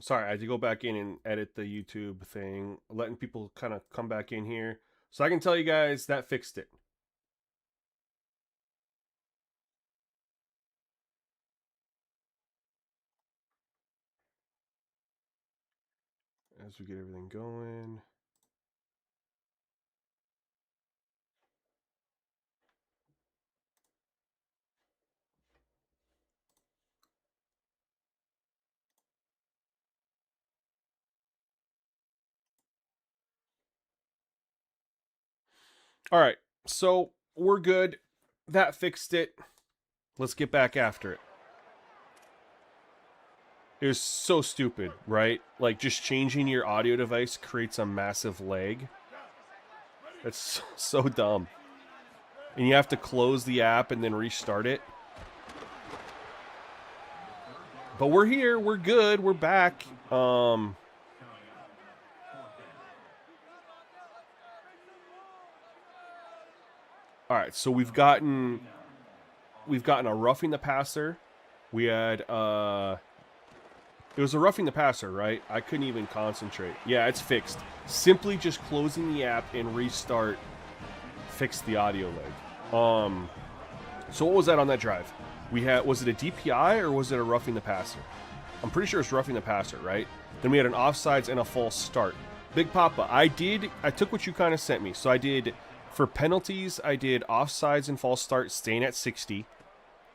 Sorry, I had to go back in and edit the YouTube thing, letting people kind of come back in here. So I can tell you guys that fixed it. As we get everything going. All right, so we're good. That fixed it. Let's get back after it. It was so stupid, right? Like, just changing your audio device creates a massive lag. That's so dumb. And you have to close the app and then restart it. But we're here. We're good. We're back. All right, so we've gotten a roughing the passer. We had it was a roughing the passer, right? I couldn't even concentrate. Yeah, it's fixed. Simply just closing the app and restart fixed the audio lag. So what was that on that drive? We had, was it a DPI or was it a roughing the passer? I'm pretty sure it's roughing the passer, right? Then we had an offsides and a false start. Big Papa, I took what you kind of sent me. So I did, for penalties, I did offsides and false start staying at 60.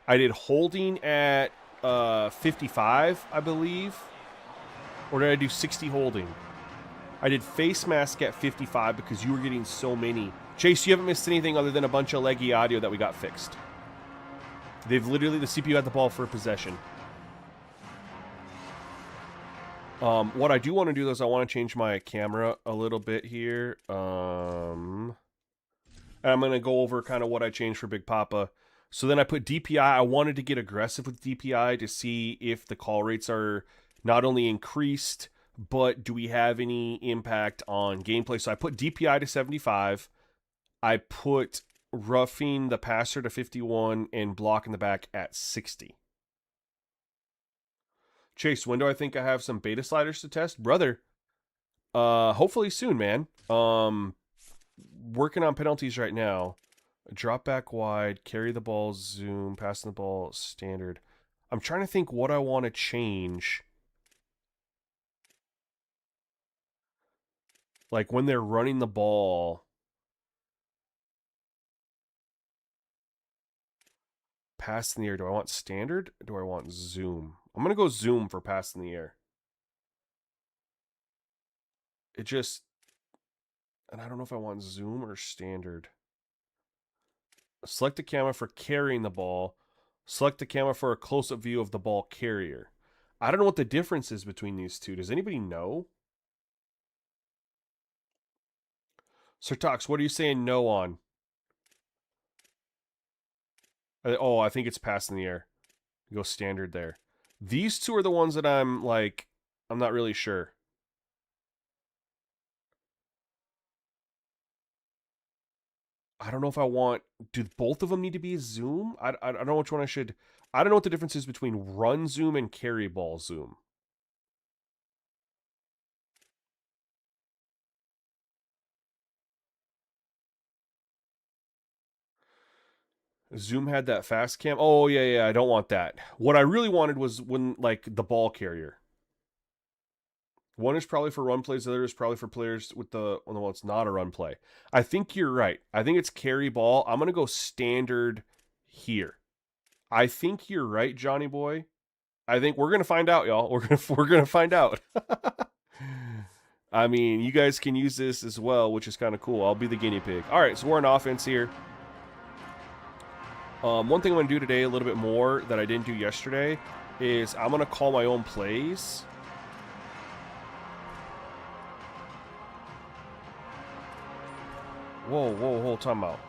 I did holding at 55, I believe. Or did I do 60 holding? I did face mask at 55 because you were getting so many. Chase, you haven't missed anything other than a bunch of leggy audio that we got fixed. They've literally, the CPU had the ball for possession. What I do want to do is I want to change my camera a little bit here. And I'm going to go over kind of what I changed for Big Papa. So then I put DPI. I wanted to get aggressive with DPI to see if the call rates are not only increased, but do we have any impact on gameplay? So I put DPI to 75. I put roughing the passer to 51 and blocking the back at 60. Chase, when do I think I have some beta sliders to test? Brother, hopefully soon, man. Working on penalties right now. Drop back wide, carry the ball, zoom, passing the ball, standard. I'm trying to think what I want to change. Like when they're running the ball, pass in the air. Do I want standard? Or do I want zoom? I'm going to go zoom for pass in the air. It just, and I don't know if I want zoom or standard. Select the camera for carrying the ball. Select the camera for a close-up view of the ball carrier. I don't know what the difference is between these two. Does anybody know? Sir Tox, what are you saying no on? Oh, I think it's pass in the air. Go standard there. These two are the ones that I'm like, I'm not really sure. I don't know if I want. Do both of them need to be zoom? I don't know which one I should. I don't know what the difference is between run zoom and carry ball zoom. Zoom had that fast cam. Oh yeah, I don't want that. What I really wanted was when like the ball carrier. One is probably for run plays. The other is probably for players with the one that's not a run play. I think you're right. I think it's carry ball. I'm gonna go standard here. I think you're right, Johnny boy. I think we're gonna find out, y'all. We're gonna find out. I mean, you guys can use this as well, which is kind of cool. I'll be the guinea pig. All right, so we're on offense here. One thing I'm gonna do today a little bit more that I didn't do yesterday is I'm gonna call my own plays. Whoa, time out.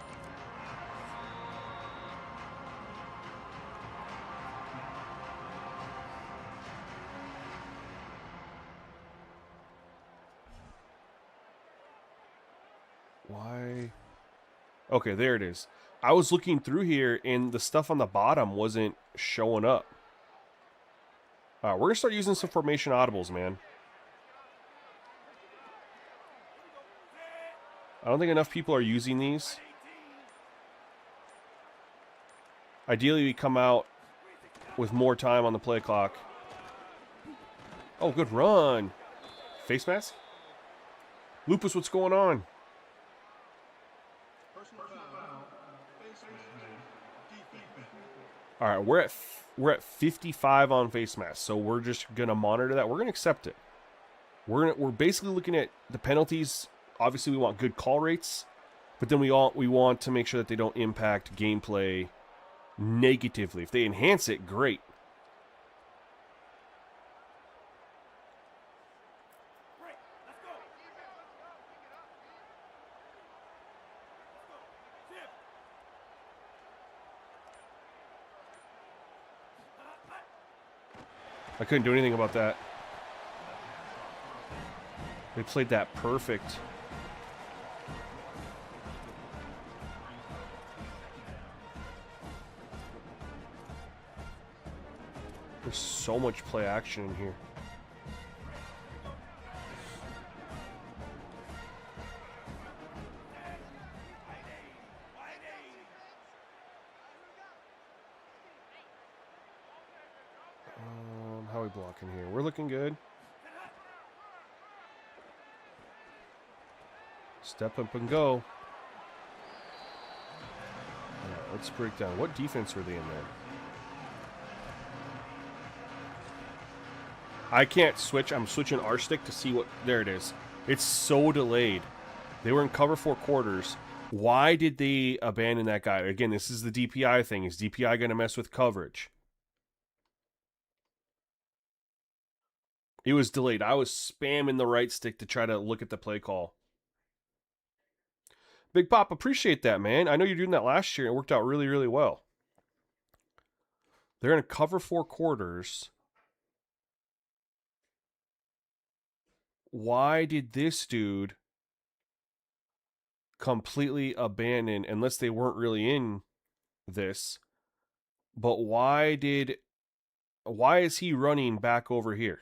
Why? Okay, there it is. I was looking through here, and the stuff on the bottom wasn't showing up. All right, we're going to start using some formation audibles, man. I don't think enough people are using these. Ideally, we come out with more time on the play clock. Oh, good run. Face mask? Lupus, what's going on? All right, we're at 55 on face mask, so we're just gonna monitor that. We're gonna accept it. We're basically looking at the penalties. Obviously, we want good call rates, but then we want to make sure that they don't impact gameplay negatively. If they enhance it, great. I couldn't do anything about that. They played that perfect. There's so much play action in here. How are we blocking here? We're looking good. Step up and go. Right, let's break down. What defense were they in there? I can't switch. I'm switching R stick to see what... There it is. It's so delayed. They were in cover 4 quarters. Why did they abandon that guy? Again, this is the DPI thing. Is DPI going to mess with coverage? It was delayed. I was spamming the right stick to try to look at the play call. Big Pop, appreciate that, man. I know you're doing that last year. And it worked out really, really well. They're in a cover 4 quarters. Why did this dude completely abandon, unless they weren't really in this, but why is he running back over here?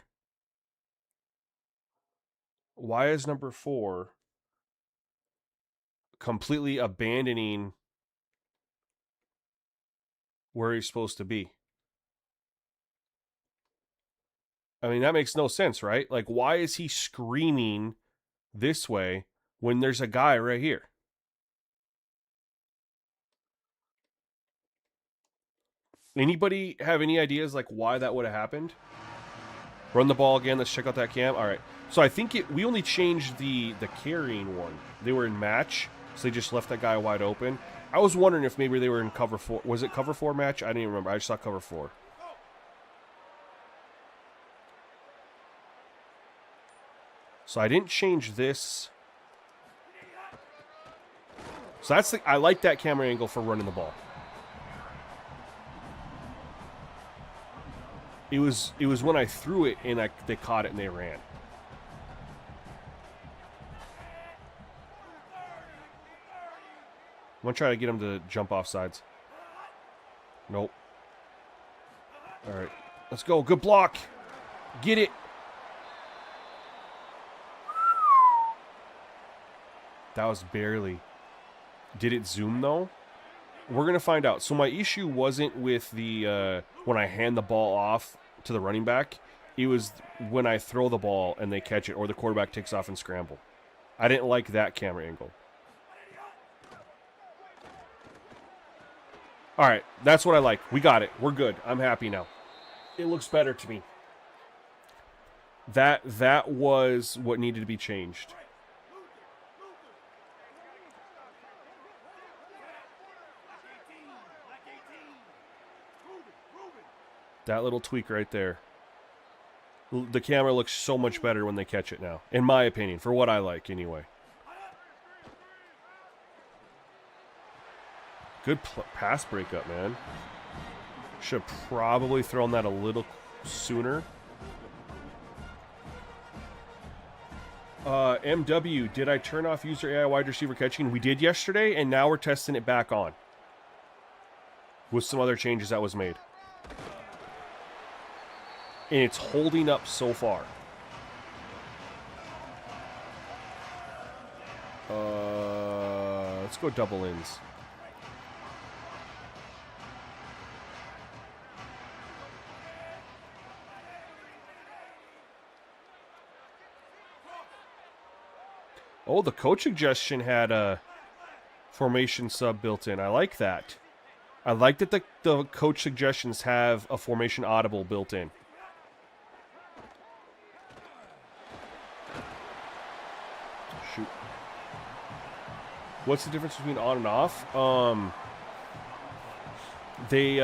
Why is number 4 completely abandoning where he's supposed to be? I mean, that makes no sense, right? Like, why is he screaming this way when there's a guy right here? Anybody have any ideas like why that would have happened? Run the ball again. Let's check out that cam. All right. So I think we only changed the carrying one. They were in match, so they just left that guy wide open. I was wondering if maybe they were in cover 4. Was it cover 4 match? I didn't even remember. I just saw cover 4. So I didn't change this. So that's I like that camera angle for running the ball. It was when I threw it and they caught it and they ran. I'm going to try to get him to jump off sides. Nope. All right. Let's go. Good block. Get it. That was barely. Did it zoom, though? We're going to find out. So my issue wasn't with the when I hand the ball off to the running back. It was when I throw the ball and they catch it or the quarterback takes off and scramble. I didn't like that camera angle. All right, that's what I like. We got it. We're good. I'm happy now. It looks better to me. That was what needed to be changed. That little tweak right there. The camera looks so much better when they catch it now. In my opinion, for what I like anyway. Good pass breakup, man. Should have probably thrown that a little sooner. MW, did I turn off user AI wide receiver catching? We did yesterday, and now we're testing it back on. With some other changes that was made. And it's holding up so far. Let's go double ins. Oh, the coach suggestion had a formation sub built in. I like that. I like that the coach suggestions have a formation audible built in. Shoot. What's the difference between on and off? They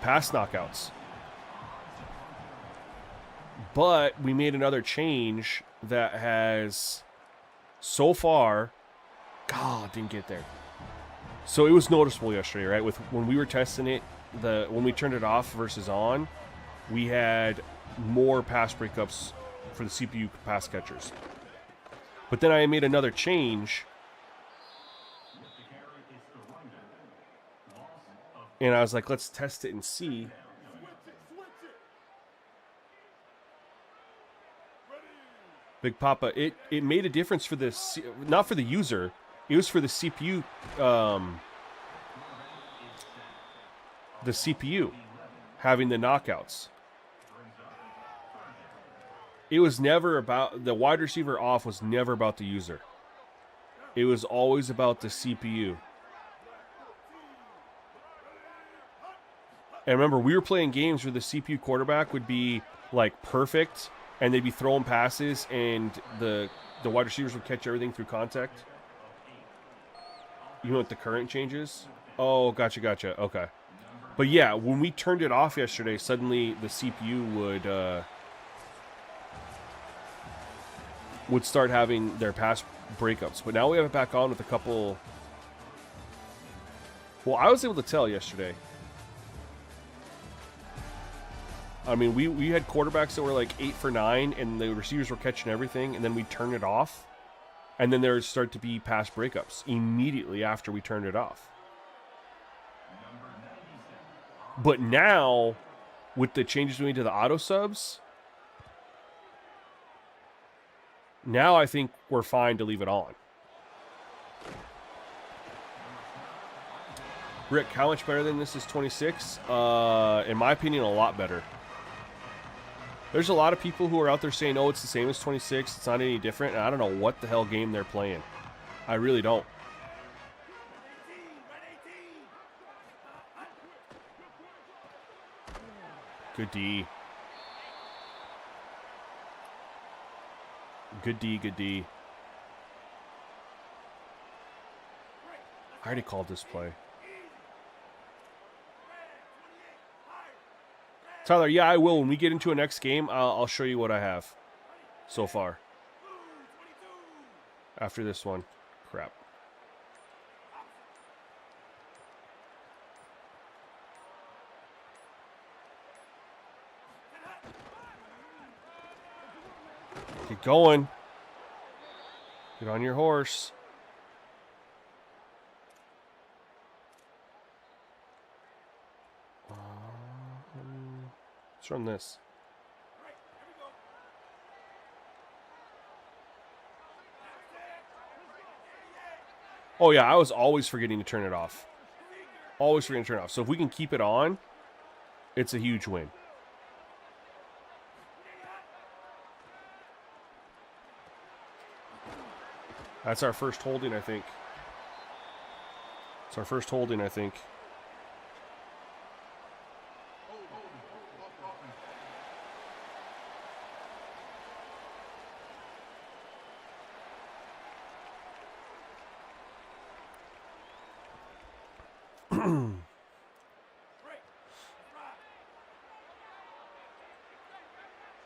pass knockouts. But we made another change that has so far... God, didn't get there. So it was noticeable yesterday, right? With when we were testing it, when we turned it off versus on, we had more pass breakups for the CPU pass catchers. But then I made another change, and I was like, let's test it and see. Big Papa, it made a difference for the not for the user. It was for the CPU, having the knockouts. It was never about, the wide receiver off was never about the user. It was always about the CPU. And remember, we were playing games where the CPU quarterback would be like perfect, and they'd be throwing passes, and the wide receivers would catch everything through contact. You know what the current changes? Oh, gotcha. Okay. But yeah, when we turned it off yesterday, suddenly the CPU would start having their pass breakups. But now we have it back on with a couple... Well, I was able to tell yesterday. I mean, we had quarterbacks that were like 8 for 9, and the receivers were catching everything, and then we turned it off. And then there would start to be pass breakups immediately after we turned it off. But now, with the changes we made to the auto subs, now I think we're fine to leave it on. Rick, how much better than this is 26? In my opinion, a lot better. There's a lot of people who are out there saying, oh, it's the same as 26, it's not any different, and I don't know what the hell game they're playing. I really don't. Good D. Good D. I already called this play. Tyler, yeah, I will. When we get into a next game, I'll show you what I have so far. After this one. Crap. Get going. Get on your horse. Let's run this. Oh yeah, I was always forgetting to turn it off. Always forgetting to turn it off. So if we can keep it on, it's a huge win. That's our first holding, I think. It's our first holding, I think.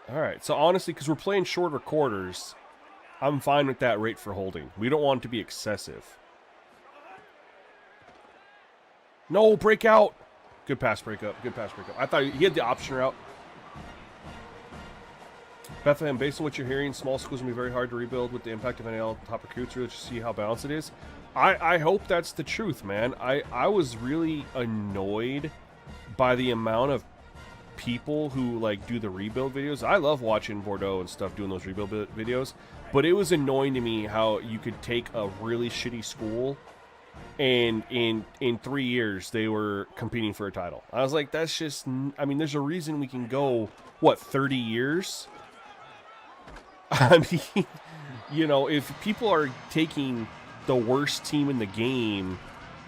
All right, so honestly, because we're playing shorter quarters, I'm fine with that rate for holding. We don't want it to be excessive. No, breakout. Good pass breakup. Good pass breakup. I thought he had the option route. Bethlehem, based on what you're hearing, small schools will be very hard to rebuild with the impact of NL top recruits. Really, just see how balanced it is. I hope that's the truth, man. I was really annoyed by the amount of people who like do the rebuild videos. I love watching Bordeaux and stuff doing those rebuild videos, but it was annoying to me how you could take a really shitty school and in 3 years they were competing for a title. I was like, that's just, I mean, there's a reason we can go, what, 30 years? I mean, you know, if people are taking the worst team in the game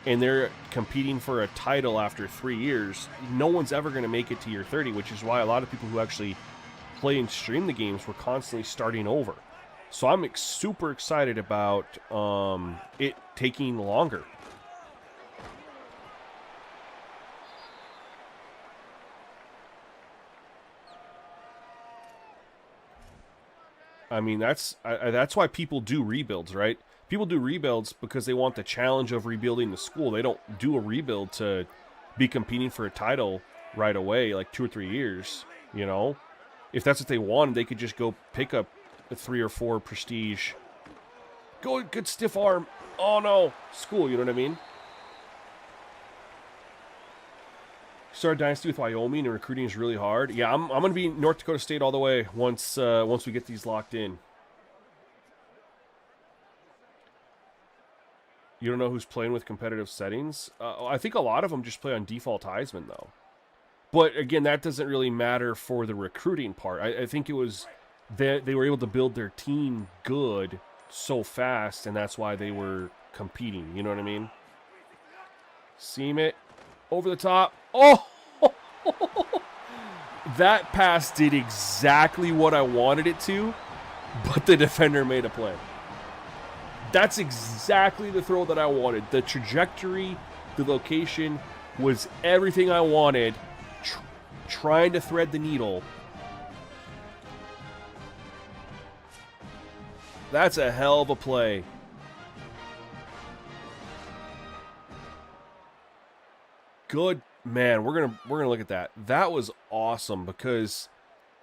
and they're competing for a title after 3 years, no one's ever going to make it to year 30, which is why a lot of people who actually play and stream the games were constantly starting over. So I'm super excited about it taking longer. I mean, that's why people do rebuilds, right? People do rebuilds because they want the challenge of rebuilding the school. They don't do a rebuild to be competing for a title right away, like 2 or 3 years, you know? If that's what they wanted, they could just go pick up a 3 or 4 prestige. Good stiff arm. Oh, no. School, you know what I mean? Start a dynasty with Wyoming, and recruiting is really hard. Yeah, I'm going to be North Dakota State all the way once we get these locked in. You don't know who's playing with competitive settings? I think a lot of them just play on default Heisman, though. But, again, that doesn't really matter for the recruiting part. I think it was that they were able to build their team good so fast, and that's why they were competing. You know what I mean? Seam it. Over the top. Oh! That pass did exactly what I wanted it to, but the defender made a play. That's exactly the throw that I wanted. The trajectory, the location was everything I wanted. Trying to thread the needle. That's a hell of a play. Good, man. We're gonna look at that. That was awesome because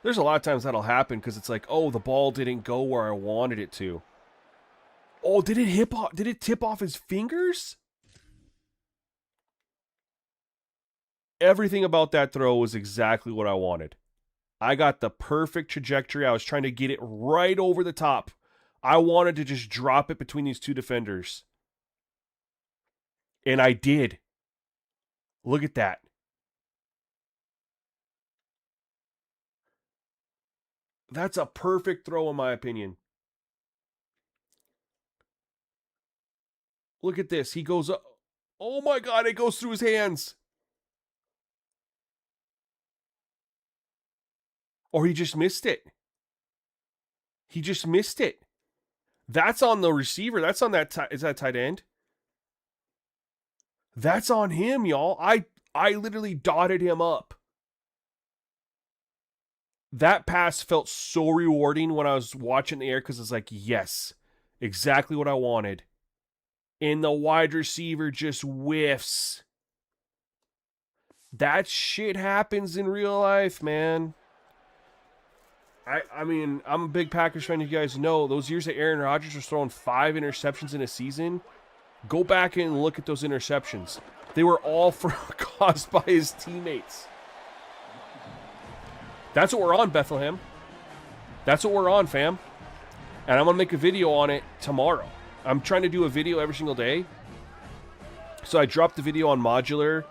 there's a lot of times that'll happen because it's like, oh, the ball didn't go where I wanted it to. Oh, did it tip off his fingers? Everything about that throw was exactly what I wanted. I got the perfect trajectory. I was trying to get it right over the top. I wanted to just drop it between these two defenders. And I did. Look at that. That's a perfect throw in my opinion. Look at this. He goes up. Oh my God, it goes through his hands. Or he just missed it. He just missed it. That's on the receiver. That's on that. Is that tight end? That's on him, y'all. I literally dotted him up. That pass felt so rewarding when I was watching the air because it's like, yes, exactly what I wanted. And the wide receiver just whiffs. That shit happens in real life, man. I mean, I'm a big Packers fan. You guys know those years that Aaron Rodgers was throwing 5 interceptions in a season. Go back and look at those interceptions. They were all caused by his teammates. That's what we're on, Bethlehem. That's what we're on, fam. And I'm going to make a video on it tomorrow. I'm trying to do a video every single day. So I dropped the video on modular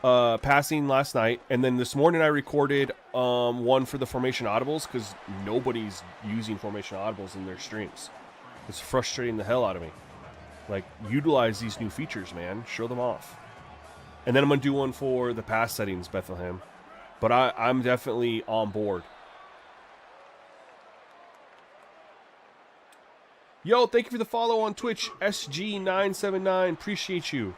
passing last night. And then this morning I recorded one for the Formation Audibles because nobody's using Formation Audibles in their streams. It's frustrating the hell out of me. Like, utilize these new features, man. Show them off. And then I'm going to do one for the pass settings, Bethlehem. But I'm definitely on board. Yo, thank you for the follow on Twitch, SG979. Appreciate you.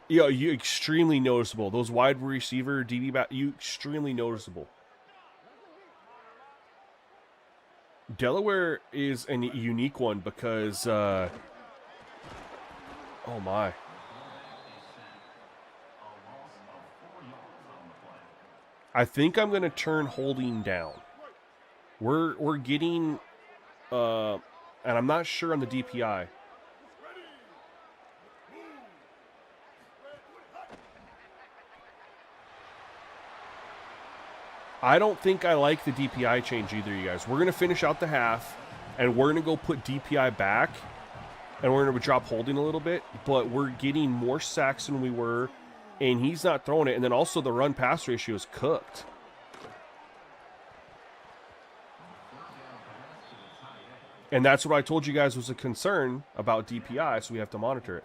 Yo, you extremely noticeable. Those wide receiver DB back, you extremely noticeable. Delaware is a unique one because, oh my. I think I'm going to turn holding down. We're getting, and I'm not sure on the DPI. I don't think I like the DPI change either, you guys. We're going to finish out the half, and we're going to go put DPI back, and we're going to drop holding a little bit, but we're getting more sacks than we were, and he's not throwing it, and then also the run-pass ratio is cooked. And that's what I told you guys was a concern about DPI, so we have to monitor it.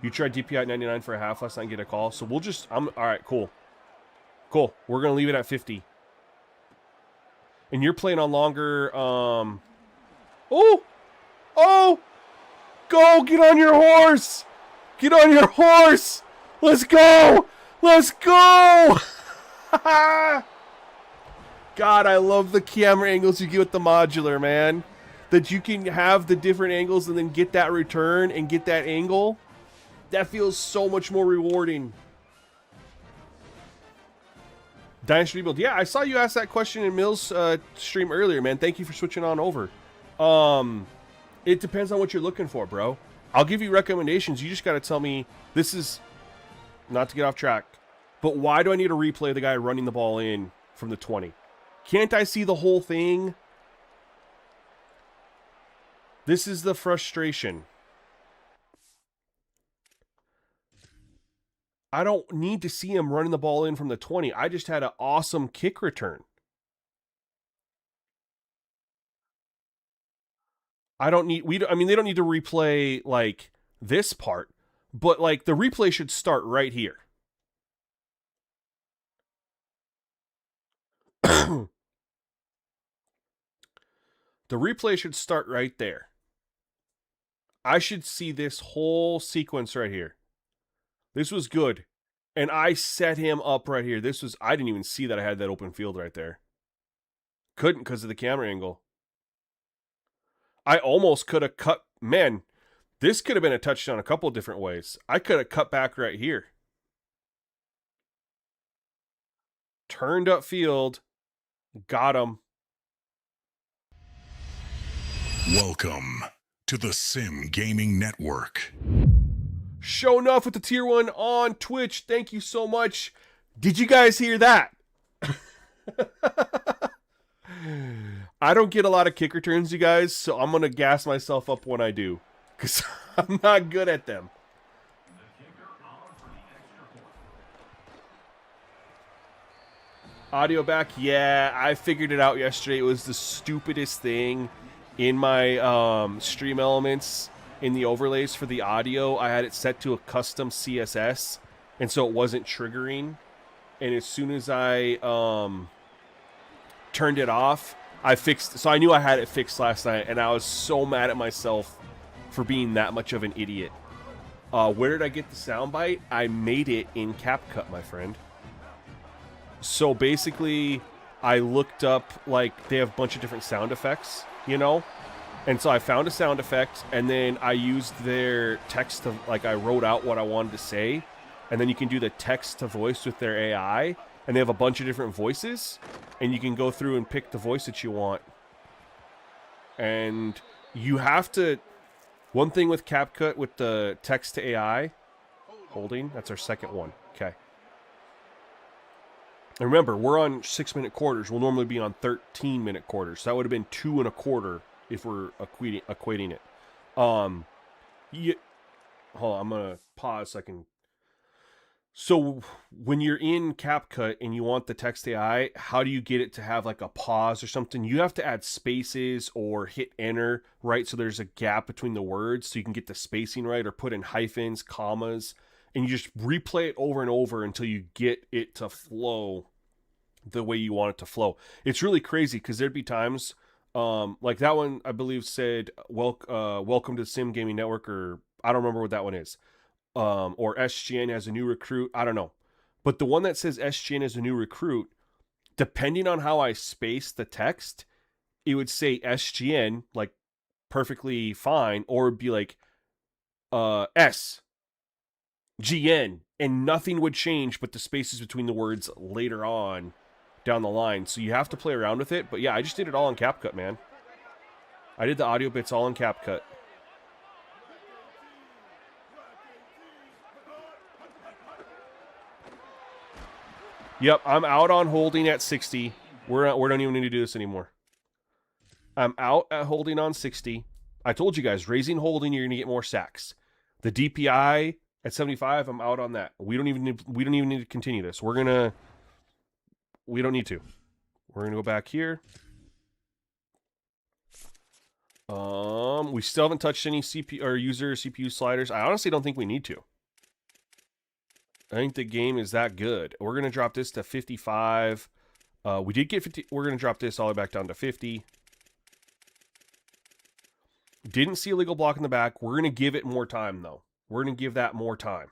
You tried DPI at 99 for a half last night and get a call, so we'll just, all right, cool. Cool. We're going to leave it at 50. And you're playing on longer, Oh! Oh! Go! Get on your horse! Get on your horse! Let's go! Let's go! God, I love the camera angles you get with the modular, man. That you can have the different angles and then get that return and get that angle. That feels so much more rewarding. Dynasty Rebuild. Yeah, I saw you ask that question in Mill's stream earlier, man. Thank you for switching on over. It depends on what you're looking for, bro. I'll give you recommendations. You just got to tell me, this is, not to get off track, but why do I need to replay the guy running the ball in from the 20? Can't I see the whole thing? This is the frustration. I don't need to see him running the ball in from the 20. I just had an awesome kick return. I don't need, I mean, they don't need to replay, like, this part, but, like, the replay should start right here. The replay should start right there. I should see this whole sequence right here. This was good. And I set him up right here. This was, I didn't even see that I had that open field right there. Couldn't because of the camera angle. I almost could have cut, man, this could have been a touchdown a couple of different ways. I could have cut back right here. Turned up field. Got him. Welcome to the Sim Gaming Network. Show enough with the tier 1 on Twitch. Thank you so much. Did you guys hear that? I don't get a lot of kick returns, you guys, so I'm going to gas myself up when I do, because I'm not good at them. Audio back? Yeah, I figured it out yesterday. It was the stupidest thing in my stream elements. In the overlays for the audio, I had it set to a custom CSS, and so it wasn't triggering. And as soon as I turned it off, I fixed. So I knew I had it fixed last night, and I was so mad at myself for being that much of an idiot. Where did I get the soundbite? I made it in CapCut, my friend. So basically, I looked up, like, they have a bunch of different sound effects, you know? And so I found a sound effect, and then I used their text to, like, I wrote out what I wanted to say, and then you can do the text to voice with their AI, and they have a bunch of different voices, and you can go through and pick the voice that you want. And you have to, one thing with CapCut with the text to AI, holding, that's our second one, okay. And remember, we're on 6-minute quarters. We'll normally be on 13-minute quarters. So that would have been 2 1/4 if we're equating it. Yeah, hold on, I'm going to pause so I can. So when you're in CapCut and you want the text AI, how do you get it to have like a pause or something? You have to add spaces or hit enter, right? So there's a gap between the words so you can get the spacing right, or put in hyphens, commas. And you just replay it over and over until you get it to flow the way you want it to flow. It's really crazy because there'd be times, like that one, I believe said, welcome to the Sim Gaming Network, or I don't remember what that one is. Or SGN as a new recruit. I don't know. But the one that says SGN as a new recruit, depending on how I space the text, it would say SGN, like perfectly fine, or it'd be like, GN, and nothing would change but the spaces between the words later on down the line. So you have to play around with it. But yeah, I just did it all in CapCut, man. I did the audio bits all in CapCut. Yep, I'm out on holding at 60. We don't even need to do this anymore. I'm out at holding on 60. I told you guys, raising holding, you're gonna get more sacks. The DPI at 75, I'm out on that. We don't even need to continue this. We don't need to. We're gonna go back here. We still haven't touched any CPU or user CPU sliders. I honestly don't think we need to. I think the game is that good. We're gonna drop this to 55. We did get 50. We're gonna drop this all the way back down to 50. Didn't see a legal block in the back. We're gonna give it more time though. We're gonna give that more time.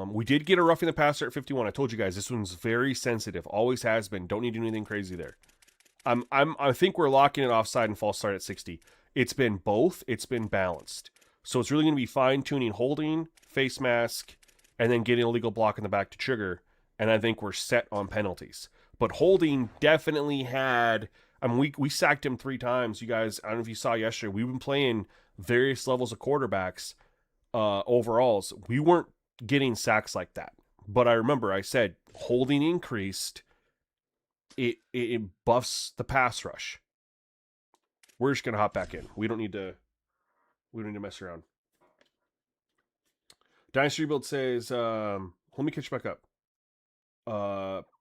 We did get a roughing the passer at 51. I told you guys this one's very sensitive. Always has been. Don't need to do anything crazy there. I think we're locking it offside and false start at 60. It's been both. It's been balanced. So it's really going to be fine-tuning holding, face mask, and then getting a legal block in the back to trigger. And I think we're set on penalties. But holding definitely had... I mean, we sacked him 3 times. You guys, I don't know if you saw yesterday. We've been playing various levels of quarterbacks overalls. We weren't getting sacks like that. But I remember I said holding increased. It buffs the pass rush. We're just going to hop back in. We don't need to mess around. Dynasty Rebuild says, let me catch back up.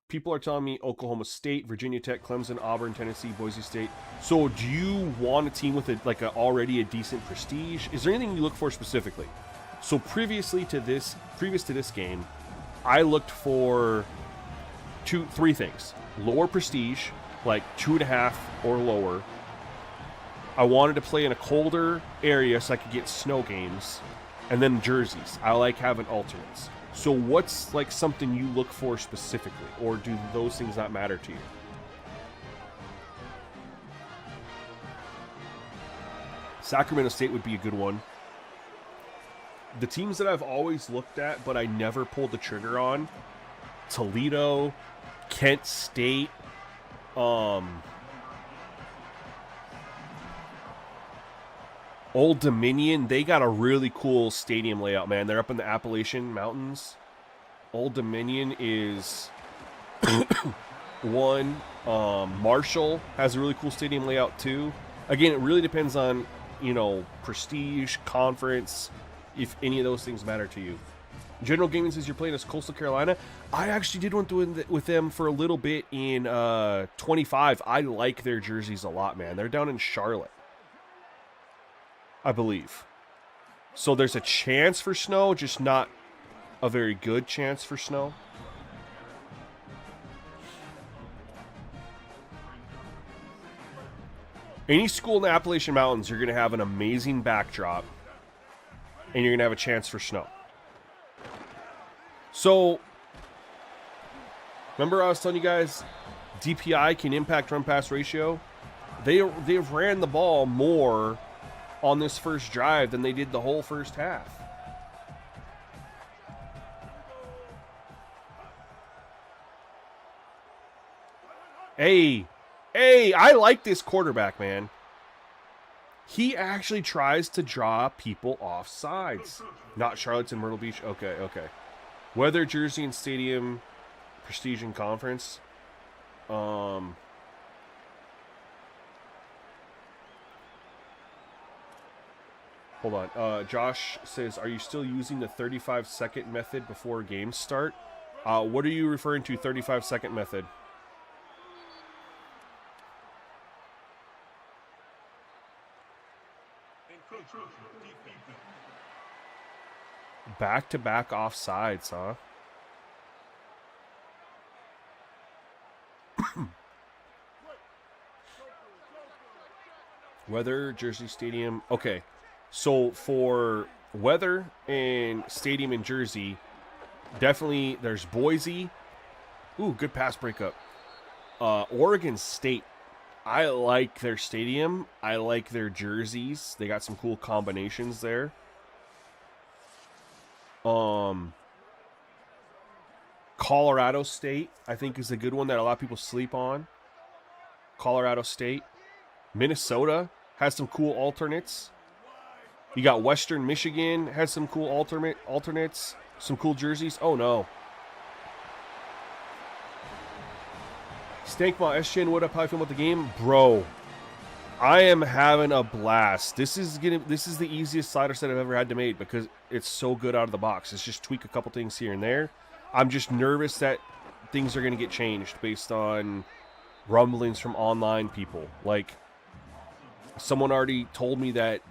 People are telling me Oklahoma State, Virginia Tech, Clemson, Auburn, Tennessee, Boise State. So do you want a team with already a decent prestige? Is there anything you look for specifically? So previous to this game, I looked for 3 things. Lower prestige, like 2.5 or lower. I wanted to play in a colder area so I could get snow games. And then jerseys. I like having alternates. So what's like something you look for specifically? Or do those things not matter to you? Sacramento State would be a good one. The teams that I've always looked at but I never pulled the trigger on: Toledo, Kent State, Old Dominion. They got a really cool stadium layout, man. They're up in the Appalachian Mountains. Old Dominion is one. Marshall has a really cool stadium layout too. Again, it really depends on, prestige, conference, if any of those things matter to you. General Gaming says you're playing as Coastal Carolina. I actually did one with them for a little bit in 25. I like their jerseys a lot, man. They're down in Charlotte, I believe. So there's a chance for snow, just not a very good chance for snow. Any school in the Appalachian Mountains, you're going to have an amazing backdrop, and you're going to have a chance for snow. So, remember I was telling you guys, DPI can impact run-pass ratio? They've ran the ball more on this first drive than they did the whole first half. Hey, I like this quarterback, man. He actually tries to draw people off sides. Not Charlotte's in Myrtle Beach. Okay. Weather, jersey, and stadium, prestige, and conference. Hold on. Josh says, are you still using the 35-second method before games start? What are you referring to, 35-second method? Back-to-back offsides, huh? Weather, Jersey, Stadium. Okay, so for weather and stadium in Jersey, definitely there's Boise. Ooh, good pass breakup. Oregon State. I like their stadium. I like their jerseys. They got some cool combinations there. Colorado State, I think, is a good one that a lot of people sleep on. Colorado State. Minnesota has some cool alternates. You got Western Michigan has some cool alternates. Some cool jerseys. Oh, no. Stankma, SJ, what up? How you feeling about the game? Bro, I am having a blast. This is the easiest slider set I've ever had to make because it's so good out of the box. It's just tweak a couple things here and there. I'm just nervous that things are going to get changed based on rumblings from online people. Like, someone already told me that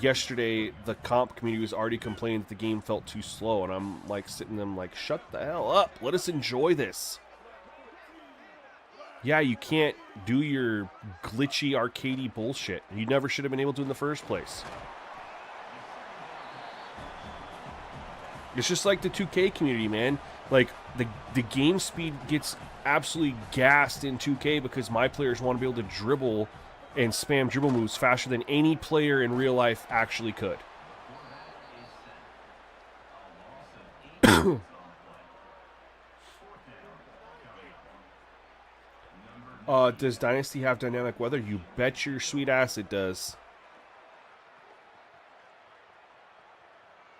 yesterday the comp community was already complaining that the game felt too slow, and I'm like sitting there like, shut the hell up. Let us enjoy this. Yeah, you can't do your glitchy, arcadey bullshit. You never should have been able to in the first place. It's just like the 2K community, man. Like, the game speed gets absolutely gassed in 2K because my players want to be able to dribble and spam dribble moves faster than any player in real life actually could. Does Dynasty have dynamic weather? You bet your sweet ass it does.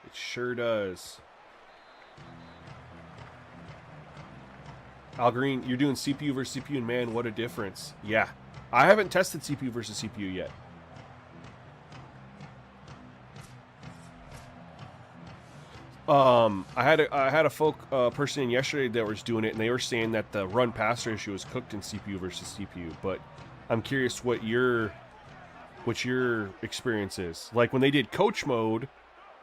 It sure does. Al Green, you're doing CPU versus CPU, and man, what a difference. Yeah. I haven't tested CPU versus CPU yet. I had a person in yesterday that was doing it, and they were saying that the run pass ratio is cooked in CPU versus CPU. But I'm curious what your experience is. Like when they did coach mode,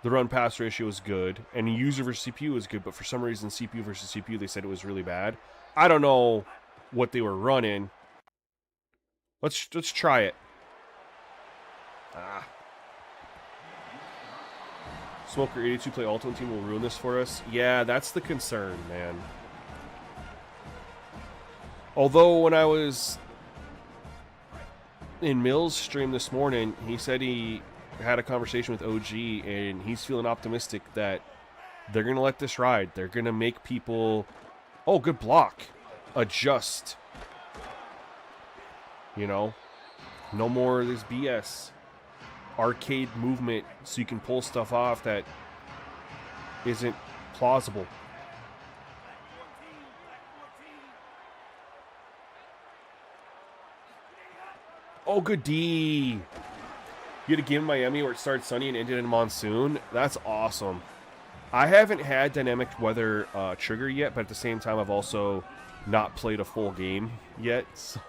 the run pass ratio was good, and user versus CPU was good. But for some reason, CPU versus CPU, they said it was really bad. I don't know what they were running. Let's try it. Smoker 82 play Ultimate Team will ruin this for us. Yeah, that's the concern, man. Although when I was in Mills' stream this morning, he said he had a conversation with OG, and he's feeling optimistic that they're going to let this ride. They're going to make people, oh, good block, adjust. You know, no more of this BS. Arcade movement so you can pull stuff off that isn't plausible. Oh, good D. You had a game in Miami where it started sunny and ended in monsoon. That's awesome. I haven't had dynamic weather trigger yet, but at the same time, I've also not played a full game yet. So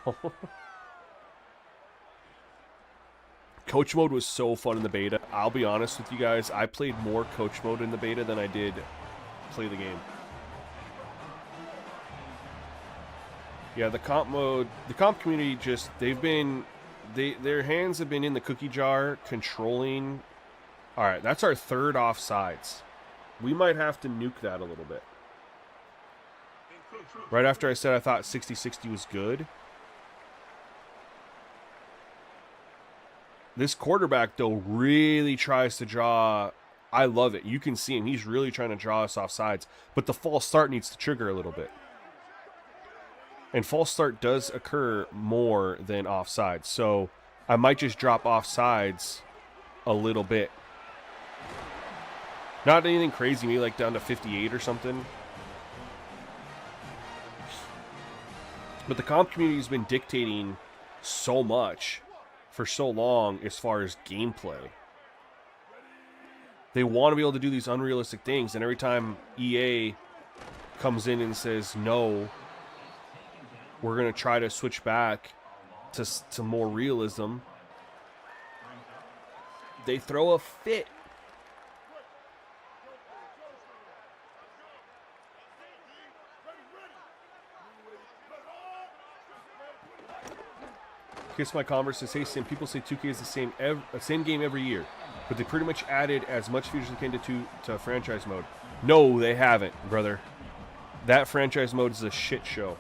Coach mode was so fun in the beta. I'll be honest with you guys, I played more coach mode in the beta than I did play the game. Yeah, the comp community just, their hands have been in the cookie jar controlling. All right, that's our third offsides. We might have to nuke that a little bit. Right after I said I thought 60-60 was good. This quarterback, though, really tries to draw. I love it. You can see him. He's really trying to draw us off sides. But the false start needs to trigger a little bit. And false start does occur more than offsides. So I might just drop offsides a little bit. Not anything crazy, maybe like down to 58 or something. But the comp community has been dictating so much for so long as far as gameplay. They want to be able to do these unrealistic things, and every time EA comes in and says, no, we're going to try to switch back to more realism, they throw a fit. Kiss My Converse says, hey, Sim, people say 2K is the same game every year, but they pretty much added as much features as they can to franchise mode. No, they haven't, brother. That franchise mode is a shit show.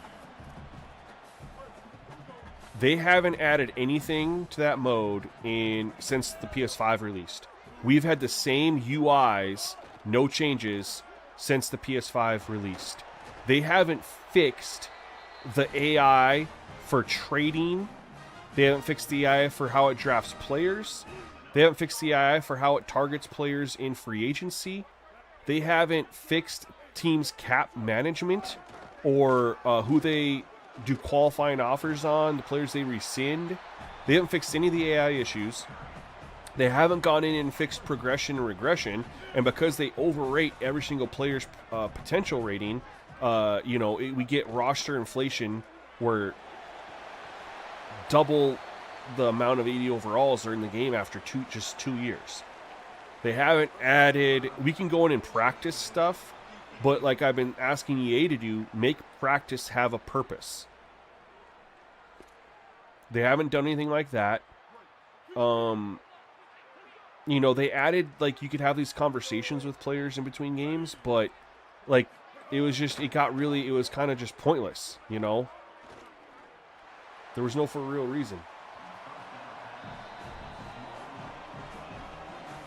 They haven't added anything to that mode since the PS5 released. We've had the same UIs No changes since the PS5 released. They haven't fixed the AI for trading. They haven't fixed the AI for how it drafts players. They haven't fixed the AI for how it targets players in free agency. They haven't fixed teams' cap management or who they do qualifying offers on, the players they rescind. They haven't fixed any of the AI issues. They haven't gone in and fixed progression and regression. And because they overrate every single player's potential rating, we get roster inflation where double the amount of 80 overalls are in the game after just 2 years. They haven't added... We can go in and practice stuff, but like I've been asking EA to do, make practice have a purpose. They haven't done anything like that. They added, like, you could have these conversations with players in between games, but, like, it was kind of just pointless, you know? There was no for real reason.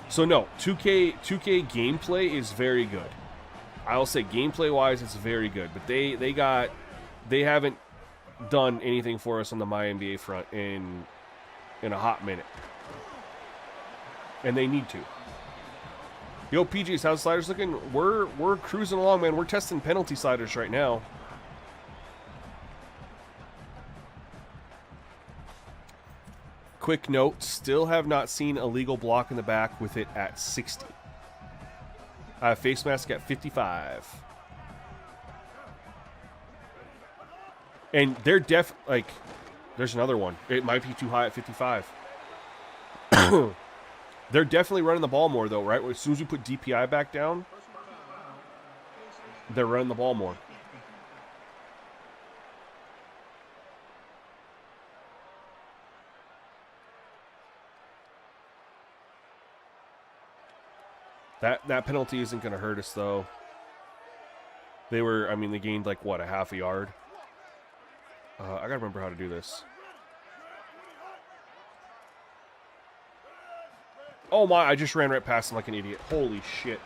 So, no, 2K gameplay is very good. I'll say gameplay-wise, it's very good, but they haven't done anything for us on the MyNBA front in a hot minute. And they need to. Yo, PGs, how's sliders looking? We're cruising along, man. We're testing penalty sliders right now. Quick note, still have not seen a legal block in the back with it at 60. I have face mask at 55. And they're there's another one. It might be too high at 55. They're definitely running the ball more, though, right? As soon as we put DPI back down, they're running the ball more. That penalty isn't going to hurt us, though. They gained, like, what, a half a yard? I got to remember how to do this. Oh my, I just ran right past him like an idiot. Holy shit.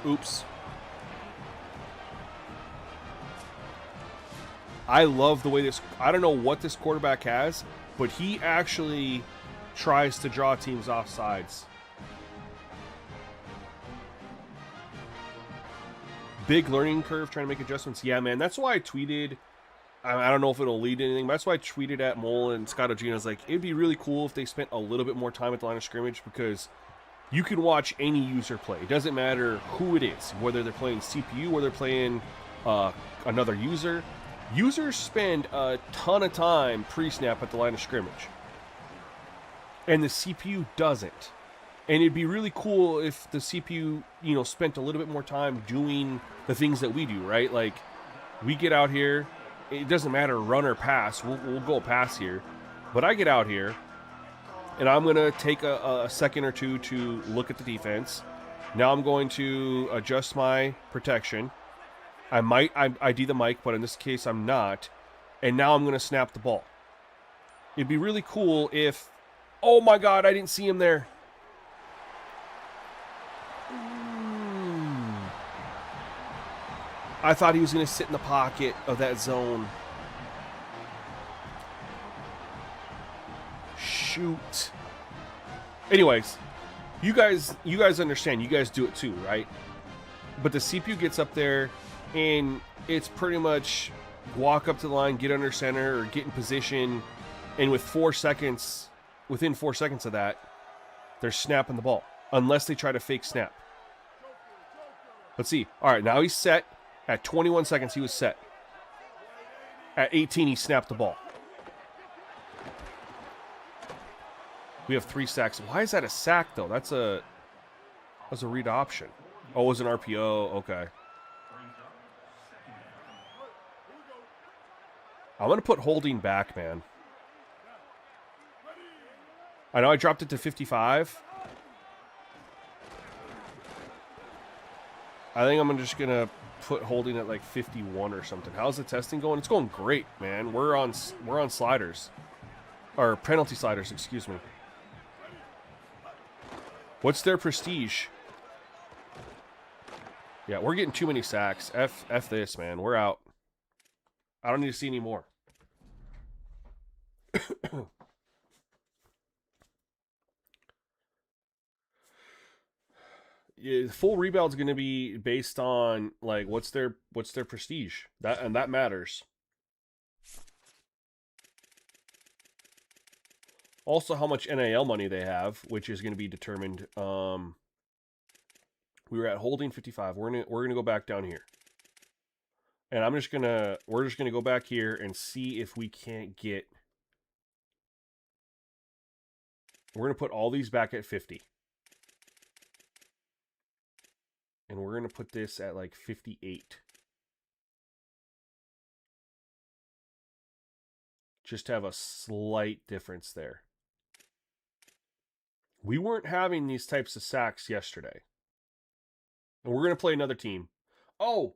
Oops. I love the way I don't know what this quarterback has, but he actually tries to draw teams off sides. Big learning curve trying to make adjustments. Yeah, man, that's why I tweeted... I don't know if it'll lead to anything, but that's why I tweeted at Mole and Scott Ogina. I was like, it'd be really cool if they spent a little bit more time at the line of scrimmage, because you can watch any user play. It doesn't matter who it is, whether they're playing CPU, whether they're playing another user. Users spend a ton of time pre-snap at the line of scrimmage, and the CPU doesn't. And it'd be really cool if the CPU, spent a little bit more time doing the things that we do, right? Like, we get out here. It doesn't matter run or pass. We'll go pass here. But I get out here, and I'm going to take a second or two to look at the defense. Now I'm going to adjust my protection. I might ID the mic, but in this case I'm not. And now I'm going to snap the ball. It'd be really cool if... Oh my god, I didn't see him there. I thought he was going to sit in the pocket of that zone. Shoot. Anyways, you guys understand. You guys do it too, right? But the CPU gets up there, and it's pretty much walk up to the line, get under center, or get in position, and within 4 seconds of that, they're snapping the ball. Unless they try to fake snap. Let's see. All right, now he's set. At 21 seconds, he was set. At 18, he snapped the ball. We have 3 sacks. Why is that a sack, though? That's a read option. Oh, it was an RPO. Okay. I'm going to put holding back, man. I know I dropped it to 55. I think I'm just going to put holding at like 51 or something. How's the testing going? It's going great, man. We're on sliders. Or penalty sliders, excuse me. What's their prestige? Yeah, we're getting too many sacks. F this, man. We're out. I don't need to see any more. Yeah, full rebuild's going to be based on like what's their prestige. That matters. Also, how much NAL money they have, which is going to be determined. We were at holding 55. We're gonna go back down here, and we're just gonna go back here and see if we can't get. We're gonna put all these back at 50, and we're gonna put this at like 58, just to have a slight difference there. We weren't having these types of sacks yesterday. And we're going to play another team. Oh,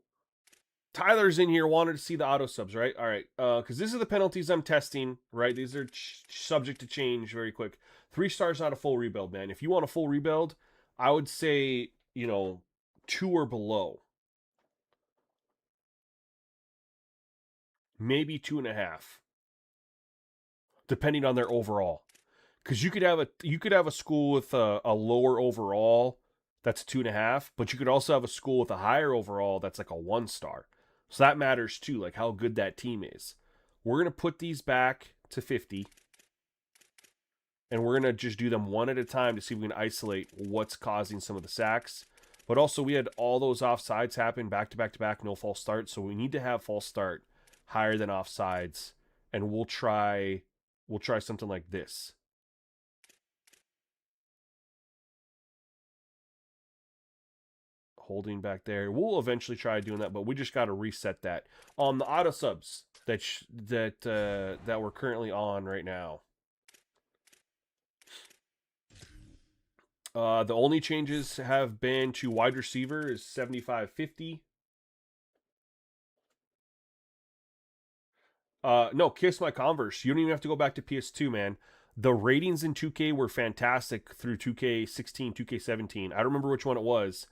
Tyler's in here, wanted to see the auto subs, right? All right. Because these are the penalties I'm testing, right? These are subject to change very quick. 3 stars, not a full rebuild, man. If you want a full rebuild, I would say, 2 or below. Maybe 2.5. Depending on their overall. Because you could have a school with a lower overall that's 2.5, but you could also have a school with a higher overall that's like a 1 star. So that matters too, like how good that team is. We're gonna put these back to 50, and we're gonna just do them one at a time to see if we can isolate what's causing some of the sacks. But also, we had all those offsides happen back to back to back, no false start. So we need to have false start higher than offsides, and we'll try something like this. Holding back there. We'll eventually try doing that, but we just got to reset that on the auto subs that we're currently on right now. The only changes have been to wide receiver is 75-50. No, kiss my Converse. You don't even have to go back to PS2, man. The ratings in 2K were fantastic through 2K16, 2K17. I don't remember which one it was.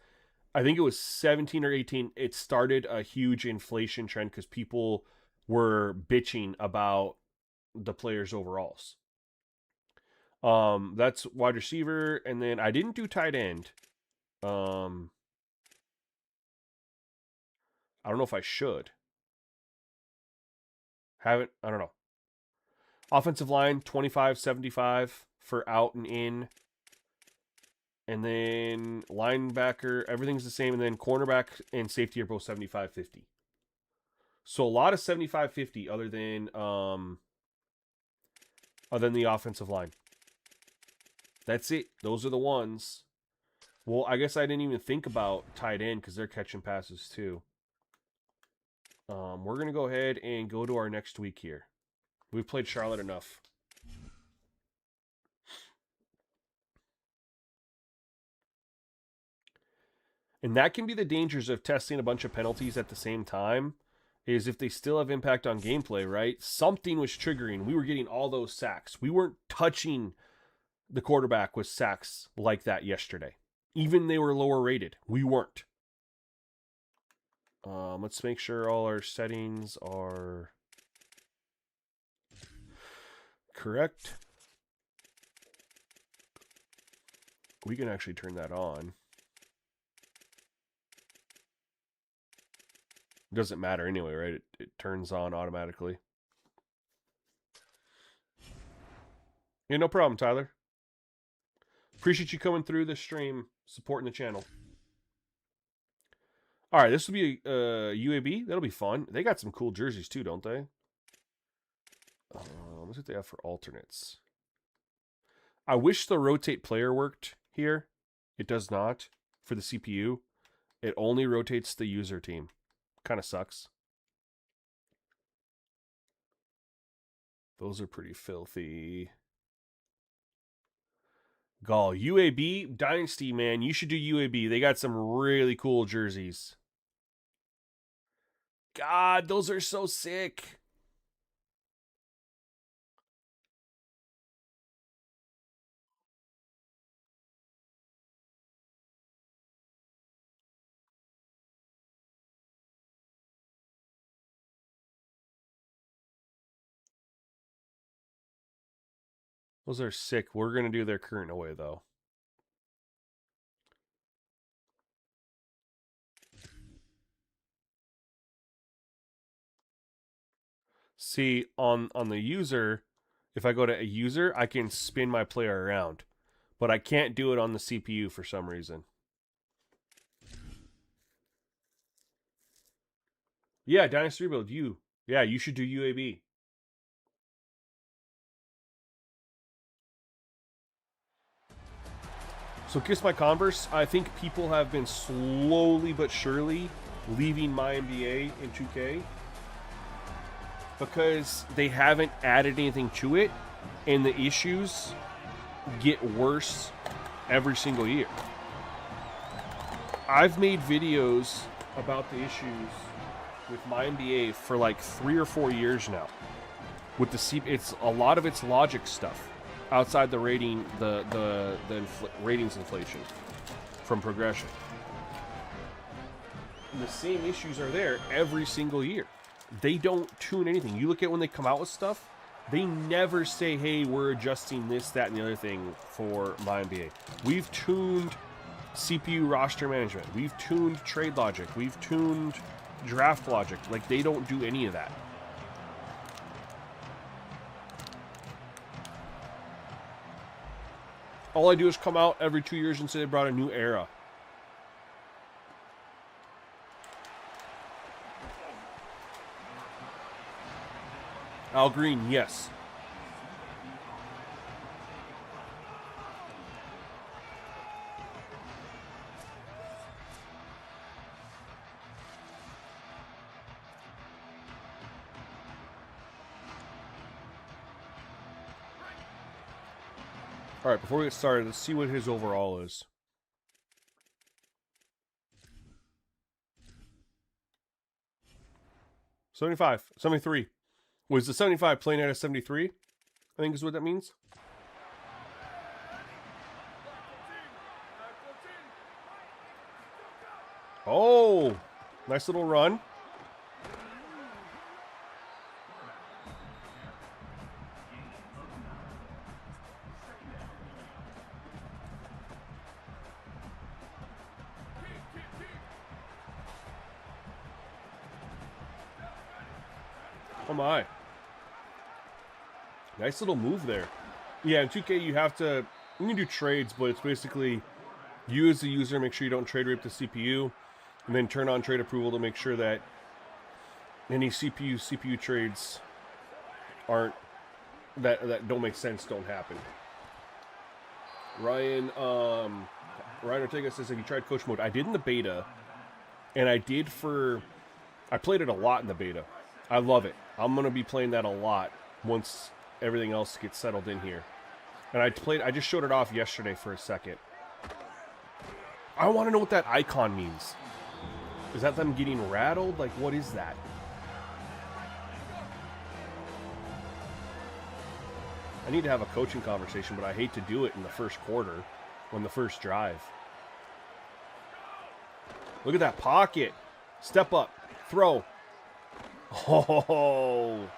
I think it was 17 or 18. It started a huge inflation trend because people were bitching about the players' overalls. That's wide receiver, and then I didn't do tight end. I don't know if I should. Haven't. I don't know. Offensive line 25-75 for out and in. And then linebacker, everything's the same. And then cornerback and safety are both 75-50. So a lot of 75-50 other than the offensive line. That's it. Those are the ones. Well, I guess I didn't even think about tight end because they're catching passes too. We're going to go ahead and go to our next week here. We've played Charlotte enough. And that can be the dangers of testing a bunch of penalties at the same time, is if they still have impact on gameplay, right? Something was triggering. We were getting all those sacks. We weren't touching the quarterback with sacks like that yesterday. Even they were lower rated. We weren't. Let's make sure all our settings are correct. We can actually turn that on. It doesn't matter anyway, right? It turns on automatically. Yeah, no problem, Tyler. Appreciate you coming through the stream, supporting the channel. All right, this will be a UAB. That'll be fun. They got some cool jerseys too, don't they? Let's see what they have for alternates. I wish the rotate player worked here. It does not for the CPU. It only rotates the user team. Kind of sucks. Those are pretty filthy. Gall, UAB Dynasty, man. You should do UAB. They got some really cool jerseys. God, those are so sick. Those are sick. We're going to do their current away, though. See, on the user, if I go to a user, I can spin my player around. But I can't do it on the CPU for some reason. Yeah, Dynasty Rebuild, you. Yeah, you should do UAB. So Kiss My Converse, I think people have been slowly but surely leaving my NBA in 2K because they haven't added anything to it, and the issues get worse every single year. I've made videos about the issues with my NBA for like 3 or 4 years now. With the it's a lot of it's logic stuff outside the rating, ratings inflation from progression. And the same issues are there every single year. They don't tune anything. You look at when they come out with stuff, they never say, hey, we're adjusting this, that, and the other thing for my NBA. We've tuned CPU roster management. We've tuned trade logic. We've tuned draft logic. Like, they don't do any of that. All I do is come out every 2 years and say they brought a new era. Al Green, yes. All right, before we get started, let's see what his overall is. $75, 73. Was the 75 playing at a 73? I think is what that means. Oh, nice little run. Oh my. Nice little move there. Yeah, in 2K you have to, you can do trades, but it's basically you as the user make sure you don't trade rape the CPU, and then turn on trade approval to make sure that any CPU trades aren't, that don't make sense, don't happen. Ryan Ortega says, have you tried coach mode? I did in the beta, and I played it a lot in the beta. I love it. I'm going to be playing that a lot once everything else gets settled in here. And I just showed it off yesterday for a second. I want to know what that icon means. Is that them getting rattled? Like, what is that? I need to have a coaching conversation, but I hate to do it in the first quarter, on the first drive. Look at that pocket. Step up. Throw. Oh.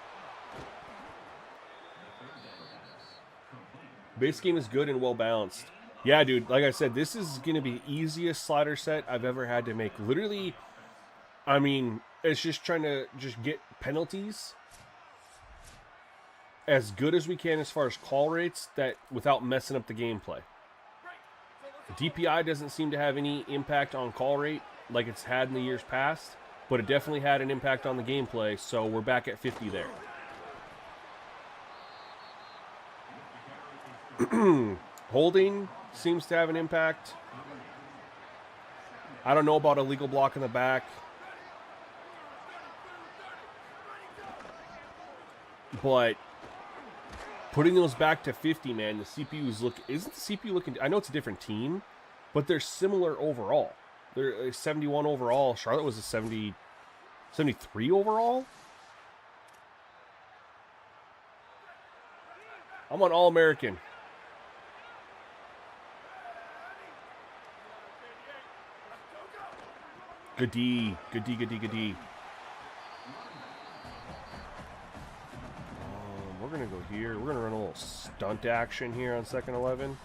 Base game is good and well balanced. Yeah, dude, like I said, this is going to be the easiest slider set I've ever had to make. Literally, I mean, it's just trying to just get penalties as good as we can as far as call rates that without messing up the gameplay. DPI doesn't seem to have any impact on call rate like it's had in the years past, but it definitely had an impact on the gameplay, so we're back at 50 there. Holding seems to have an impact. I don't know about a legal block in the back. But putting those back to 50, man, the CPU is isn't the CPU looking, I know it's a different team, but they're similar overall. They're 71 overall. Charlotte was a 73 overall. I'm on All-American. Good D. Good D, good D, good D. we're going to go here. We're going to run a little stunt action here on second 11.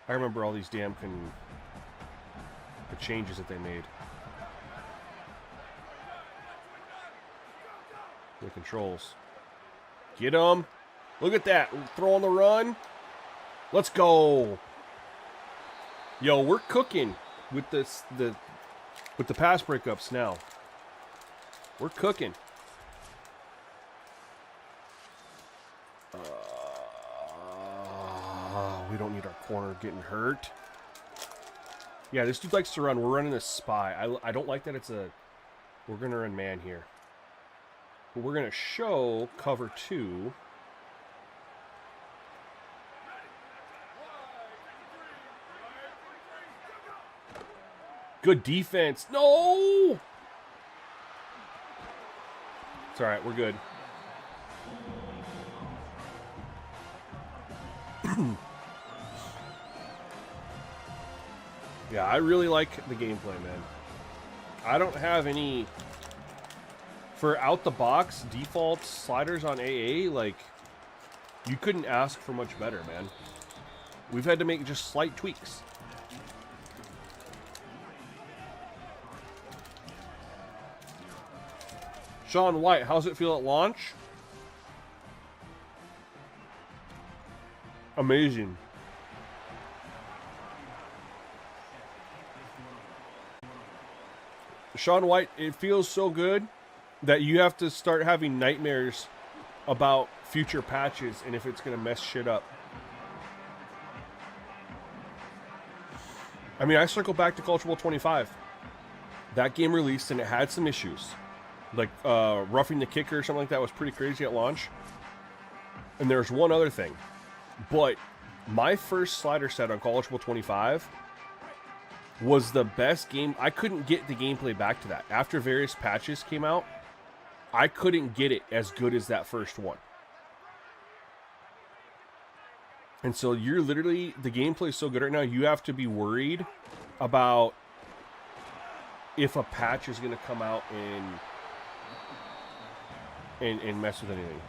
I remember all these damn the changes that they made. The controls. Get him. Look at that. Throw on the run. Let's go. Yo, we're cooking with this with the pass breakups now. We're cooking. We don't need our corner getting hurt. Yeah, this dude likes to run. We're running a spy. I don't like that it's a... We're going to run man here. But we're going to show cover 2. Good defense. No! It's all right. We're good. Yeah, I really like the gameplay, man. I don't have any... For out-the-box default sliders on AA, like, you couldn't ask for much better, man. We've had to make just slight tweaks. Sean White, how's it feel at launch? Amazing. Sean White, it feels so good that you have to start having nightmares about future patches and if it's going to mess shit up. I mean, I circle back to Culture Bowl 25. That game released and it had some issues. Like roughing the kicker or something like that was pretty crazy at launch. And there's one other thing. But my first slider set on Culture Bowl 25 was the best game. I couldn't get the gameplay back to that. After various patches came out, I couldn't get it as good as that first one. And so you're literally, the gameplay is so good right now, you have to be worried about if a patch is going to come out and mess with anything.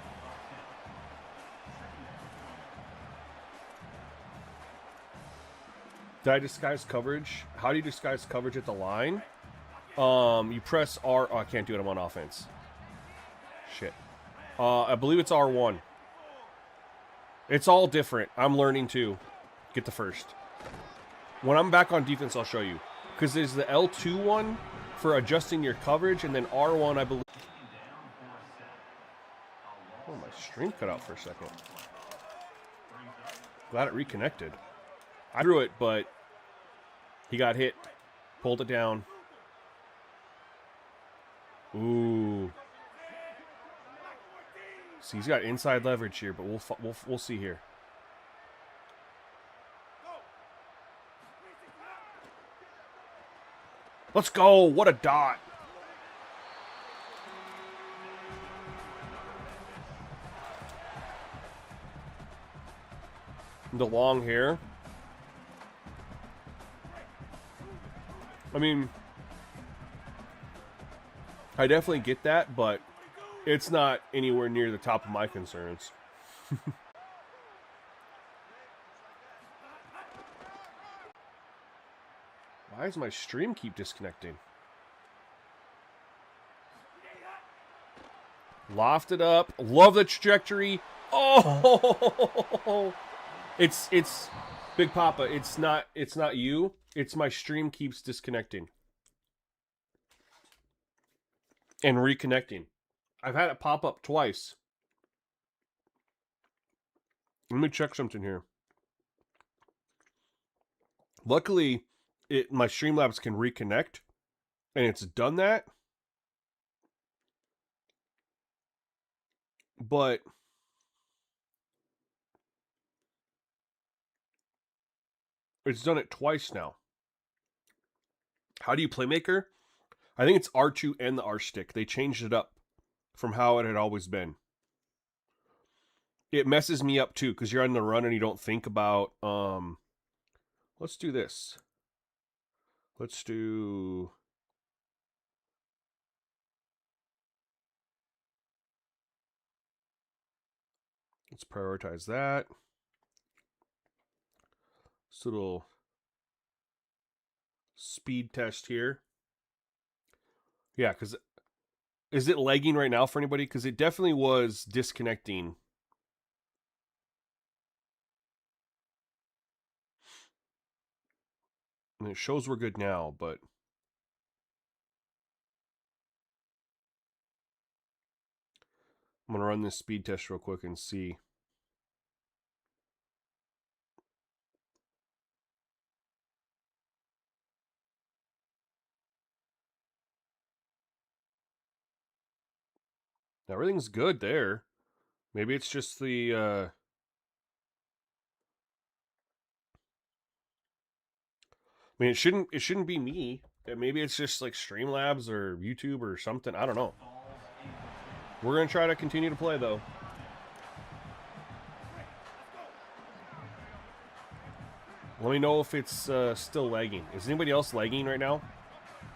Did I disguise coverage? How do you disguise coverage at the line? You press R. Oh, I can't do it. I'm on offense. Shit. I believe it's R1. It's all different. I'm learning too. Get the first. When I'm back on defense, I'll show you. Because there's the L2 one for adjusting your coverage, and then R1, I believe. Oh, my stream cut out for a second. Glad it reconnected. I threw it, but he got hit. Pulled it down. Ooh. See, he's got inside leverage here, but we'll see here. Let's go! What a dot! The long hair. I mean, I definitely get that, but it's not anywhere near the top of my concerns. Why does my stream keep disconnecting? Lofted up. Love the trajectory. Oh! It's Big Papa. It's not you. It's my stream keeps disconnecting. And reconnecting. I've had it pop up twice. Let me check something here. Luckily, my Streamlabs can reconnect, and it's done that. But it's done it twice now. How do you Playmaker? I think it's R2 and the R stick. They changed it up from how it had always been. It messes me up too, because you're on the run and you don't think about, let's do this. Let's do... Let's prioritize that. This little speed test here. Yeah, because is it lagging right now for anybody? Because it definitely was disconnecting. And it shows we're good now, but I'm going to run this speed test real quick and see. Everything's good there. Maybe it's just the I mean, it shouldn't be me. Maybe it's just like Streamlabs or YouTube or something. I don't know. We're gonna try to continue to play though. Let me know if it's still lagging. Is anybody else lagging right now?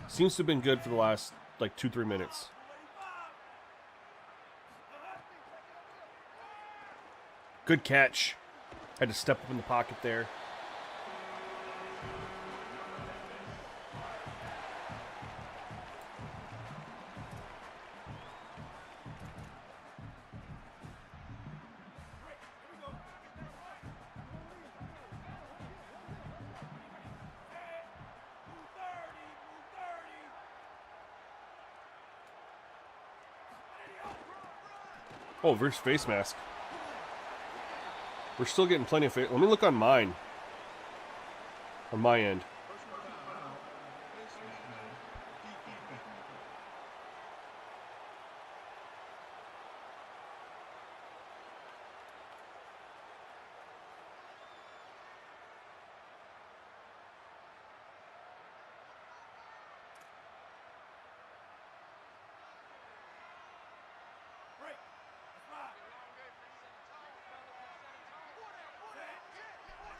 Seems to have been good for the last like 2-3 minutes. Good catch. Had to step up in the pocket there. Oh, versus face mask. We're still getting plenty of face. Let me look on mine. On my end.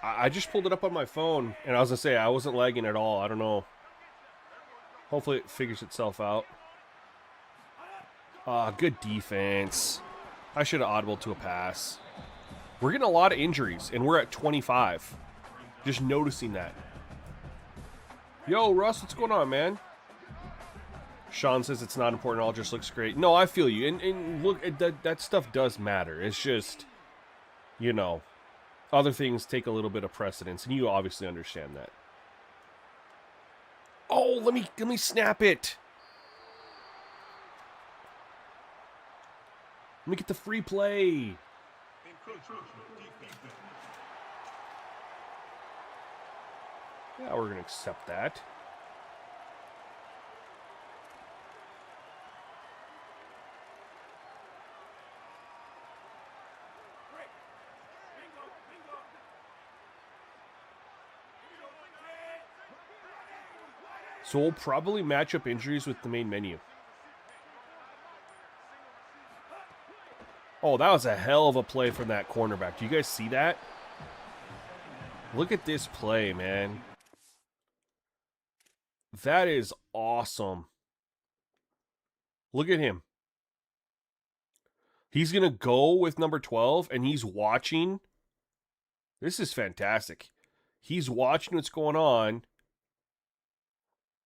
I just pulled it up on my phone, and I was going to say, I wasn't lagging at all. I don't know. Hopefully it figures itself out. Good defense. I should have audibled to a pass. We're getting a lot of injuries, and we're at 25. Just noticing that. Yo, Russ, what's going on, man? Sean says it's not important. All just looks great. No, I feel you. And look, that stuff does matter. It's just, you know, other things take a little bit of precedence, and you obviously understand that. Oh, let me snap it. Let me get the free play. Yeah, we're going to accept that. So we'll probably match up injuries with the main menu. Oh, that was a hell of a play from that cornerback. Do you guys see that? Look at this play, man. That is awesome. Look at him. He's going to go with number 12, and he's watching. This is fantastic. He's watching what's going on.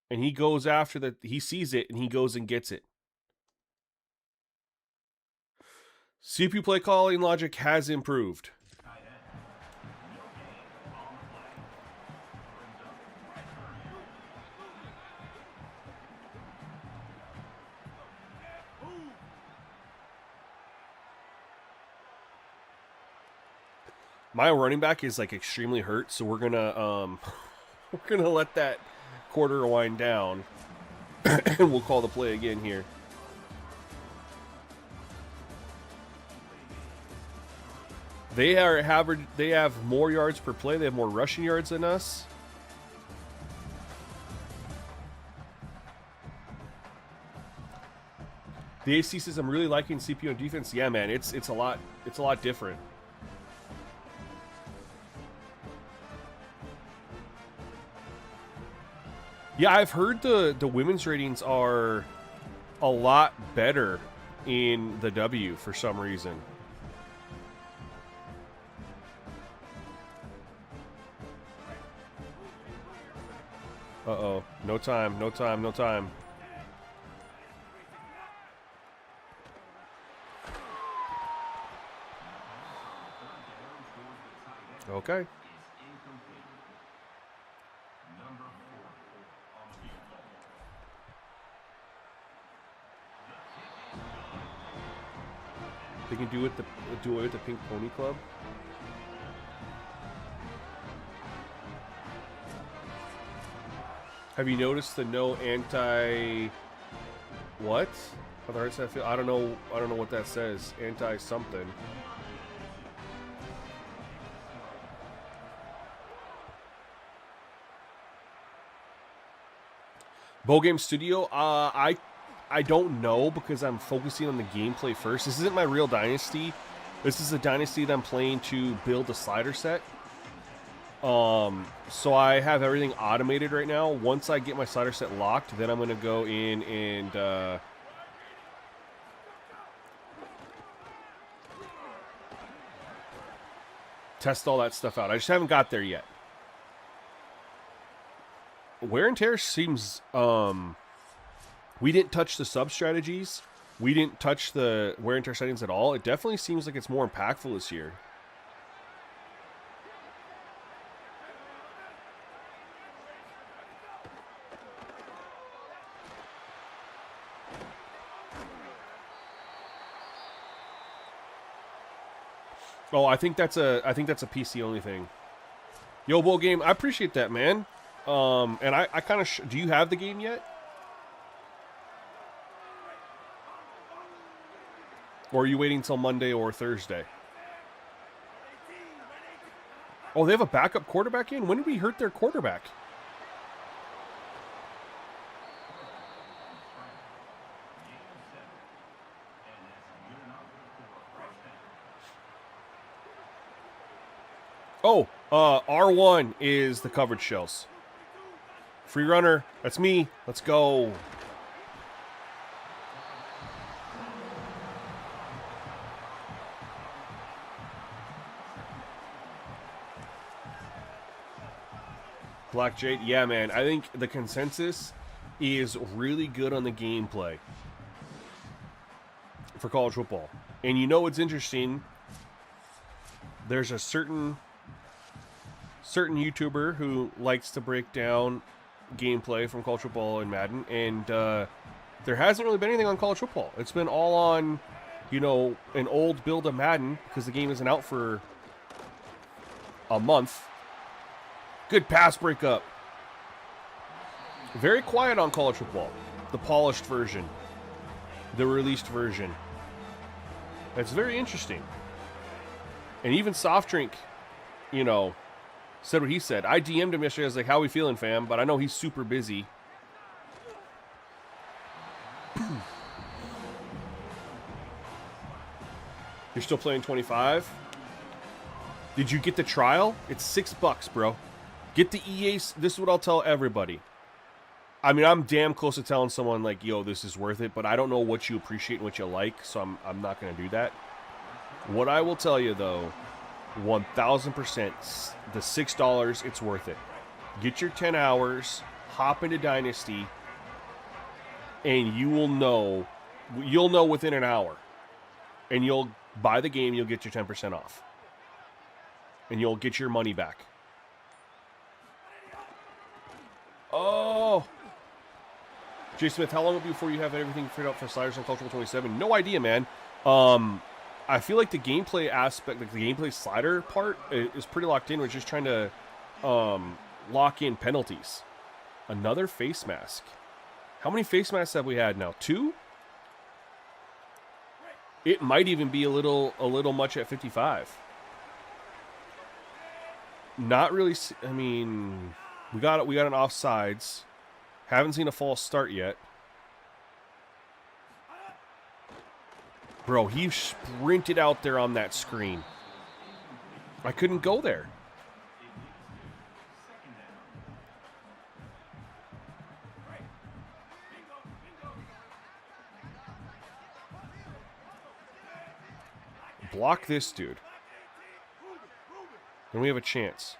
And he goes after that. He sees it, and he goes and gets it. CPU play calling logic has improved. My running back is like extremely hurt, so we're gonna let that quarter wind down, and we'll call the play again here. They have more yards per play. They have more rushing yards than us. The AC says I'm really liking CPU on defense. Yeah, man, it's a lot different. Yeah, I've heard the women's ratings are a lot better in the W for some reason. Uh-oh. No time, no time, no time. Okay. They can do it with the Pink Pony Club. Have you noticed the no anti what? I don't know what that says. Anti something. Bow Game Studio, I don't know because I'm focusing on the gameplay first. This isn't my real dynasty. This is a dynasty that I'm playing to build a slider set. So I have everything automated right now. Once I get my slider set locked, then I'm going to go in and test all that stuff out. I just haven't got there yet. Wear and tear seems, we didn't touch the sub strategies. We didn't touch the wear and tear settings at all. It definitely seems like it's more impactful this year. Oh, I think that's a PC only thing. Yo, Bowl Game, I appreciate that, man. And I kind of do you have the game yet? Or are you waiting till Monday or Thursday? Oh, they have a backup quarterback in? When did we hurt their quarterback? Oh, R1 is the coverage shells. Free runner, that's me. Let's go. Black Jade, yeah, man. I think the consensus is really good on the gameplay for college football. And you know what's interesting? There's a certain YouTuber who likes to break down gameplay from college football and Madden, and there hasn't really been anything on college football. It's been all on, you know, an old build of Madden because the game isn't out for a month. Good pass breakup. Very quiet on college football. The polished version. The released version. That's very interesting. And even Soft Drink, you know, said what he said. I DM'd him yesterday. I was like, how we feeling, fam? But I know he's super busy. You're still playing 25? Did you get the trial? It's $6, bro. Get the EA. This is what I'll tell everybody. I mean, I'm damn close to telling someone like, yo, this is worth it, but I don't know what you appreciate and what you like, so I'm not going to do that. What I will tell you, though, 1,000%, the $6, it's worth it. Get your 10 hours, hop into Dynasty, and you'll know within an hour. And you'll buy the game, you'll get your 10% off. And you'll get your money back. Oh! Jay Smith, how long before you have everything figured out for Sliders on Cultural 27? No idea, man. I feel like the gameplay aspect, like the gameplay slider part, is pretty locked in. We're just trying to lock in penalties. Another face mask. How many face masks have we had now? 2? It might even be a little much at 55. Not really. I mean, we got an offsides. Haven't seen a false start yet. Bro, he sprinted out there on that screen. I couldn't go there. Block this dude. Then we have a chance.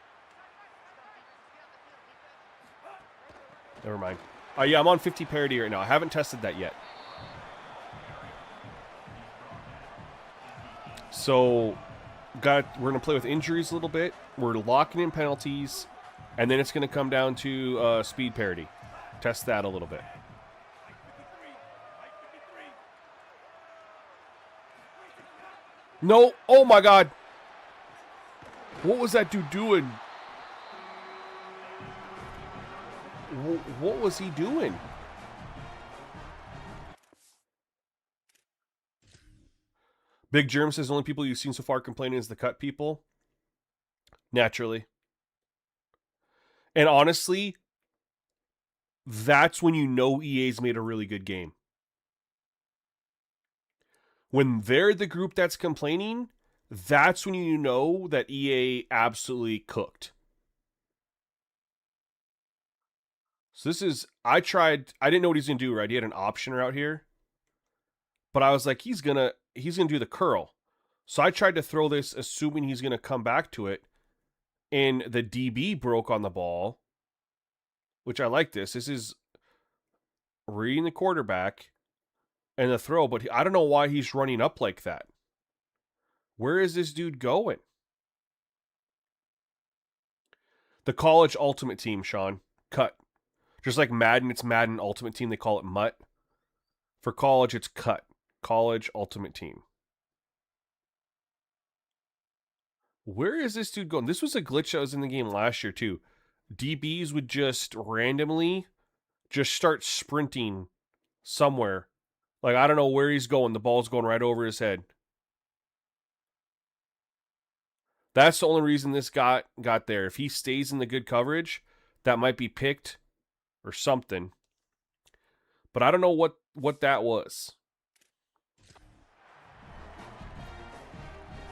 Never mind. Yeah, I'm on 50 parity right now. I haven't tested that yet. So, we're going to play with injuries a little bit. We're locking in penalties. And then it's going to come down to speed parity. Test that a little bit. No. Oh, my God. What was that dude doing? What was he doing? Big Germ says the only people you've seen so far complaining is the cut people. Naturally. And honestly, that's when you know EA's made a really good game. When they're the group that's complaining, that's when you know that EA absolutely cooked. So this is, I didn't know what he's going to do, right? He had an optioner out here. But I was like, he's going to do the curl. So I tried to throw this assuming he's going to come back to it. And the DB broke on the ball, which I like this. This is reading the quarterback and the throw, but I don't know why he's running up like that. Where is this dude going? The college ultimate team, Sean. Cut. Just like Madden, it's Madden Ultimate Team. They call it MUT. For college, it's cut. College Ultimate Team. Where is this dude going? This was a glitch that was in the game last year, too. DBs would just randomly just start sprinting somewhere. Like, I don't know where he's going. The ball's going right over his head. That's the only reason this got there. If he stays in the good coverage, that might be picked or something. But I don't know what that was.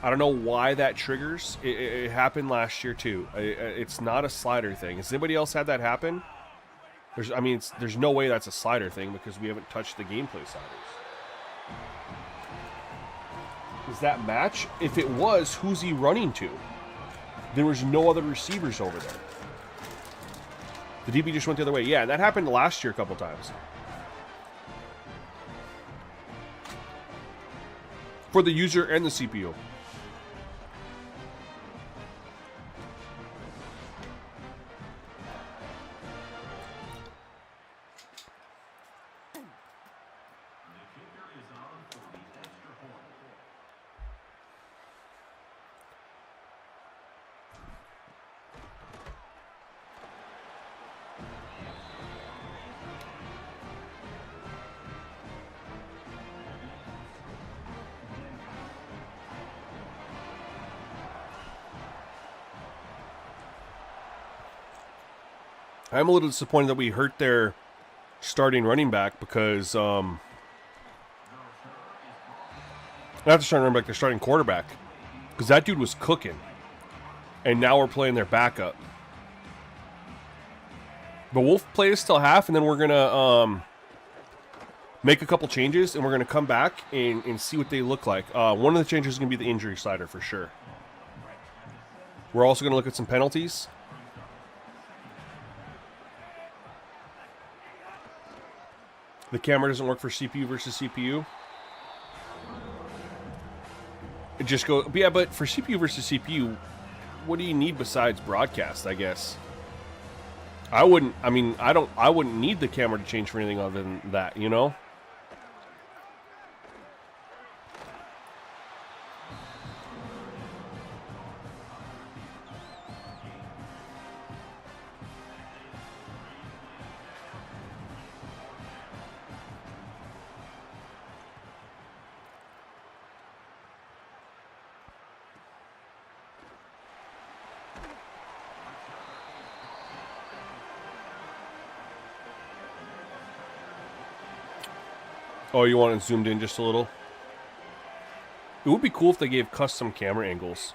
I don't know why that triggers. It happened last year too. It's not a slider thing. Has anybody else had that happen? There's no way that's a slider thing because we haven't touched the gameplay sliders. Is that match? If it was, who's he running to? There was no other receivers over there. The DB just went the other way. Yeah, and that happened last year a couple times. For the user and the CPU. I'm a little disappointed that we hurt their starting running back because not the starting running back, their starting quarterback, because that dude was cooking, and now we're playing their backup. But we'll play this till half, and then we're gonna make a couple changes, and we're gonna come back and see what they look like. One of the changes is gonna be the injury slider for sure. We're also gonna look at some penalties. The camera doesn't work for CPU versus CPU. It just goes, yeah, but for CPU versus CPU, what do you need besides broadcast, I guess? I wouldn't need the camera to change for anything other than that, you know? Oh, you want it zoomed in just a little? It would be cool if they gave custom camera angles.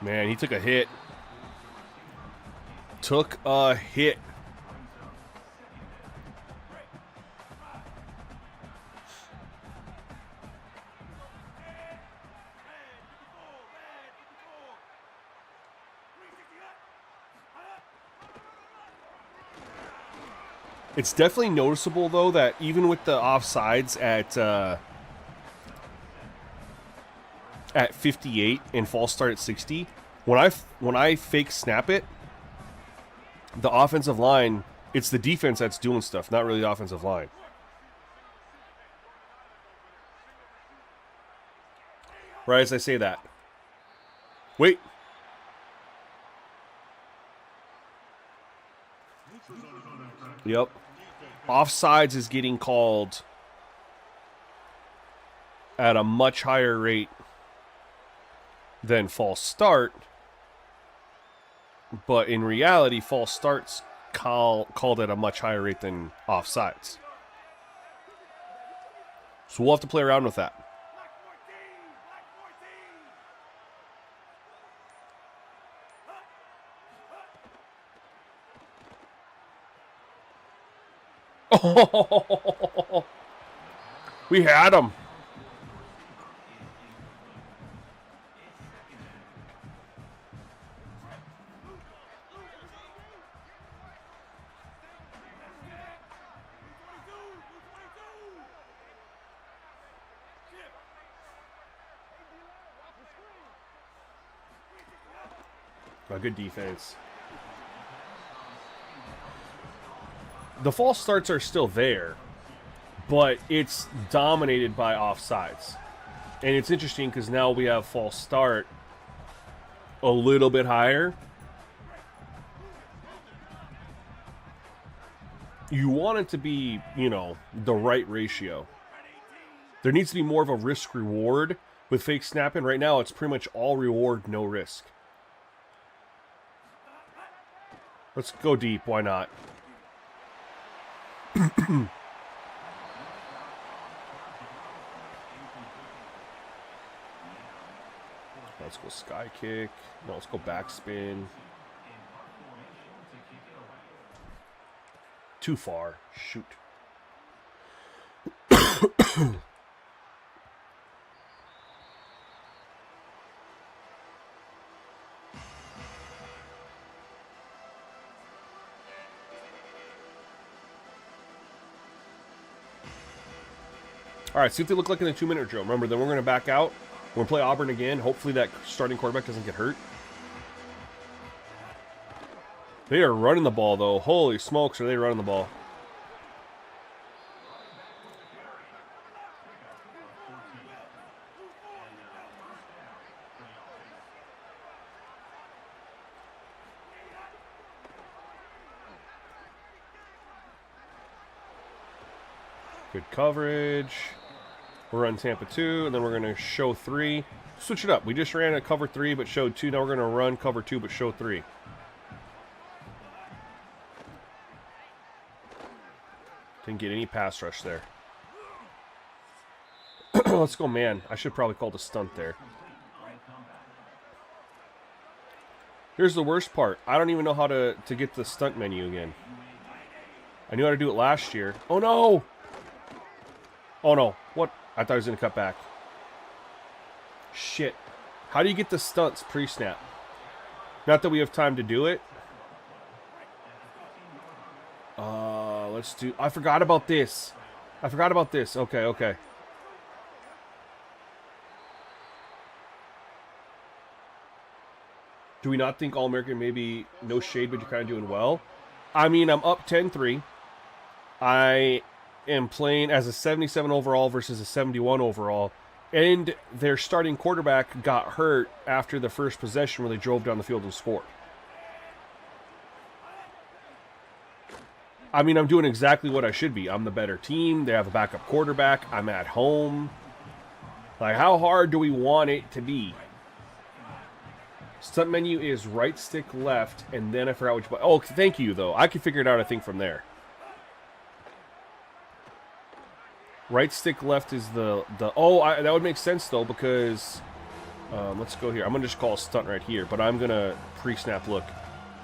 Man, he took a hit. Took a hit. It's definitely noticeable, though, that even with the offsides at 58 and false start at 60, when I fake snap it, the offensive line, it's the defense that's doing stuff, not really the offensive line. Right as I say that. Wait. Yep. Offsides is getting called at a much higher rate than false start. But in reality, false starts called at a much higher rate than offsides. So we'll have to play around with that. Oh, we had him. A good defense. The false starts are still there, but it's dominated by offsides. And it's interesting because now we have false start a little bit higher. You want it to be, you know, the right ratio. There needs to be more of a risk reward with fake snapping. Right now, it's pretty much all reward, no risk. Let's go deep. Why not? Let's go sky kick. No, let's go backspin. Too far. Shoot. All right, see what they look like in the 2-minute drill. Remember, then we're going to back out. We're going to play Auburn again. Hopefully that starting quarterback doesn't get hurt. They are running the ball, though. Holy smokes, are they running the ball. Good coverage. We'll run Tampa 2, and then we're going to show 3. Switch it up. We just ran a cover 3, but showed 2. Now we're going to run cover 2, but show 3. Didn't get any pass rush there. Let's go, man. I should probably call the stunt there. Here's the worst part. I don't even know how to get the stunt menu again. I knew how to do it last year. Oh, no! Oh, no. What? I thought he was going to cut back. Shit. How do you get the stunts pre-snap? Not that we have time to do it. Let's do... I forgot about this. Okay, okay. Do we not think All-American maybe no shade, but you're kind of doing well? I mean, I'm up 10-3. I am playing as a 77 overall versus a 71 overall. And their starting quarterback got hurt after the first possession where they drove down the field and scored. I mean, I'm doing exactly what I should be. I'm the better team. They have a backup quarterback. I'm at home. Like, how hard do we want it to be? Stunt menu is right stick left, and then I forgot which button. Oh, thank you, though. I can figure it out, I think, from there. Right stick left is the that would make sense, though, because... let's go here. I'm going to just call a stunt right here, but I'm going to pre-snap look.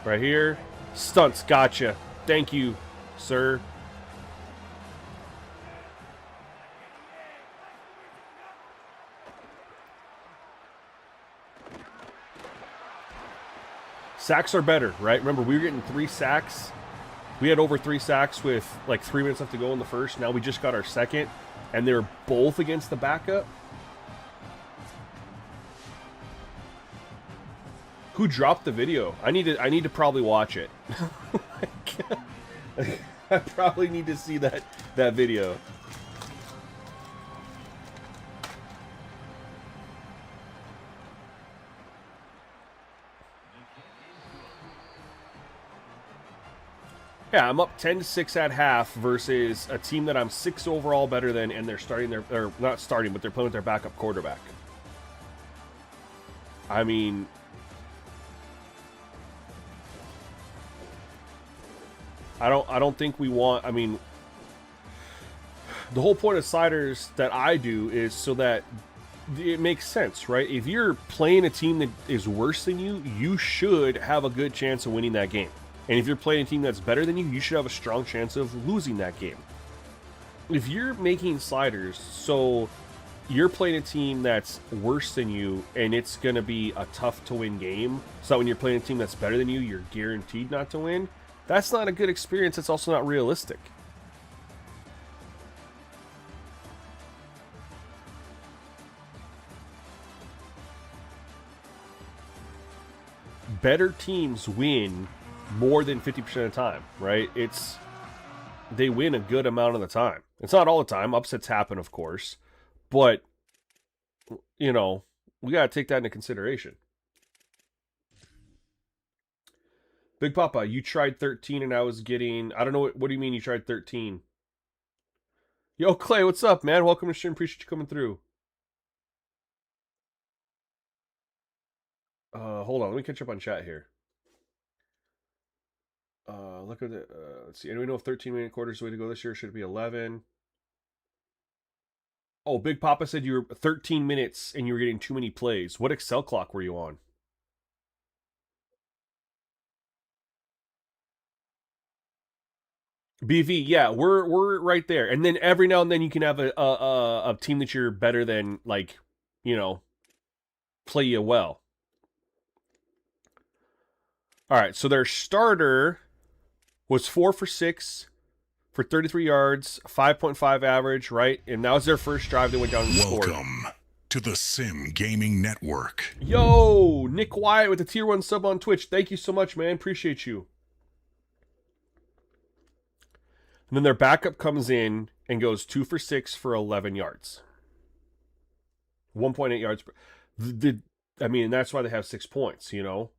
Right here. Stunts, gotcha. Thank you, sir. Sacks are better, right? Remember, we were getting 3 sacks We had over 3 sacks with like 3 minutes left to go in the first. Now we just got our second, and they're both against the backup. Who dropped the video? I need to probably watch it. I probably need to see that video. Yeah, I'm up 10-6 at half versus a team that I'm 6 overall better than, and they're starting or not starting, but they're playing with their backup quarterback. I mean, I don't think we want. I mean, the whole point of sliders that I do is so that it makes sense, right? If you're playing a team that is worse than you, you should have a good chance of winning that game. And if you're playing a team that's better than you, you should have a strong chance of losing that game. If you're making sliders, so you're playing a team that's worse than you, and it's going to be a tough to win game, so that when you're playing a team that's better than you, you're guaranteed not to win, that's not a good experience. It's also not realistic. Better teams win more than 50% of the time, right? They win a good amount of the time. It's not all the time. Upsets happen, of course. But, you know, we got to take that into consideration. Big Papa, you tried 13 and I was getting... I don't know. What do you mean you tried 13? Yo, Clay, what's up, man? Welcome to the stream. Appreciate you coming through. Hold on. Let me catch up on chat here. Look at it. Let's see. Anybody know if 13-minute quarters is the way to go this year? Should it be 11? Oh, Big Papa said you were 13 minutes and you were getting too many plays. What Excel clock were you on? BV, yeah, we're right there. And then every now and then you can have a team that you're better than, like, you know, play you well. All right, so their starter was 4 for 6 for 33 yards, 5.5 average, right? And that was their first drive. They went down and scored. Welcome to the Simgamingnetwork. Yo, Nick Wyatt with the tier 1 sub on Twitch. Thank you so much, man. Appreciate you. And then their backup comes in and goes 2 for 6 for 11 yards. 1.8 yards. I mean, that's why they have 6 points, you know?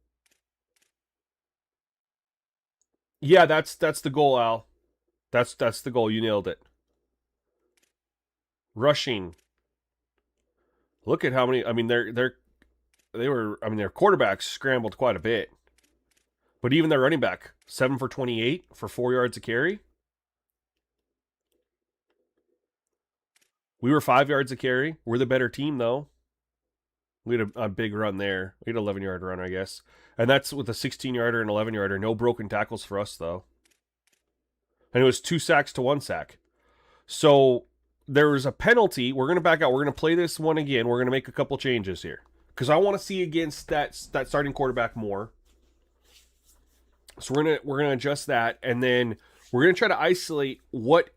Yeah, that's the goal, Al. That's the goal. You nailed it. Rushing. Look at how many. I mean, their quarterbacks scrambled quite a bit. But even their running back, 7 for 28 for 4 yards a carry. We were 5 yards a carry. We're the better team, though. We had a big run there. We had an 11-yard run, I guess. And that's with a 16-yarder and 11-yarder. No broken tackles for us, though. And it was 2 sacks to 1 sack. So there was a penalty. We're going to back out. We're going to play this one again. We're going to make a couple changes here. Because I want to see against that starting quarterback more. So we're gonna adjust that. And then we're going to try to isolate what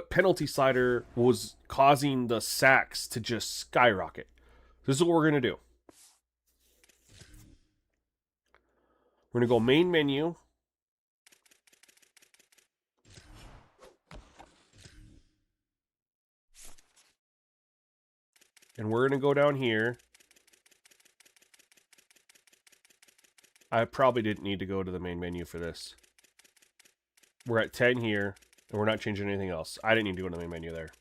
penalty slider was causing the sacks to just skyrocket. This is what we're going to do. We're going to go main menu. And we're going to go down here. I probably didn't need to go to the main menu for this. We're at 10 here, and we're not changing anything else. I didn't need to go to the main menu there.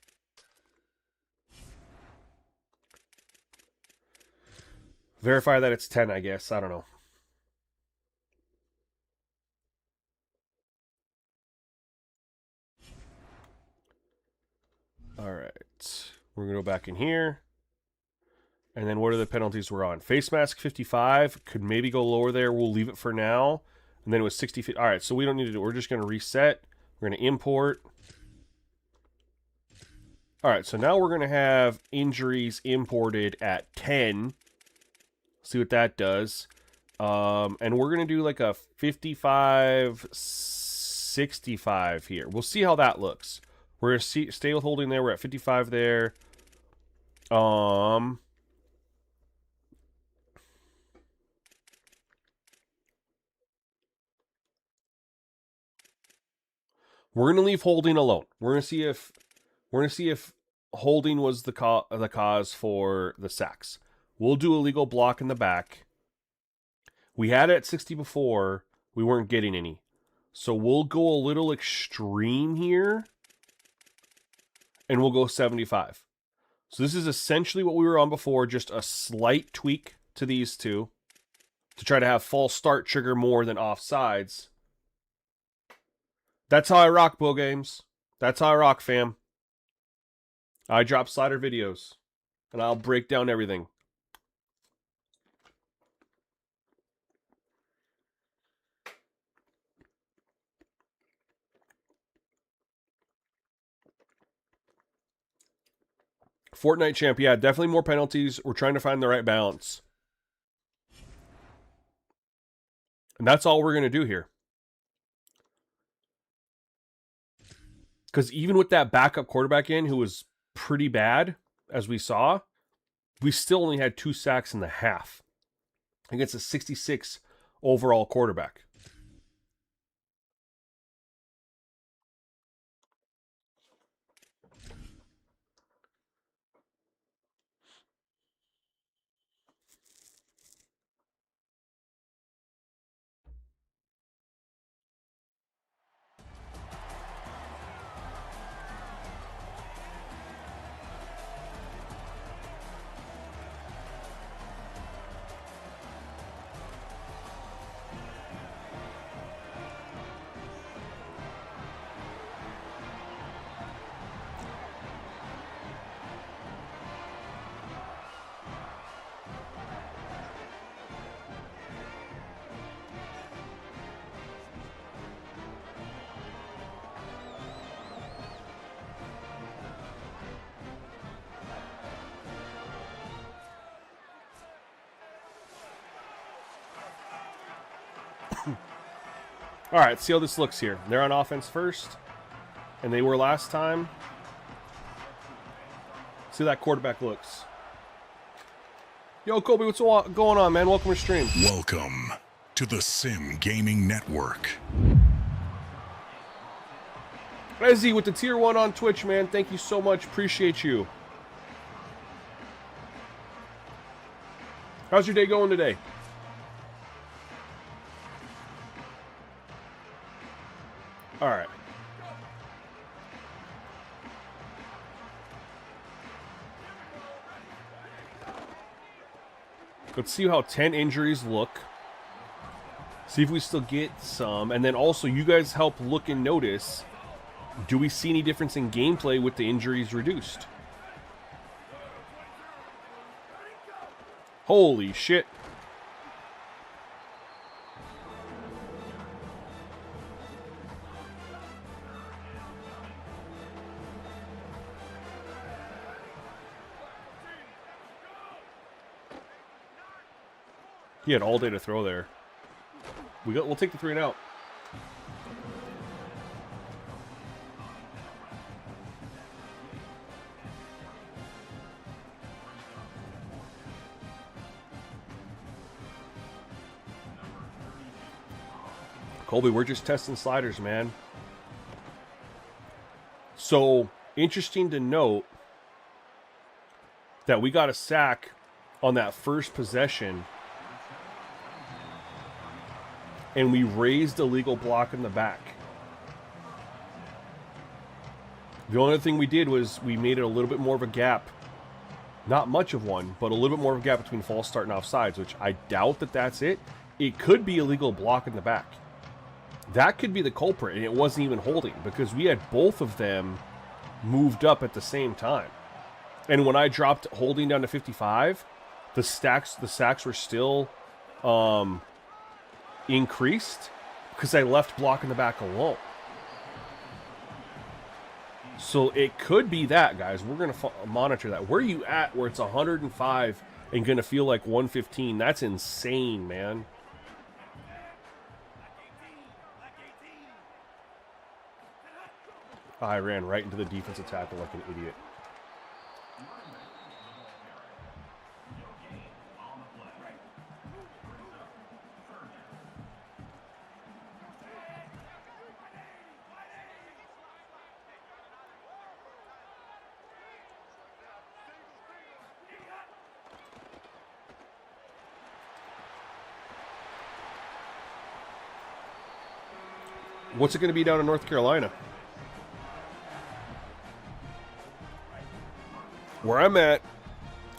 Verify that it's 10, I guess. I don't know. All right. We're going to go back in here. And then what are the penalties we're on? Face mask 55. Could maybe go lower there. We'll leave it for now. And then it was 60. All right, so we don't need to do it. We're just going to reset. We're going to import. All right, so now we're going to have injuries imported at 10. See what that does. And we're going to do like a 55, 65 here. We'll see how that looks. We're going to stay with holding there. We're at 55 there. We're going to leave holding alone. We're going to see if holding was the cause for the sacks. We'll do a legal block in the back. We had it at 60 before. We weren't getting any. So we'll go a little extreme here. And we'll go 75. So this is essentially what we were on before. Just a slight tweak to these two. To try to have false start trigger more than offsides. That's how I rock, Bull Games. That's how I rock, fam. I drop slider videos. And I'll break down everything. Fortnite champ, yeah, definitely more penalties. We're trying to find the right balance. And that's all we're going to do here. Because even with that backup quarterback in, who was pretty bad, as we saw, we still only had 2 sacks in the half against a 66 overall quarterback. All right, see how this looks here. They're on offense first, and they were last time. See how that quarterback looks. Yo, Kobe, what's going on, man? Welcome to stream. Welcome to the Simgamingnetwork. Ezzy with the tier 1 on Twitch, man. Thank you so much. Appreciate you. How's your day going today? All right. Let's see how 10 injuries look. See if we still get some. And then also, you guys help look and notice. Do we see any difference in gameplay with the injuries reduced? Holy shit. He had all day to throw there. We'll take the 3 and out. Colby, we're just testing sliders, man. So, interesting to note that we got a sack on that first possession, and we raised a legal block in the back. The only thing we did was we made it a little bit more of a gap. Not much of one, but a little bit more of a gap between false start and offsides, which I doubt that that's it. It could be a legal block in the back. That could be the culprit, and it wasn't even holding, because we had both of them moved up at the same time. And when I dropped holding down to 55, the sacks were still increased because I left block in the back alone. So it could be that, guys. We're going to monitor that. Where are you at where it's 105 and going to feel like 115? That's insane, man. I ran right into the defensive tackle like an idiot. What's it going to be down in North Carolina? Where I'm at,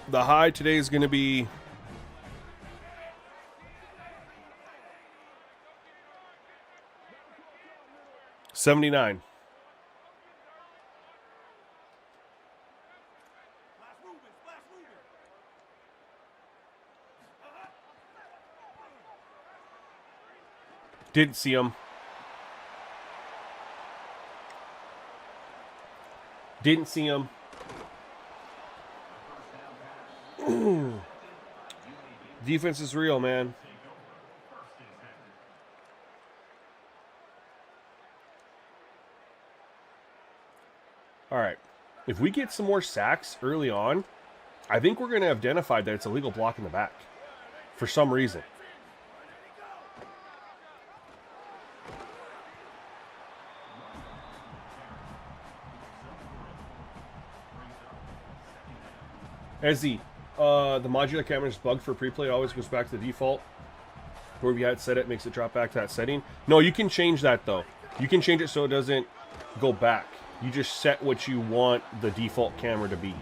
the high today is going to be 79. Didn't see him. Didn't see him. Defense is real, man. All right. If we get some more sacks early on, I think we're going to have identified that it's a legal block in the back for some reason. Ezzy, the modular camera is bugged for preplay. It always goes back to the default. Wherever you had set it, makes it drop back to that setting. No, you can change that, though. You can change it so it doesn't go back. You just set what you want the default camera to be.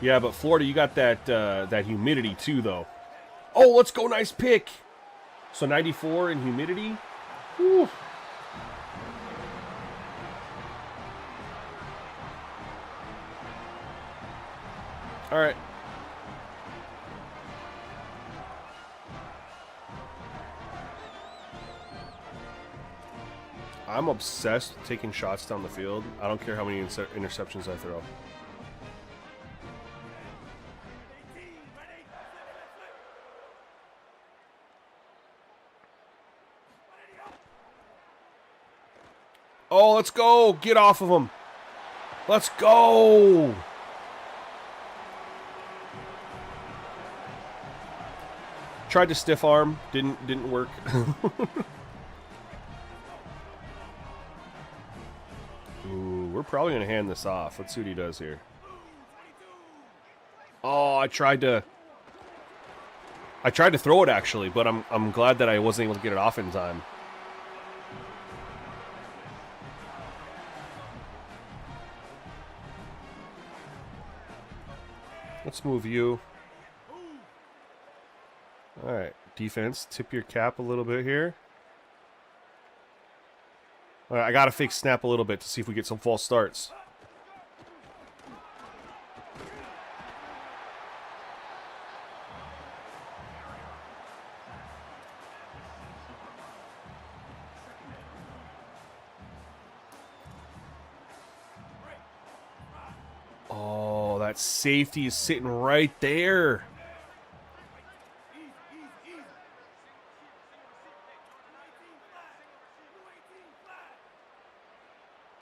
Yeah, but Florida, you got that that humidity, too, though. Oh, let's go. Nice pick. So 94 in humidity. Whew. All right. I'm obsessed with taking shots down the field. I don't care how many interceptions I throw. Oh, let's go. Get off of him. Let's go. Tried to stiff arm, didn't work. Ooh, we're probably gonna hand this off. Let's see what he does here. Oh, I tried to throw it actually, but I'm glad that I wasn't able to get it off in time. Let's move you. All right, defense, tip your cap a little bit here. All right, I got to fake snap a little bit to see if we get some false starts. Oh, that safety is sitting right there.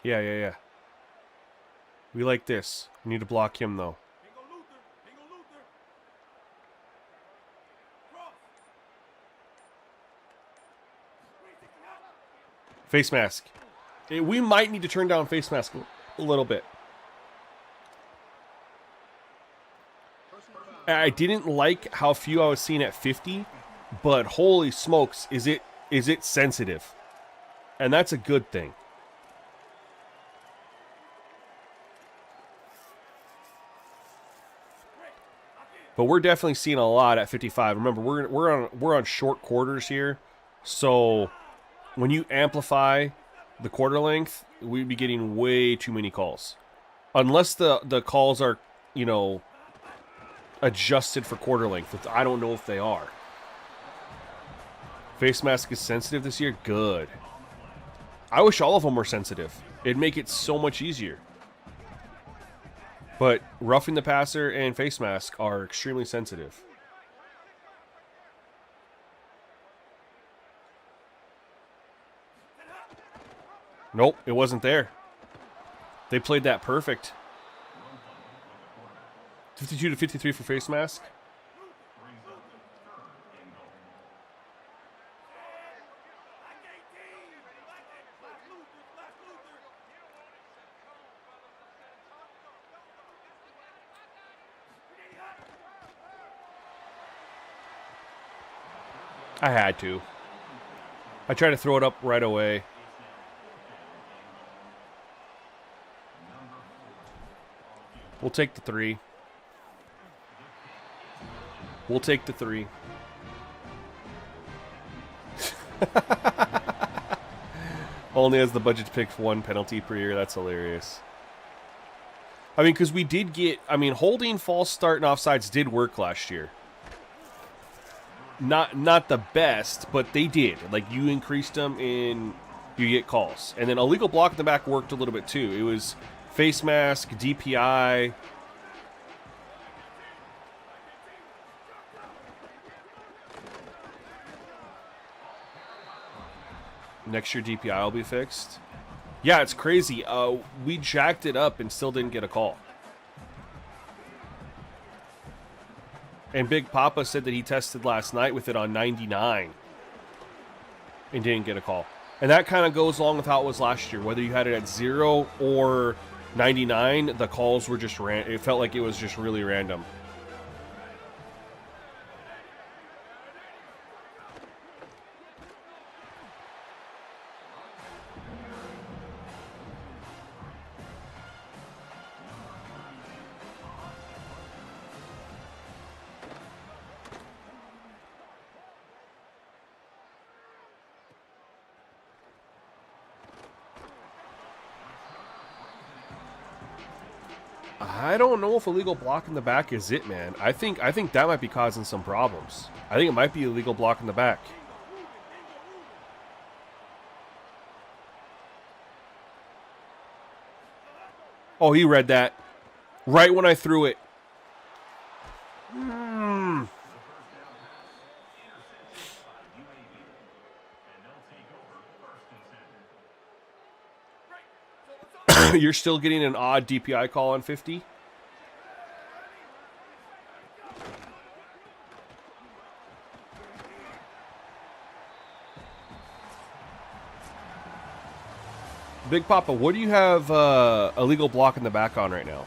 Yeah. We like this. We need to block him, though. Face mask. We might need to turn down face mask a little bit. I didn't like how few I was seeing at 50, but holy smokes, is it sensitive? And that's a good thing. But we're definitely seeing a lot at 55. Remember, we're on short quarters here, so when you amplify the quarter length, we'd be getting way too many calls, unless the calls are, you know, adjusted for quarter length. I don't know if they are. Face mask is sensitive this year. Good. I wish all of them were sensitive. It'd make it so much easier. But roughing the passer and face mask are extremely sensitive. Nope, it wasn't there. They played that perfect. 52 to 53 for face mask. I had to. I tried to throw it up right away. We'll take the 3. We'll take the 3. Only has the budget to pick 1 penalty per year. That's hilarious. I mean, because we did get... I mean, holding, false start, and offsides did work last year. Not the best, but they did. Like, you increased them and you get calls. And then illegal block in the back worked a little bit too. It was face mask, DPI. Next year DPI will be fixed. Yeah, it's crazy. We jacked it up and still didn't get a call. And Big Papa said that he tested last night with it on 99 and didn't get a call. And that kind of goes along with how it was last year. Whether you had it at 0 or 99, the calls were just it felt like it was just really random. I don't know if illegal block in the back is it, man. I think that might be causing some problems. I think it might be illegal block in the back. Oh, he read that right when I threw it. You're still getting an odd DPI call on 50? Big Papa, what do you have illegal block in the back on right now?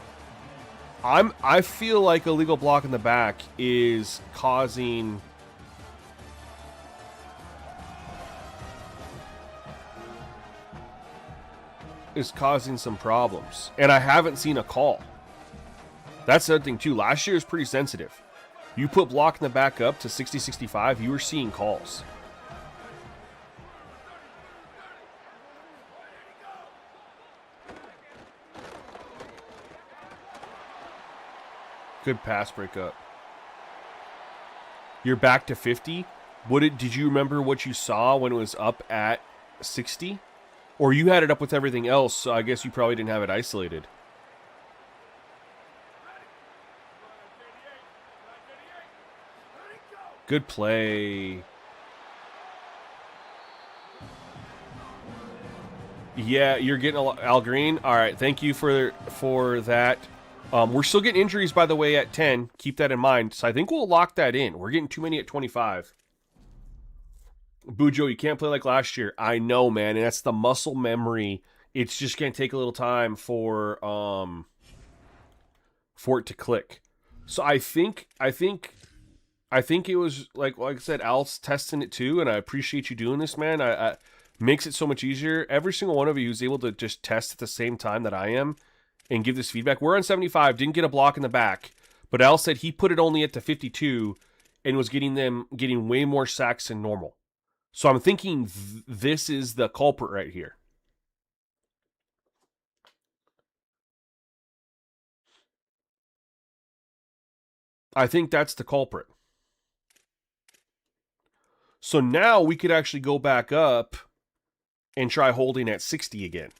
I feel like illegal block in the back is causing some problems. And I haven't seen a call. That's the other thing too. Last year was pretty sensitive. You put block in the back up to 60-65, you were seeing calls. Good pass breakup. You're back to 50. Did you remember what you saw when it was up at 60? Or you had it up with everything else, so I guess you probably didn't have it isolated. Good play. Yeah, you're getting Al Green. All right, thank you for that. We're still getting injuries, by the way, at 10. Keep that in mind. So I think we'll lock that in. We're getting too many at 25. Bujo, you can't play like last year. I know, man, and that's the muscle memory. It's just going to take a little time for it to click. So I think it was like I said, Al's testing it too, and I appreciate you doing this, man. I makes it so much easier. Every single one of you is able to just test at the same time that I am and give this feedback. We're on 75, didn't get a block in the back, but Al said he put it only at the 52 and was getting way more sacks than normal. So I'm thinking this is the culprit right here. I think that's the culprit. So now we could actually go back up and try holding at 60 again.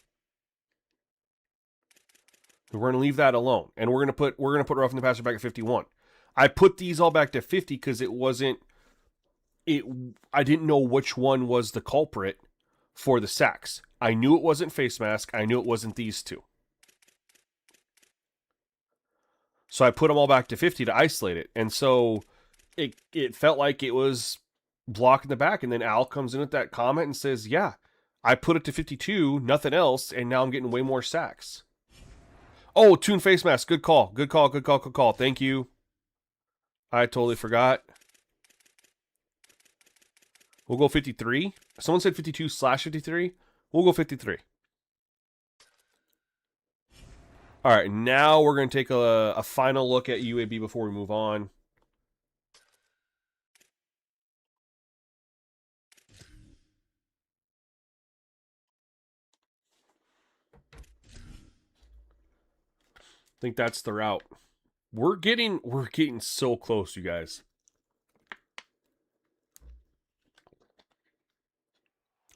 We're going to leave that alone, and we're going to put roughing the passer back at 51. I put these all back to 50 because I didn't know which one was the culprit for the sacks. I knew it wasn't face mask. I knew it wasn't these two. So I put them all back to 50 to isolate it. And so it felt like it was blocking the back. And then Al comes in with that comment and says, yeah, I put it to 52, nothing else, and now I'm getting way more sacks. Oh, Toon face mask. Good call. Good call. Good call. Good call. Thank you. I totally forgot. We'll go 53. Someone said 52/53. We'll go 53. All right, now we're going to take a final look at UAB before we move on. I think that's the route. We're getting so close, you guys.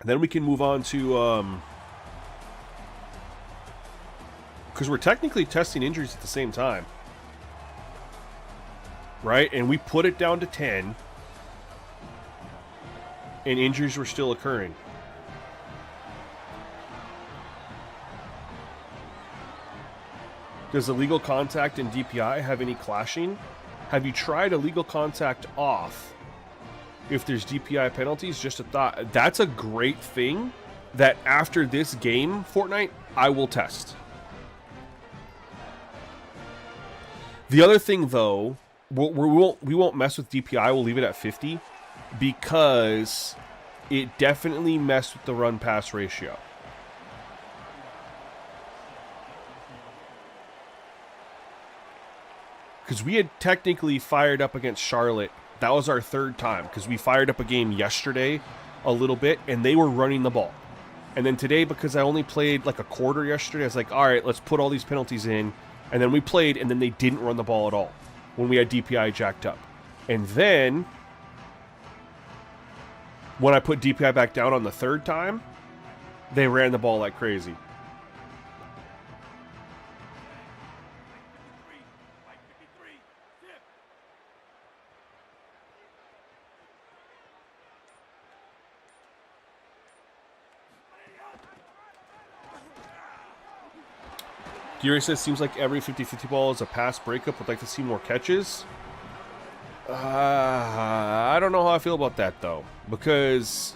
And then we can move on to because we're technically testing injuries at the same time. Right? And we put it down to 10. And injuries were still occurring. Does illegal contact and DPI have any clashing? Have you tried illegal contact off if there's DPI penalties? Just a thought. That's a great thing that after this game, Fortnite, I will test. The other thing, though, we won't mess with DPI. We'll leave it at 50 because it definitely messed with the run-pass ratio. Because we had technically fired up against Charlotte. That was our third time because we fired up a game yesterday a little bit and they were running the ball. And then today, because I only played like a quarter yesterday, I was like, all right, let's put all these penalties in. And then we played, and then they didn't run the ball at all when we had DPI jacked up. And then, when I put DPI back down on the third time, they ran the ball like crazy. Gary says, seems like every 50-50 ball is a pass breakup. Would like to see more catches. I don't know how I feel about that, though. Because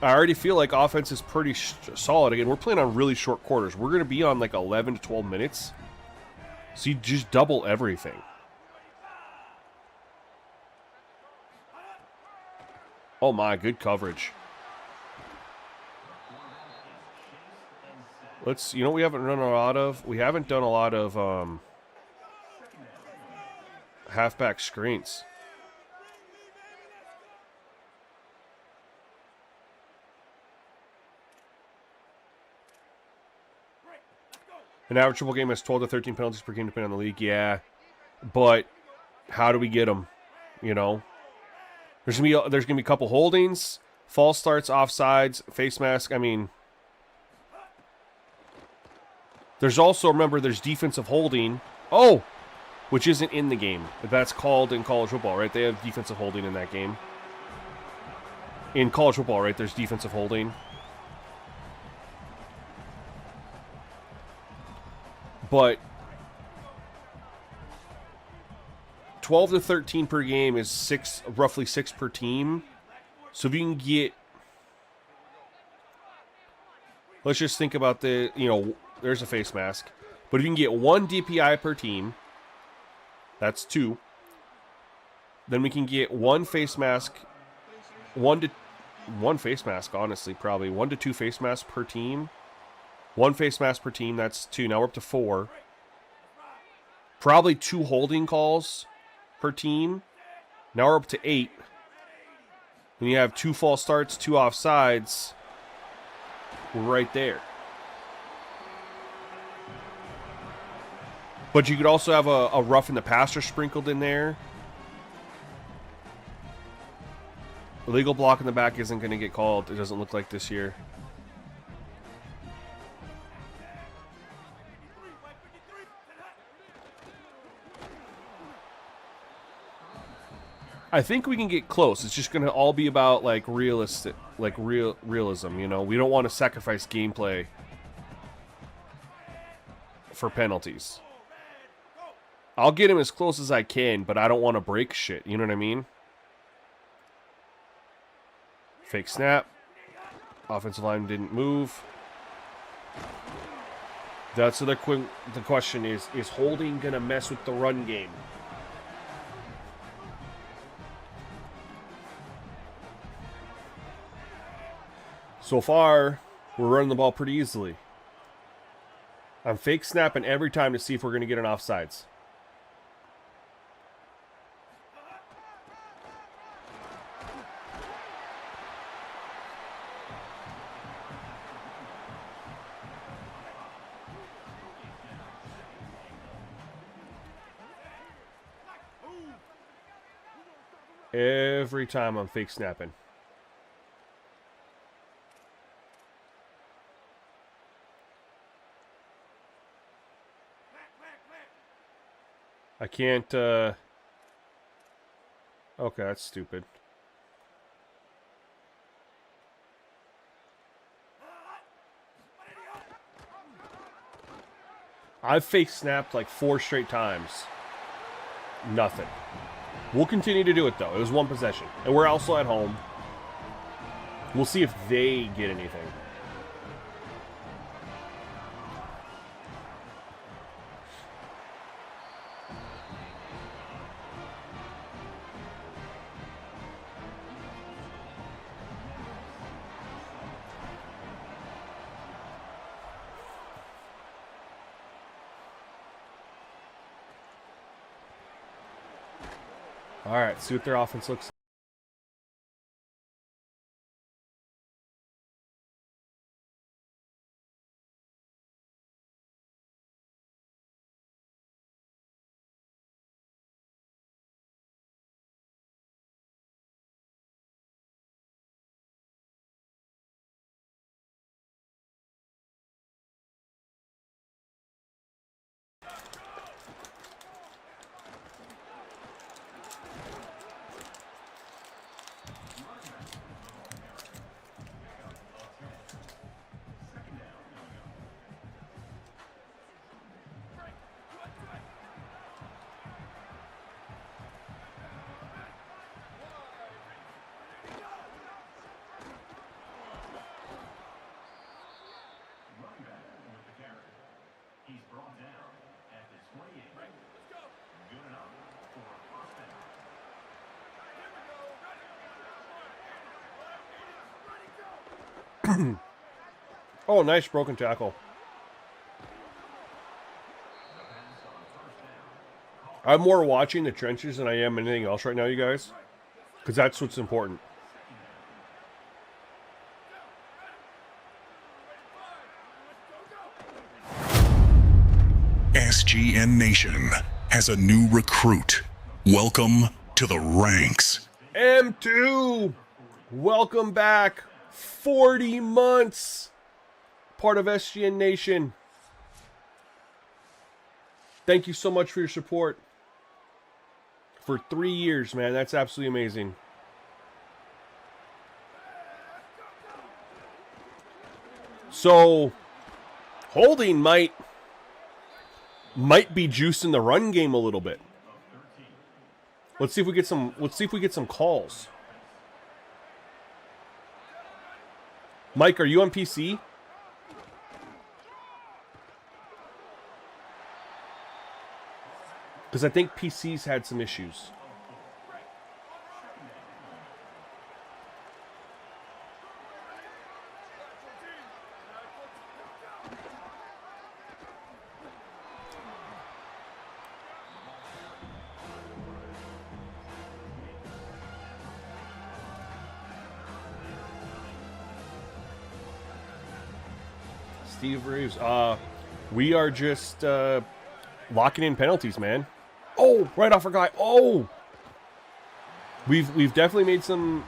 I already feel like offense is pretty solid. Again, we're playing on really short quarters. We're going to be on like 11 to 12 minutes. So you just double everything. Oh my, good coverage. Let's, you know, we haven't done a lot of, halfback screens. An average triple game has 12 to 13 penalties per game depending on the league. Yeah, but how do we get them? You know, there's gonna be a couple holdings, false starts, offsides, face mask. I mean, there's also, remember, there's defensive holding. Oh, which isn't in the game. That's called in college football, right? They have defensive holding in that game. In college football, right? There's defensive holding. But 12 to 13 per game is roughly 6 per team. So if you can get, let's just think about the, you know, there's a face mask. But if you can get 1 DPI per team, that's 2. Then we can get 1 face mask, 1 face mask, honestly, probably 1 to 2 face masks per team. 1 face mask per team, that's 2. Now we're up to 4. Probably 2 holding calls per team. Now we're up to 8. When you have 2 false starts, 2 offsides, we're right there. But you could also have a roughing the passer sprinkled in there. Illegal block in the back isn't going to get called. It doesn't look like this year. I think we can get close. It's just going to all be about like realistic, like realism. You know, we don't want to sacrifice gameplay for penalties. I'll get him as close as I can, but I don't want to break shit. You know what I mean? Fake snap. Offensive line didn't move. That's the question is holding going to mess with the run game? So far, we're running the ball pretty easily. I'm fake snapping every time to see if we're going to get an offsides. Every time I'm fake snapping. I can't, okay, that's stupid. I've fake snapped like 4 straight times. Nothing. We'll continue to do it, though. It was 1 possession. And we're also at home. We'll see if they get anything. All right, see what their offense looks like. Oh, nice broken tackle. I'm more watching the trenches than I am anything else right now, you guys. Because that's what's important. SGN Nation has a new recruit. Welcome to the ranks. M2! Welcome back. 40 months. Part of SGN Nation. Thank you so much for your support. For 3 years, man. That's absolutely amazing. So, holding might be juicing the run game a little bit. Let's see if we get some calls. Mike, are you on PC? Because I think PC's had some issues. Steve Reeves. We are just locking in penalties, man. Oh, right off our guy. Oh, we've definitely made some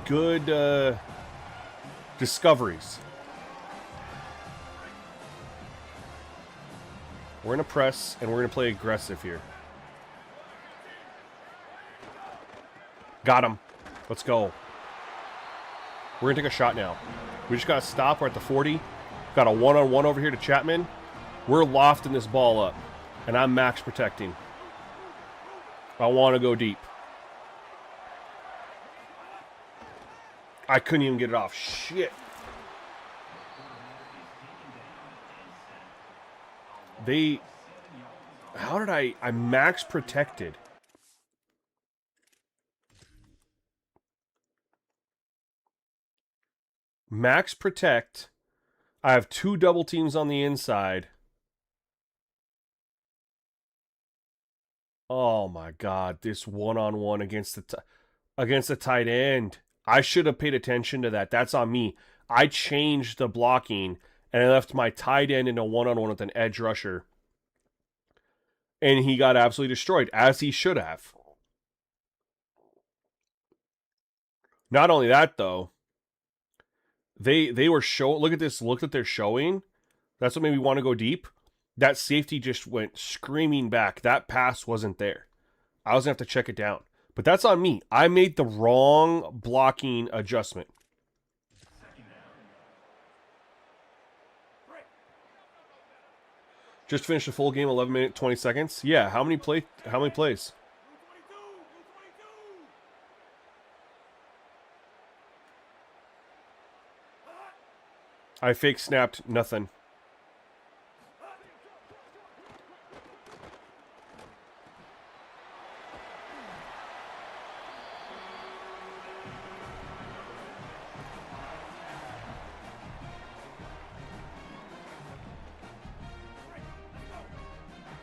good discoveries. We're gonna press and we're gonna play aggressive here. Got him. Let's go. We're going to take a shot now. We just got to stop. We're at the 40. Got a one-on-one over here to Chapman. We're lofting this ball up. And I'm max protecting. I want to go deep. I couldn't even get it off. Shit. How did I max protected. Max protect. I have 2 double teams on the inside. Oh my God, this one-on-one against the tight end. I should have paid attention to that. That's on me. I changed the blocking and I left my tight end in a one-on-one with an edge rusher. And he got absolutely destroyed, as he should have. Not only that, though, they were look at this look that they're showing. That's what made me want to go deep. That safety just went screaming back. That pass wasn't there. I was going to have to check it down. But that's on me. I made the wrong blocking adjustment. Just finished a full game, 11 minutes, 20 seconds. Yeah, how many plays? I fake snapped nothing.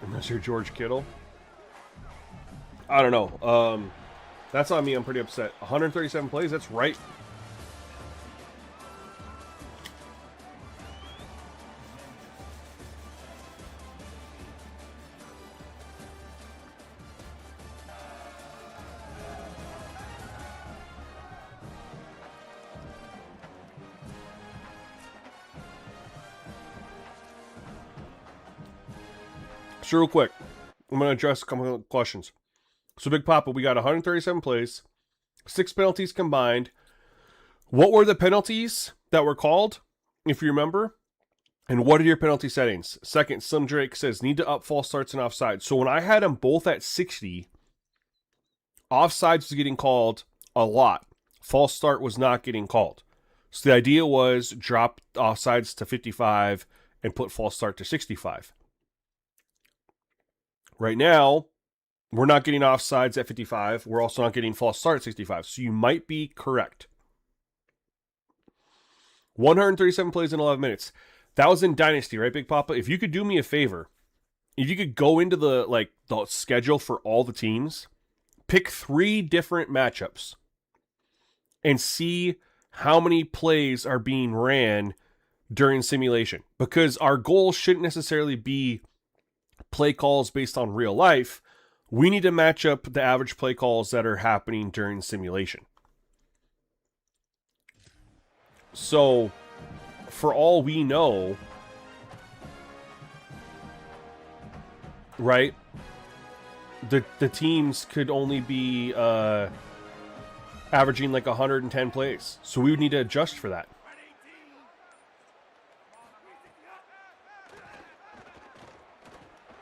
Unless you're George Kittle. I don't know. That's on me. I'm pretty upset. 137 plays. That's right. So real quick, I'm going to address a couple of questions. So Big Papa, we got 137 plays, 6 penalties combined. What were the penalties that were called, if you remember? And what are your penalty settings? Second, Slim Drake says, need to up false starts and offsides. So when I had them both at 60, offsides was getting called a lot. False start was not getting called. So the idea was drop offsides to 55 and put false start to 65. Right now, we're not getting offsides at 55. We're also not getting false start at 65. So you might be correct. 137 plays in 11 minutes. That was in Dynasty, right, Big Papa? If you could do me a favor, if you could go into the schedule for all the teams, pick 3 different matchups, and see how many plays are being ran during simulation. Because our goal shouldn't necessarily be play calls based on real life. We need to match up the average play calls that are happening during simulation. So, for all we know, right, the teams could only be averaging like 110 plays. So we would need to adjust for that.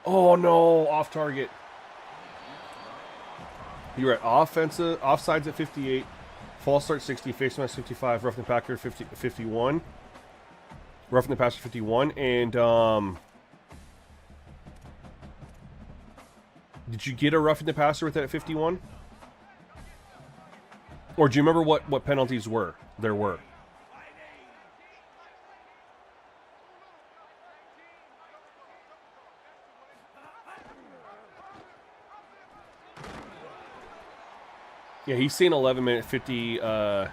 Oh no, off target. You're at offensive, offsides at 58, false start 60, face mask 55, roughing the Packer 51, roughing the passer 51, and did you get a roughing the passer with that at 51? Or do you remember what penalties there were? Yeah, he's seen 11-minute, 50, 20-second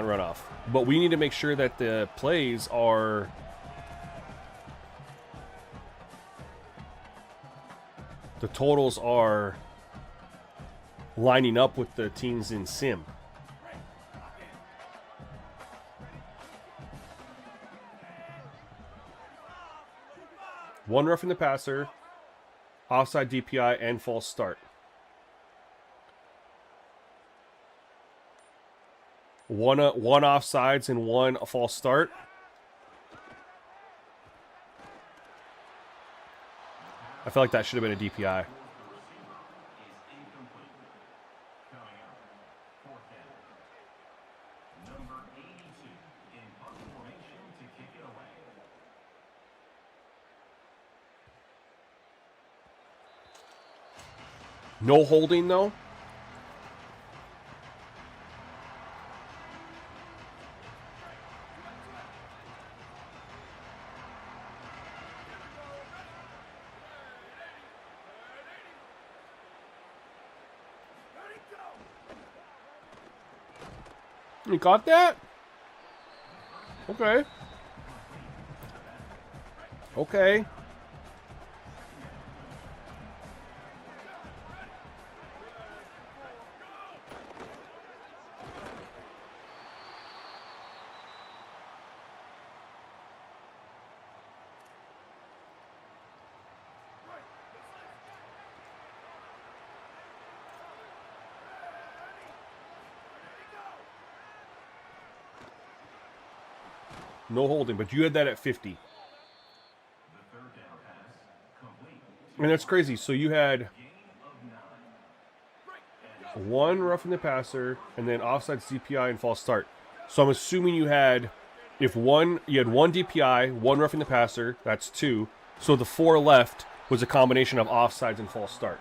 runoff. But we need to make sure that the plays are... the totals are lining up with the teams in sim. One roughing the passer, offside DPI, and false start. One offsides and one a false start. I feel like that should have been a DPI. No holding, though. You got that? Okay. Okay. No holding, but you had that at 50. And that's crazy. So you had one roughing the passer, and then offside DPI and false start. So I'm assuming you had, you had one DPI, one roughing the passer. That's 2. So the 4 left was a combination of offsides and false start.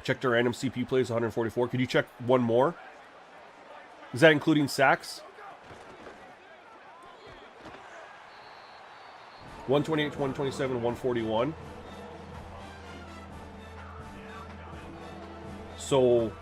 Checked our random CPU plays 144. Could you check one more? Is that including sacks? 128, 127, 141. So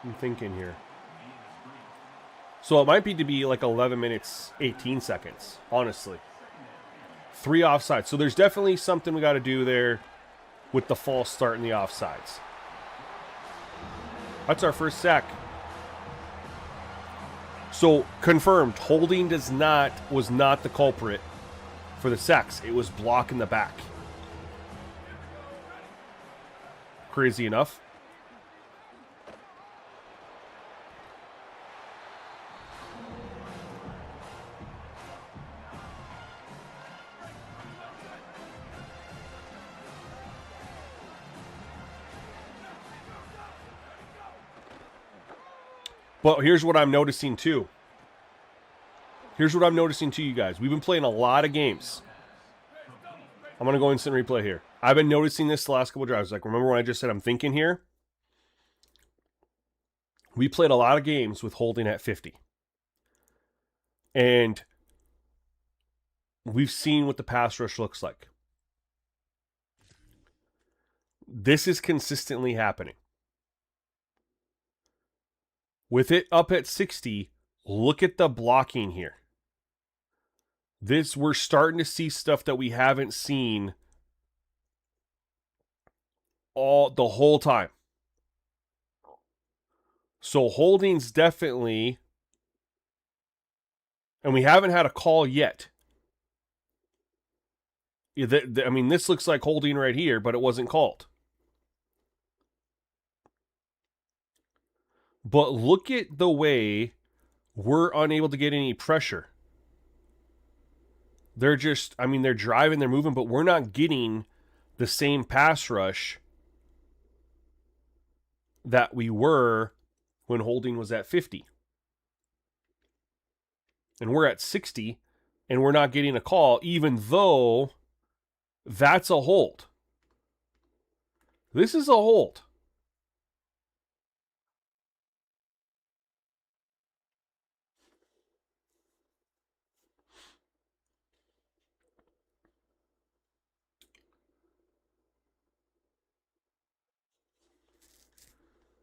I'm thinking here. So it might be to be like 11 minutes, 18 seconds, honestly. 3 offsides. So there's definitely something we got to do there with the false start and the offsides. That's our first sack. So confirmed, holding was not the culprit for the sacks. It was block in the back. Crazy enough. But here's what I'm noticing too. Here's what I'm noticing to you guys. We've been playing a lot of games. I'm going to go instant replay here. I've been noticing this the last couple of drives. Like, remember when I just said I'm thinking here? We played a lot of games with holding at 50. And we've seen what the pass rush looks like. This is consistently happening. With it up at 60, look at the blocking here. We're starting to see stuff that we haven't seen the whole time. So holding's definitely, and we haven't had a call yet. I mean, this looks like holding right here, but it wasn't called. But look at the way we're unable to get any pressure. They're driving, they're moving, but we're not getting the same pass rush that we were when holding was at 50. And we're at 60, and we're not getting a call, even though that's a hold. This is a hold.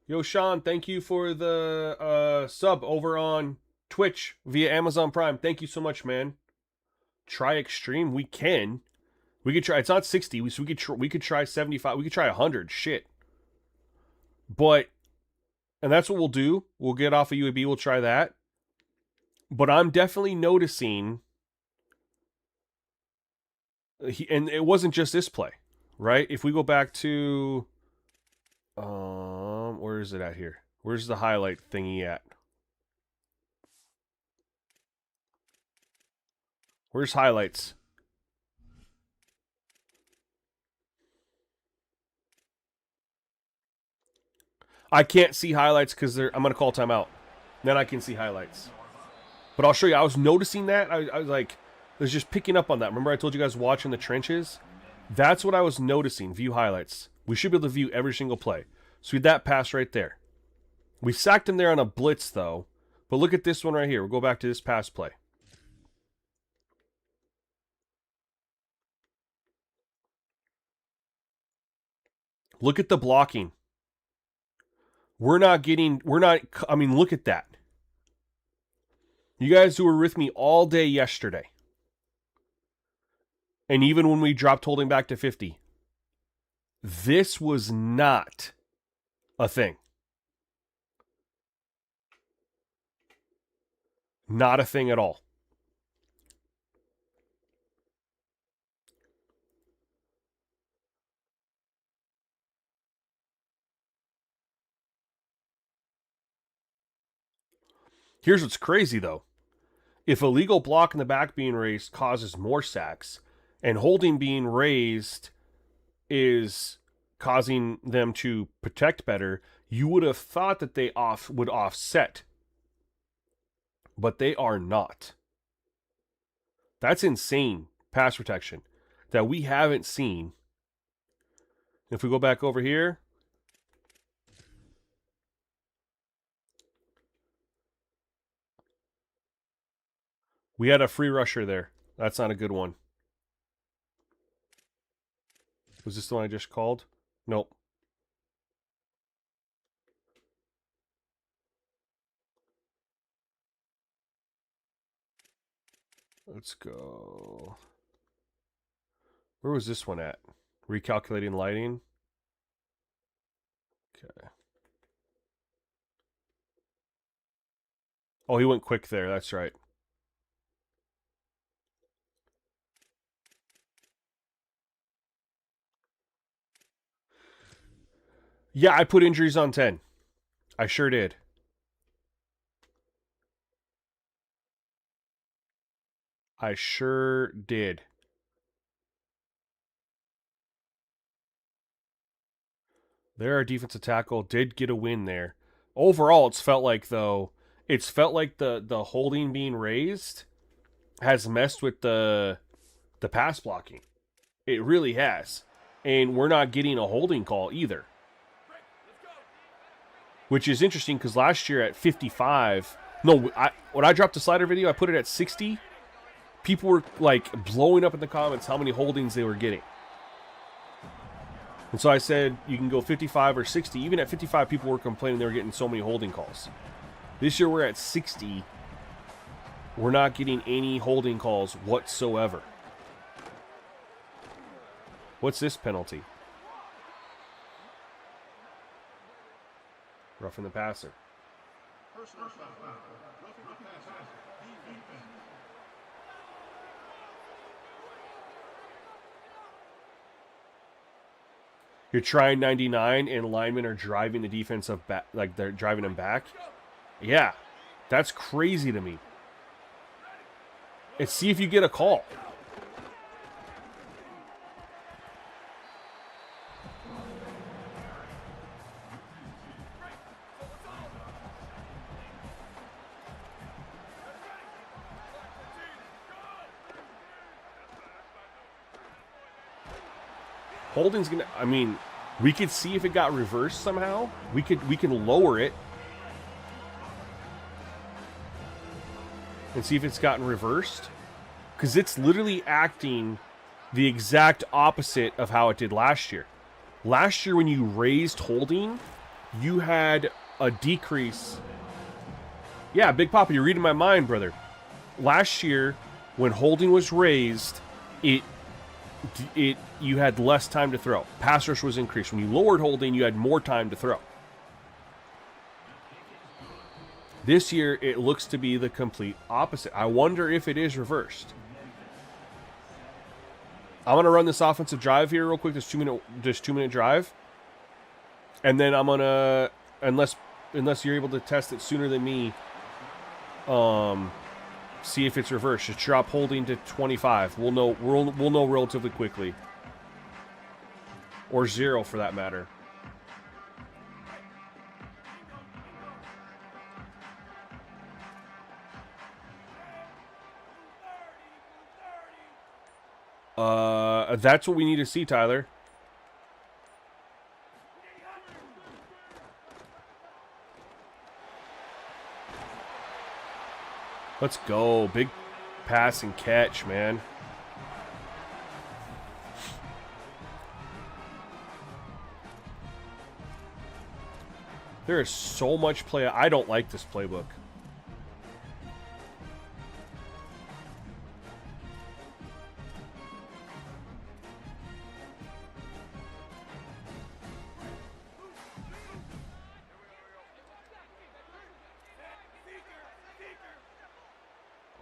Yo, Sean, thank you for the sub over on Twitch via Amazon Prime. Thank you so much, man. Try extreme. We can. We could try. It's not 60, so we could try 75. We could try 100. Shit. But, and that's what we'll do. We'll get off of UAB. We'll try that. But I'm definitely noticing, and it wasn't just this play, right? If we go back to, where is it at here? Where's the highlight thingy at? Where's highlights? I can't see highlights because I'm going to call timeout. Then I can see highlights. But I'll show you. I was noticing that. I was like, I was just picking up on that. Remember I told you guys watching the trenches? That's what I was noticing. View highlights. We should be able to view every single play. So we had that pass right there. We sacked him there on a blitz, though. But look at this one right here. We'll go back to this pass play. Look at the blocking. I mean, look at that. You guys who were with me all day yesterday, and even when we dropped holding back to 50, this was not a thing. Not a thing at all. Here's what's crazy, though. If a legal block in the back being raised causes more sacks, and holding being raised is causing them to protect better, you would have thought that they would offset. But they are not. That's insane pass protection that we haven't seen. If we go back over here, we had a free rusher there. That's not a good one. Was this the one I just called? Nope. Let's go. Where was this one at? Recalculating lighting. Okay. Oh, he went quick there. That's right. Yeah, I put injuries on 10. I sure did. I sure did. There, our defensive tackle did get a win there. Overall, it's felt like the holding being raised has messed with the pass blocking. It really has. And we're not getting a holding call either. Which is interesting because last year at 55, when I dropped the slider video, I put it at 60. People were like blowing up in the comments how many holdings they were getting. And so I said, you can go 55 or 60. Even at 55, people were complaining they were getting so many holding calls. This year we're at 60. We're not getting any holding calls whatsoever. What's this penalty? Roughing the passer. You're trying 99 and linemen are driving the defensive back, like they're driving them back. Yeah, that's crazy to me. And see if you get a call. Holding's gonna. I mean, we could see if it got reversed somehow. We can lower it and see if it's gotten reversed, because it's literally acting the exact opposite of how it did last year. Last year, when you raised holding, you had a decrease. Yeah, Big Papa, you're reading my mind, brother. Last year, when holding was raised, you had less time to throw. Pass rush was increased. When you lowered holding, you had more time to throw. This year, it looks to be the complete opposite. I wonder if it is reversed. I'm gonna run this offensive drive here real quick. This 2-minute drive, and then I'm gonna, unless you're able to test it sooner than me, see if it's reversed. Just drop holding to 25. We'll know relatively quickly, or 0 for that matter. That's what we need to see, Tyler. Let's go. Big pass and catch, man. There is so much play. I don't like this playbook.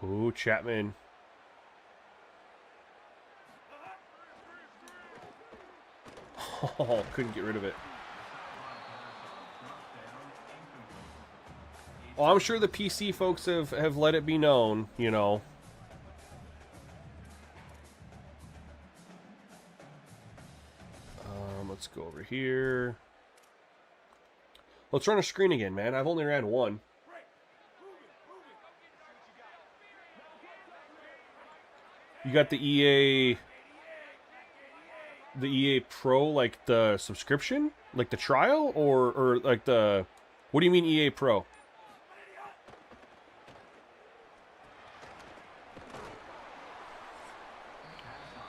Ooh, Chapman. Oh, couldn't get rid of it. Oh, I'm sure the PC folks have let it be known, you know. Let's go over here. Let's run a screen again, man. I've only ran one. You got the EA Pro, like the subscription, like the trial, or like the, what do you mean EA Pro?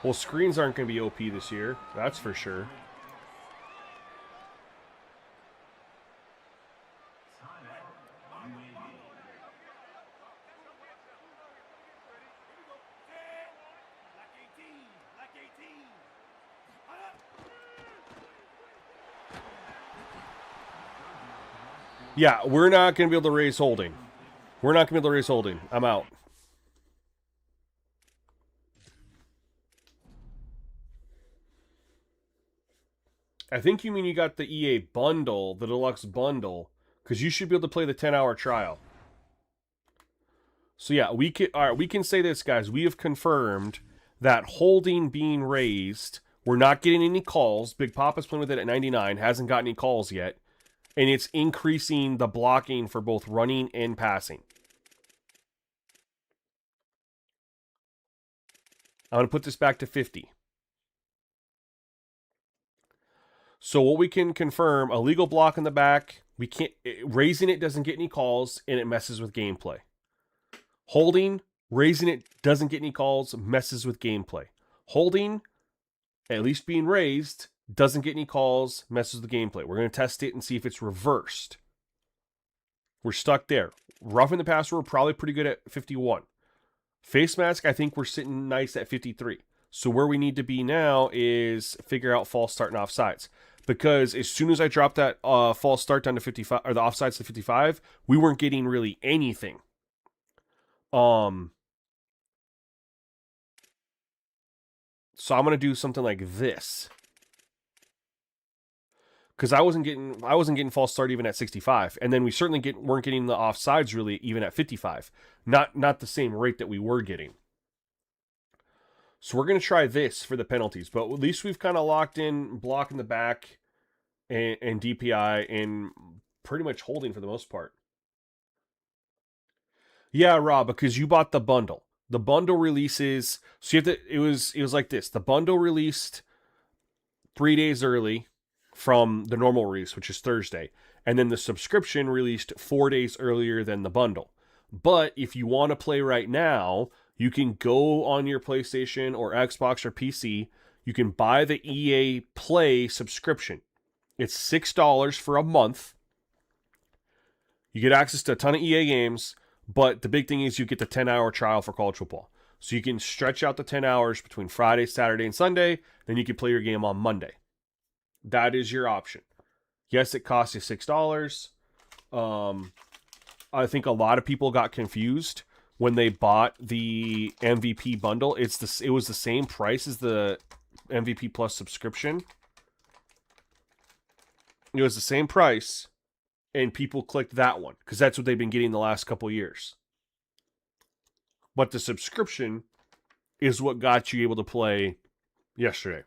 Well, screens aren't going to be OP this year, that's for sure. Yeah, we're not going to be able to raise holding. We're not going to be able to raise holding. I'm out. I think you mean you got the EA bundle, the deluxe bundle, because you should be able to play the 10-hour trial. So yeah, we can say this, guys. We have confirmed that holding being raised, we're not getting any calls. Big Papa's playing with it at 99, hasn't got any calls yet. And it's increasing the blocking for both running and passing. I'm going to put this back to 50. So what we can confirm, a legal block in the back, we can't, raising it doesn't get any calls and it messes with gameplay. Holding, raising it doesn't get any calls, messes with gameplay. Holding, at least being raised, doesn't get any calls, messes with the gameplay. We're going to test it and see if it's reversed. We're stuck there. Roughing the passer, we're probably pretty good at 51. Face mask, I think we're sitting nice at 53. So where we need to be now is figure out false start and offsides. Because as soon as I dropped that false start down to 55, or the offsides to 55, we weren't getting really anything. So I'm going to do something like this. Because I wasn't getting false start even at 65, and then we certainly weren't getting the offsides really even at 55. Not the same rate that we were getting. So we're going to try this for the penalties, but at least we've kind of locked in block in the back and DPI and pretty much holding for the most part. Yeah, Rob, because you bought the bundle. The bundle releases, so you have to, it was like this. The bundle released 3 days early from the normal release, which is Thursday. And then the subscription released 4 days earlier than the bundle. But if you want to play right now, you can go on your PlayStation or Xbox or PC. You can buy the EA Play subscription. It's $6 for a month. You get access to a ton of EA games, but the big thing is you get the 10-hour trial for college football. So you can stretch out the 10 hours between Friday, Saturday, and Sunday. Then you can play your game on Monday. That is your option. Yes, it costs you $6. I think a lot of people got confused when they bought the MVP bundle. It was the same price as the MVP Plus subscription. It was the same price, and people clicked that one because that's what they've been getting the last couple years. But the subscription is what got you able to play yesterday.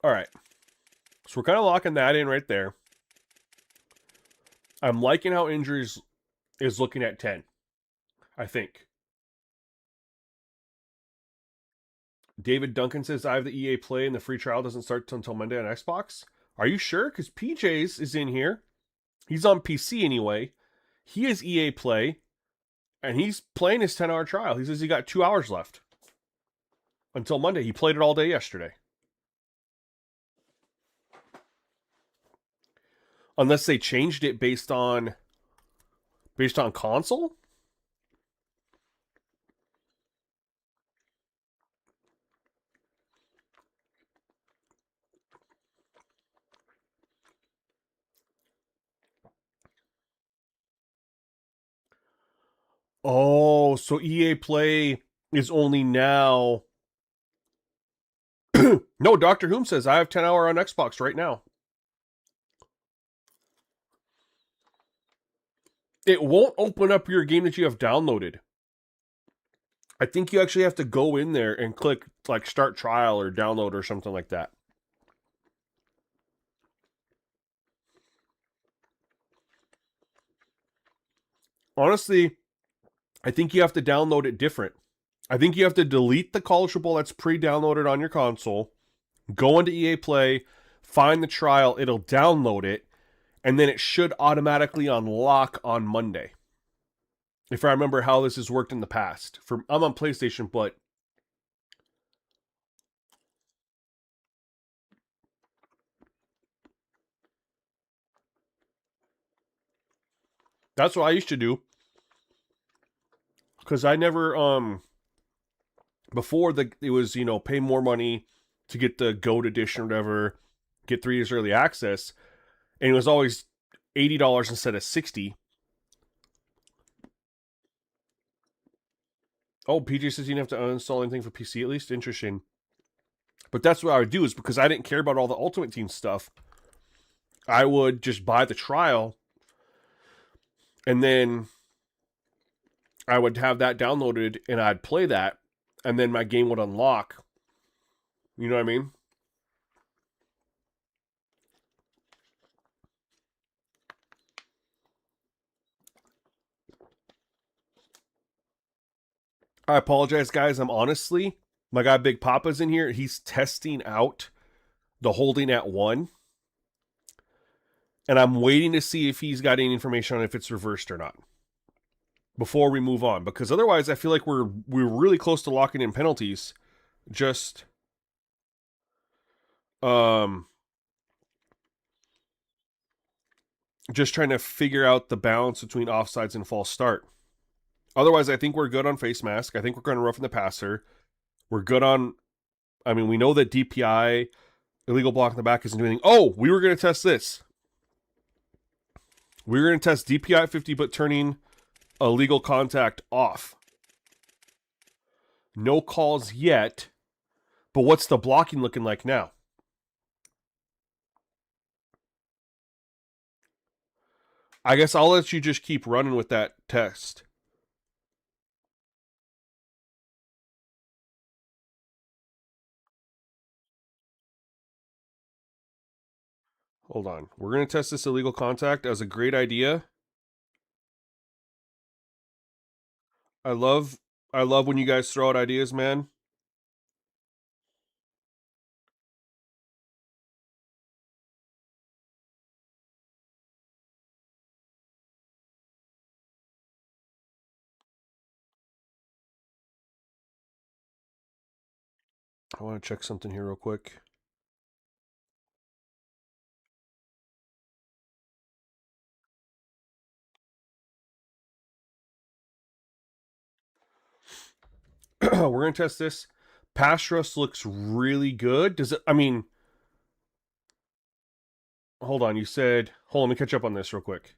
All right. So we're kind of locking that in right there. I'm liking how injuries is looking at 10, I think. David Duncan says, I have the EA Play and the free trial doesn't start until Monday on Xbox. Are you sure? Because PJ's is in here. He's on PC anyway. He has EA Play, and he's playing his 10-hour trial. He says he got 2 hours left until Monday. He played it all day yesterday. Unless they changed it based on console? Oh, so EA Play is only now. No, Dr. Whom says I have 10-hour on Xbox right now. It won't open up your game that you have downloaded. I think you actually have to go in there and click like start trial or download or something like that. Honestly, I think you have to download it different. I think you have to delete the college football that's pre-downloaded on your console, go into EA Play, find the trial, it'll download it, and then it should automatically unlock on Monday. If I remember how this has worked in the past. I'm on PlayStation, but that's what I used to do. Because I never before it was, pay more money to get the Goat edition or whatever, get 3 years early access, and it was always $80 instead of $60. Oh, PJ says you didn't have to uninstall anything for PC at least. Interesting. But that's what I would do, is because I didn't care about all the Ultimate Team stuff. I would just buy the trial, and then I would have that downloaded, and I'd play that, and then my game would unlock. You know what I mean? I apologize, guys. My guy Big Papa's in here. He's testing out the holding at 1. And I'm waiting to see if he's got any information on if it's reversed or not before we move on. Because otherwise, I feel like we're really close to locking in penalties. Just trying to figure out the balance between offsides and false start. Otherwise, I think we're good on face mask. I think we're going to roughen the passer. We're good on. I mean, we know that DPI, illegal block in the back, isn't doing anything. Oh, we were going to test this. We were going to test DPI at 50, but turning illegal contact off. No calls yet. But what's the blocking looking like now? I guess I'll let you just keep running with that test. Hold on. We're going to test this illegal contact as a great idea. I love when you guys throw out ideas, man. I want to check something here real quick. We're going to test this. Pass rush looks really good. Does it, I mean, hold on. You said, hold on, let me catch up on this real quick.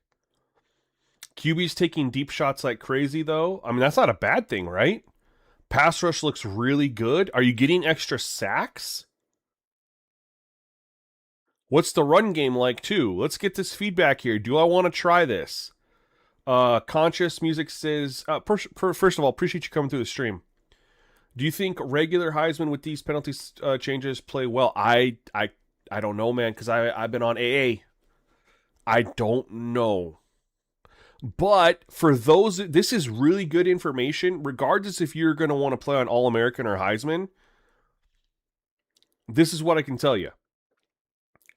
QB's taking deep shots like crazy, though. I mean, that's not a bad thing, right? Pass rush looks really good. Are you getting extra sacks? What's the run game like, too? Let's get this feedback here. Do I want to try this? Conscious Music says, first of all, appreciate you coming through the stream. Do you think regular Heisman with these penalty changes play well? I don't know, man, because I've been on AA. I don't know. But for those, this is really good information, regardless if you're going to want to play on All-American or Heisman. This is what I can tell you.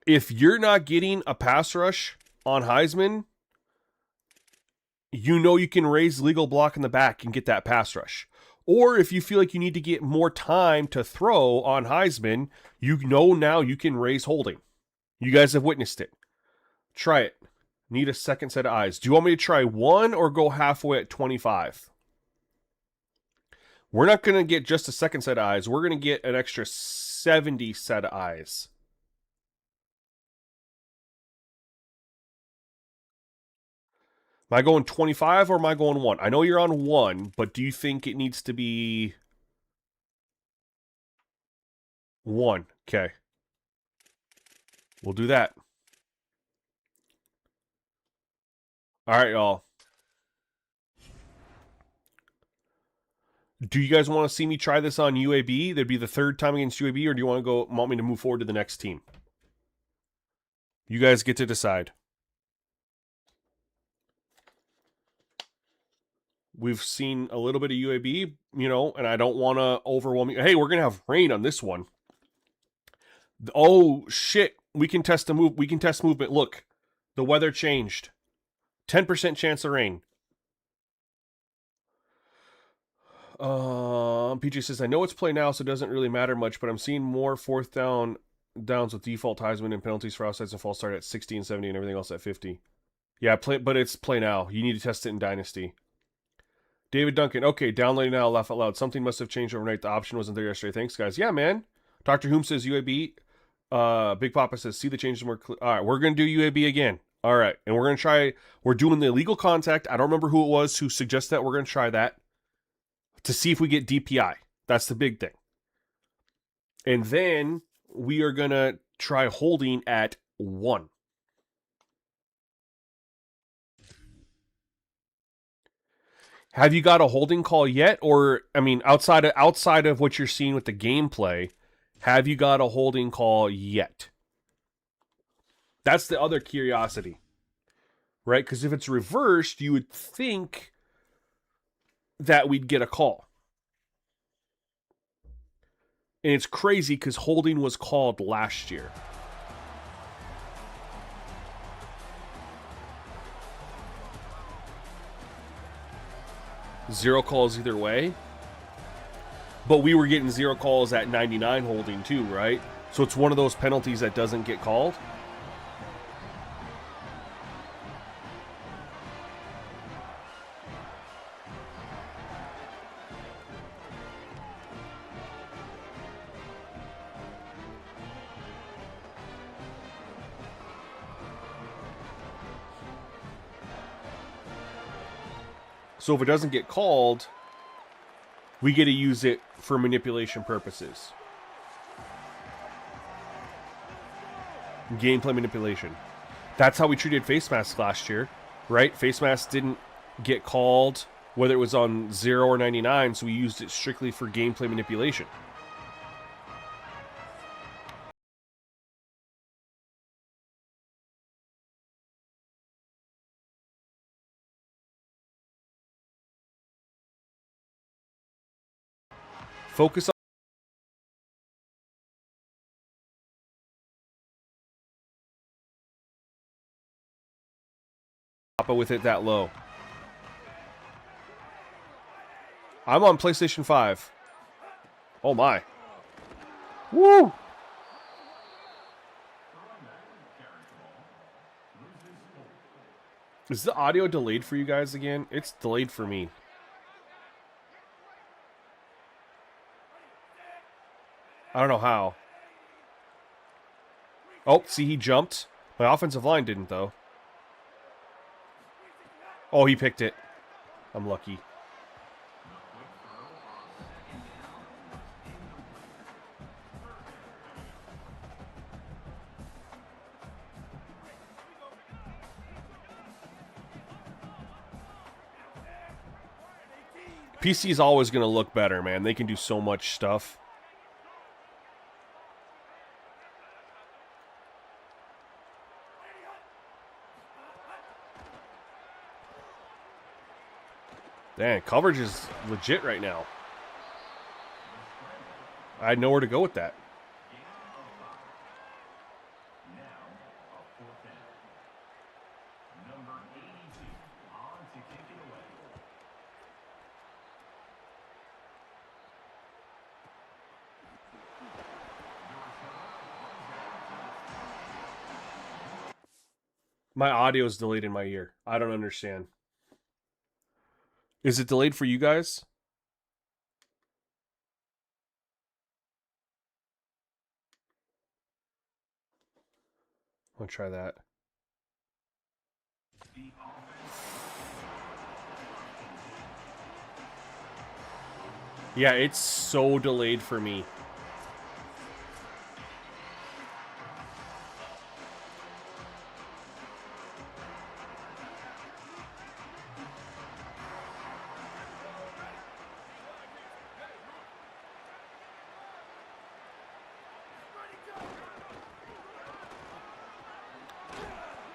If you're not getting a pass rush on Heisman, you know you can raise legal block in the back and get that pass rush. Or if you feel like you need to get more time to throw on Heisman, you know now you can raise holding. You guys have witnessed it. Try it. Need a second set of eyes. Do you want me to try one or go halfway at 25? We're not going to get just a second set of eyes. We're going to get an extra 70 set of eyes. Am I going 25 or am I going 1? I know you're on 1, but do you think it needs to be 1? Okay. We'll do that. All right, y'all. Do you guys want to see me try this on UAB? That'd be the third time against UAB, or do you want me to move forward to the next team? You guys get to decide. We've seen a little bit of UAB, and I don't want to overwhelm you. Hey, we're going to have rain on this one. Oh, shit. We can test the move. We can test movement. Look, the weather changed. 10% chance of rain. PJ says, I know it's play now, so it doesn't really matter much, but I'm seeing more fourth downs with default Heisman and penalties for offsides and false start at 60 and 70 and everything else at 50. Yeah, but it's play now. You need to test it in Dynasty. David Duncan, okay, downloading now, laugh out loud. Something must have changed overnight. The option wasn't there yesterday. Thanks, guys. Yeah, man. Dr. Hume says UAB. Big Papa says, see the changes more clear. All right, we're going to do UAB again. All right, and we're going to try, we're doing the illegal contact. I don't remember who it was who suggested that. We're going to try that to see if we get DPI. That's the big thing. And then we are going to try holding at 1. Have you got a holding call yet? Or, I mean, outside of what you're seeing with the gameplay, have you got a holding call yet? That's the other curiosity, right? Because if it's reversed, you would think that we'd get a call. And it's crazy because holding was called last year. Zero calls either way. But we were getting 0 calls at 99 holding too, right? So it's one of those penalties that doesn't get called. So if it doesn't get called, we get to use it for manipulation purposes. Gameplay manipulation. That's how we treated face masks last year, right? Face masks didn't get called, whether it was on 0 or 99, so we used it strictly for gameplay manipulation. Focus on with it that low. I'm on PlayStation 5. Oh my. Woo! Is the audio delayed for you guys again? It's delayed for me. I don't know how. Oh, see, he jumped. My offensive line didn't, though. Oh, he picked it. I'm lucky. PC is always going to look better, man. They can do so much stuff. Damn, coverage is legit right now. I had nowhere to go with that. My audio is delayed in my ear. I don't understand. Is it delayed for you guys? I'll try that. Yeah, it's so delayed for me.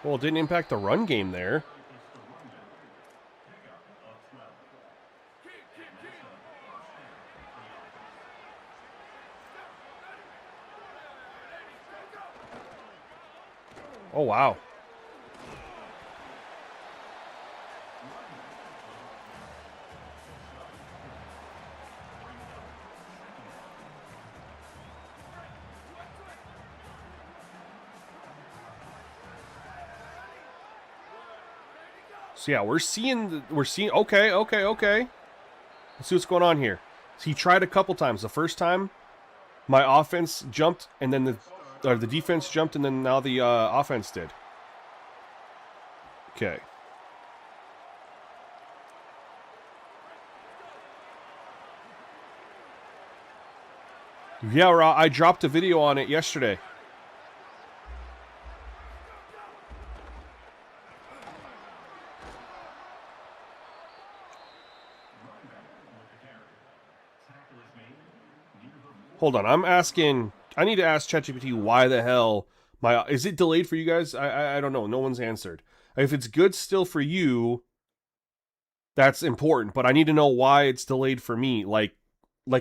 Well, it didn't impact the run game there. Oh, wow. So yeah, we're seeing okay. Let's see what's going on here. So he tried a couple times. The first time, my offense jumped, and then the defense jumped, and then now the offense did. Okay. Yeah, I dropped a video on it yesterday. Hold on, I need to ask ChatGPT why the hell is it delayed for you guys? I don't know. No one's answered. If it's good still for you, that's important. But I need to know why it's delayed for me. Like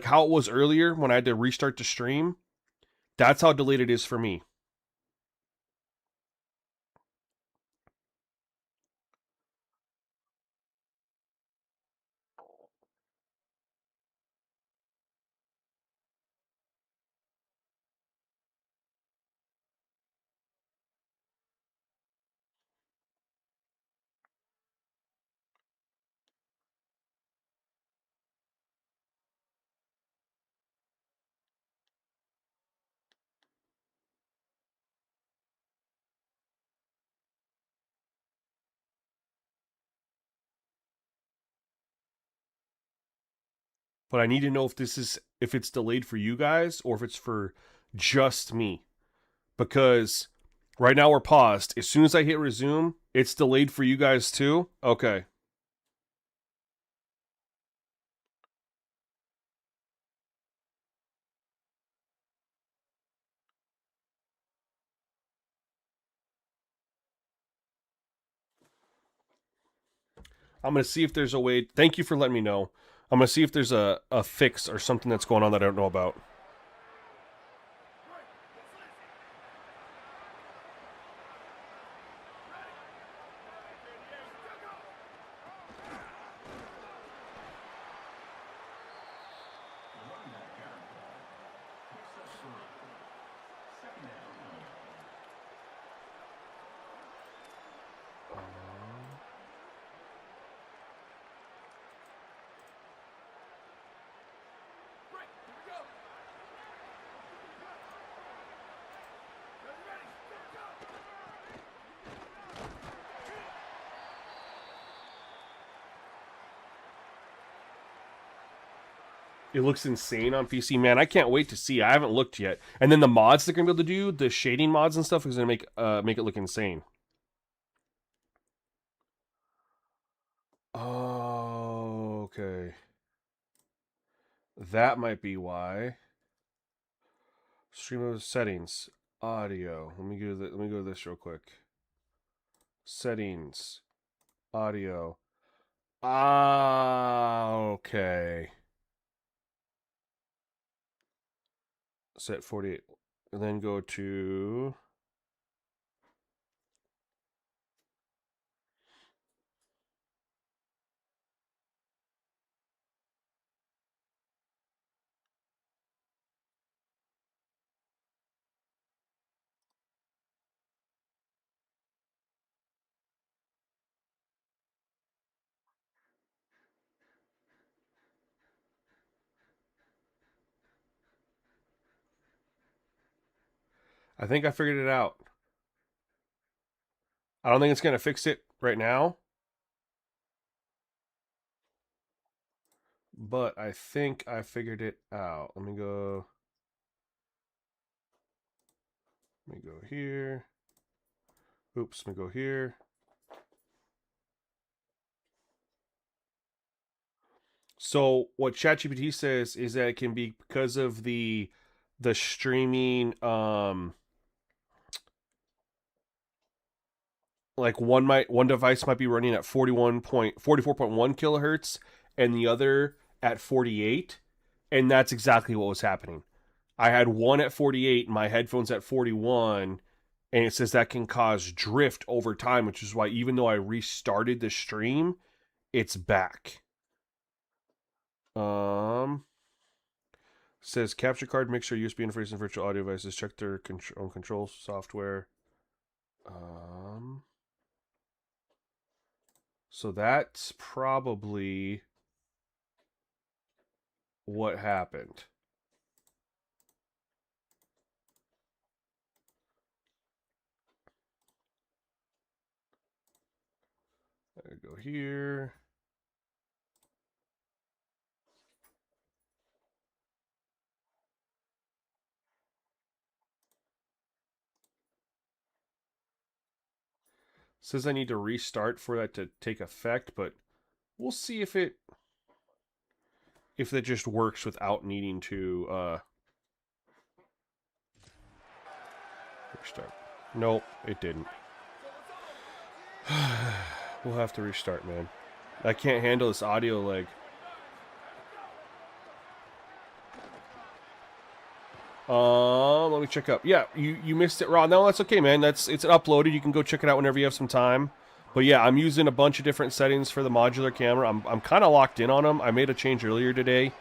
how it was earlier when I had to restart the stream. That's how delayed it is for me. But I need to know if it's delayed for you guys or if it's for just me. Because right now we're paused. As soon as I hit resume, it's delayed for you guys too. Okay. I'm going to see if there's a way. Thank you for letting me know. I'm going to see if there's a fix or something that's going on that I don't know about. It looks insane on PC, man. I can't wait to see. I haven't looked yet. And then the mods they're gonna be able to do, the shading mods and stuff, is gonna make it look insane. Oh, okay. That might be why. Stream of settings, audio. Let me go to this real quick. Settings, audio. Ah, okay. Set 48, and then go to. I think I figured it out. I don't think it's gonna fix it right now, but I think I figured it out. Let me go here. Oops, let me go here. So what ChatGPT says is that it can be because of the streaming like one device might be running at 44.1 kilohertz and the other at 48, and that's exactly what was happening. I had one at 48, my headphones at 41, and it says that can cause drift over time, which is why even though I restarted the stream, it's back. Says capture card mixer, USB interface, and virtual audio devices. Check their own control software. So that's probably what happened. I go here. Says I need to restart for that to take effect, but we'll see if that just works without needing to restart. Nope, it didn't. We'll have to restart, man. I can't handle this audio lag. Let me check up. Yeah, you missed it, Ron. No, that's okay, man. It's uploaded. You can go check it out whenever you have some time. But yeah, I'm using a bunch of different settings for the modular camera. I'm kind of locked in on them. I made a change earlier today,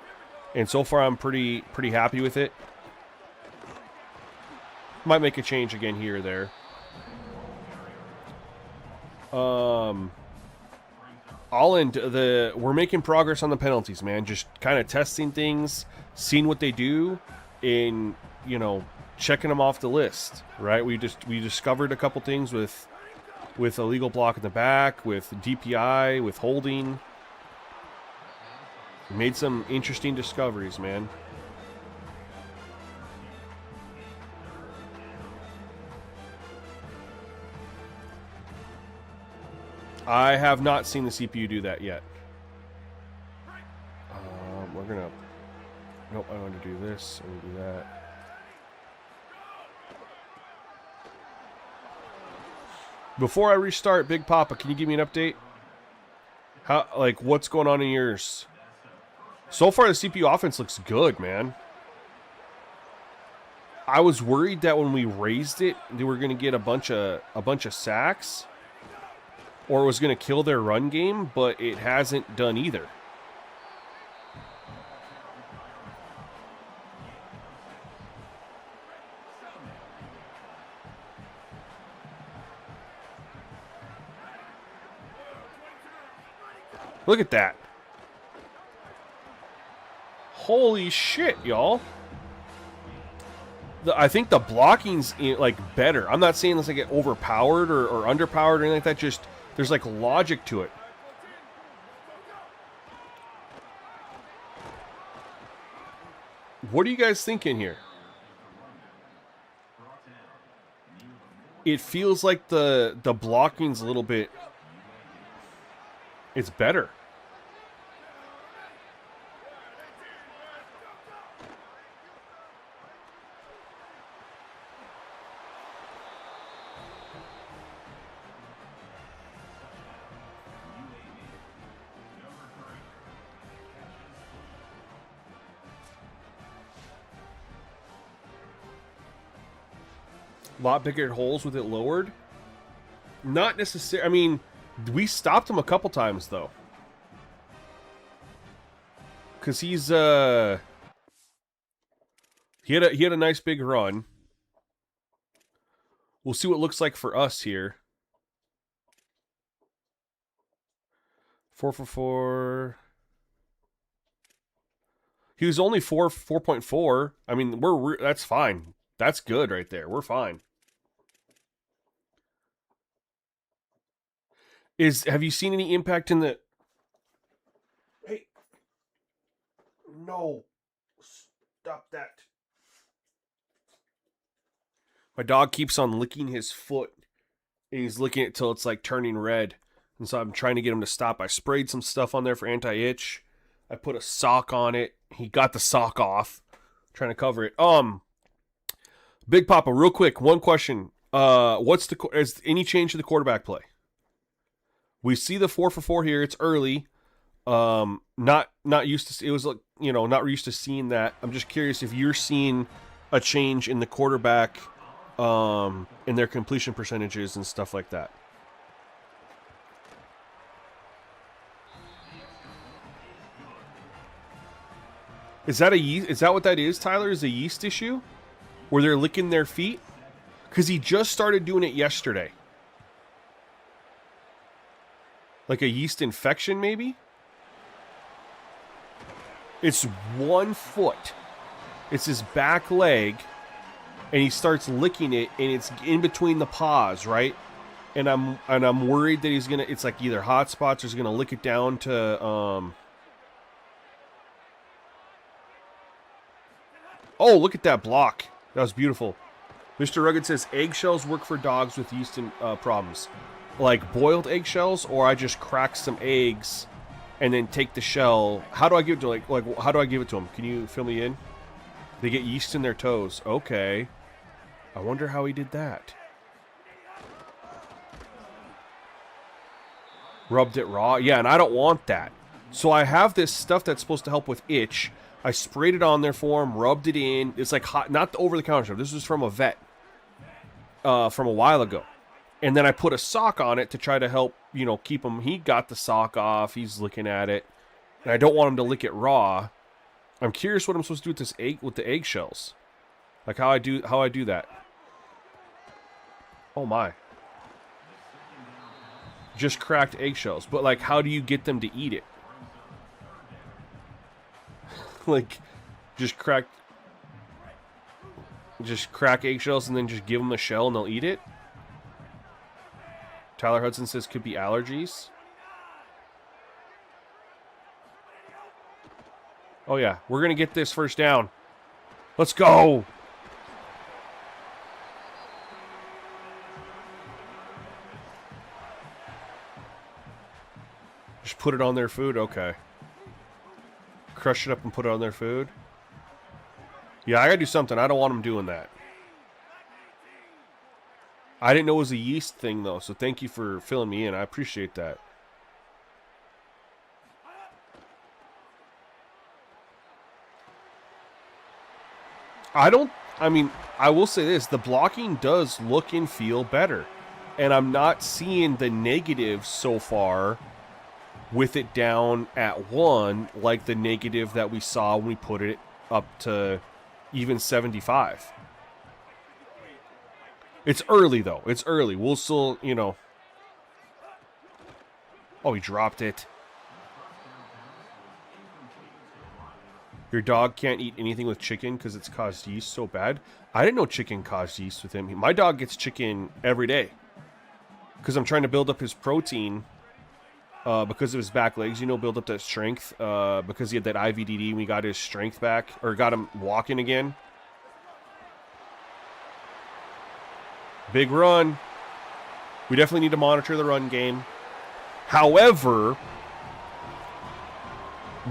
and so far I'm pretty happy with it. Might make a change again here or there. We're making progress on the penalties, man. Just kind of testing things, seeing what they do, and checking them off the list. Right? We discovered a couple things with illegal block in the back, with DPI, with holding. We made some interesting discoveries, man. I have not seen the CPU do that yet. We're gonna... Nope, I want to do this. I want to do that. Before I restart, Big Papa, can you give me an update? What's going on in yours? So far, the CPU offense looks good, man. I was worried that when we raised it, they were going to get a bunch of sacks, or it was going to kill their run game, but it hasn't done either. Look at that. Holy shit, y'all. I think the blocking's better. I'm not saying this get overpowered or underpowered or anything like that. Just there's logic to it. What are you guys thinking here? It feels like the blocking's a little bit... It's better. A lot bigger holes with it lowered. Not necessarily. I mean, we stopped him a couple times though, because he's he had a nice big run. We'll see what it looks like for us here. 4 for 4. He was only 4.4. I mean, that's fine. That's good right there. We're fine. Have you seen any impact in the... Hey. No. Stop that. My dog keeps on licking his foot. And he's licking it till it's like turning red. And so I'm trying to get him to stop. I sprayed some stuff on there for anti-itch. I put a sock on it. He got the sock off. Trying to cover it. Big Papa, real quick, one question. Is any change to the quarterback play? We see the 4 for 4 here. It's early. Not used to. It was like, not used to seeing that. I'm just curious if you're seeing a change in the quarterback, in their completion percentages and stuff like that. Is that what that is, Tyler? Is a yeast issue? Where they're licking their feet? Because he just started doing it yesterday. Like a yeast infection, maybe? It's 1 foot. It's his back leg. And he starts licking it, and it's in between the paws, right? And I'm worried that he's gonna... It's like either hot spots or he's gonna lick it down to... Oh, look at that block. That was beautiful. Mr. Rugged says, eggshells work for dogs with yeast problems. Like boiled eggshells, or I just crack some eggs and then take the shell. How do I give it to like how do I give it to them? Can you fill me in? They get yeast in their toes. Okay. I wonder how he did that. Rubbed it raw. Yeah, and I don't want that. So I have this stuff that's supposed to help with itch. I sprayed it on there for him, rubbed it in. It's like hot, not the over-the-counter stuff. This was from a vet from a while ago. And then I put a sock on it to try to help, keep him. He got the sock off. He's looking at it. And I don't want him to lick it raw. I'm curious what I'm supposed to do with the eggshells. Like how I do that. Oh my. Just cracked eggshells. But like, how do you get them to eat it? Like, just crack eggshells and then just give them the shell and they'll eat it? Tyler Hudson says could be allergies. Oh yeah, we're going to get this first down. Let's go! Just put it on their food? Okay. Crush it up and put it on their food? Yeah, I gotta do something. I don't want them doing that. I didn't know it was a yeast thing, though, so thank you for filling me in. I appreciate that. I will say this. The blocking does look and feel better. And I'm not seeing the negatives so far with it down at 1 like the negative that we saw when we put it up to even 75. It's early, though. It's early. We'll still, Oh, he dropped it. Your dog can't eat anything with chicken because it's caused yeast so bad. I didn't know chicken caused yeast with him. My dog gets chicken every day because I'm trying to build up his protein because of his back legs, build up that strength. Because he had that IVDD, we got his strength back, or got him walking again. Big run. We definitely need to monitor the run game. However,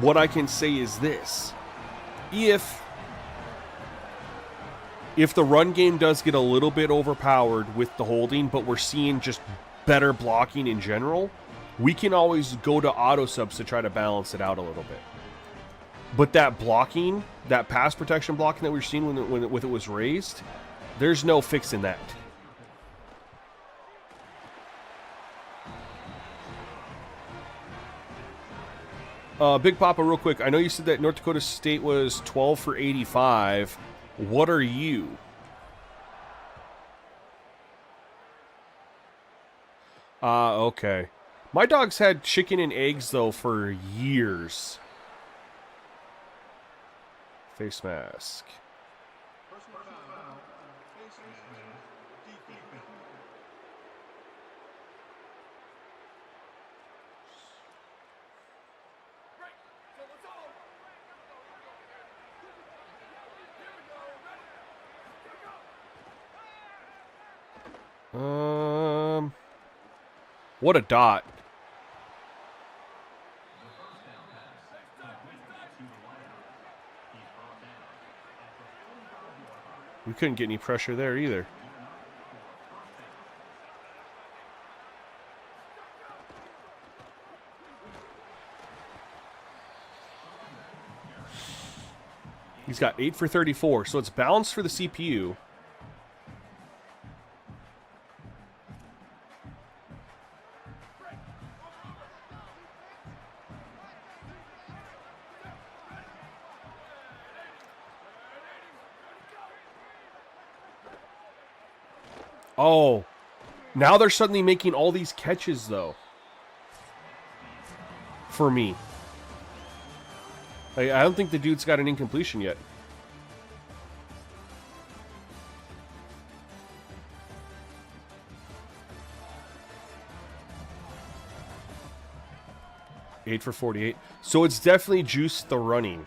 what I can say is this. If the run game does get a little bit overpowered with the holding, but we're seeing just better blocking in general, we can always go to auto subs to try to balance it out a little bit. But that blocking, that pass protection blocking that we were seeing when it was raised, there's no fixing that. Big Papa, real quick. I know you said that North Dakota State was 12 for 85. What are you? Okay. My dog's had chicken and eggs, though, for years. Face mask. What a dot. We couldn't get any pressure there either. He's got 8 for 34, so it's balanced for the CPU. Oh, now they're suddenly making all these catches, though. For me. I don't think the dude's got an incompletion yet. Eight for 48. So it's definitely juiced the running.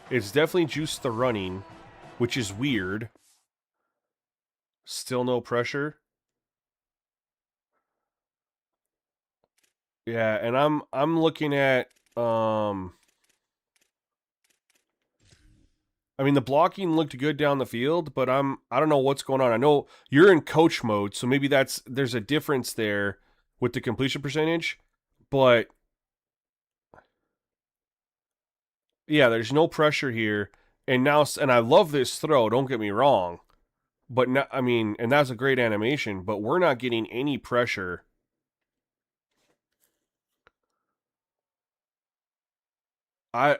It's definitely juiced the running, which is weird. Still no pressure. Yeah, and I'm looking at I mean, the blocking looked good down the field, but I don't know what's going on. I know you're in coach mode, so maybe there's a difference there with the completion percentage, but yeah, there's no pressure here. And I love this throw, don't get me wrong. But now, I mean, and that's a great animation, but we're not getting any pressure. I'll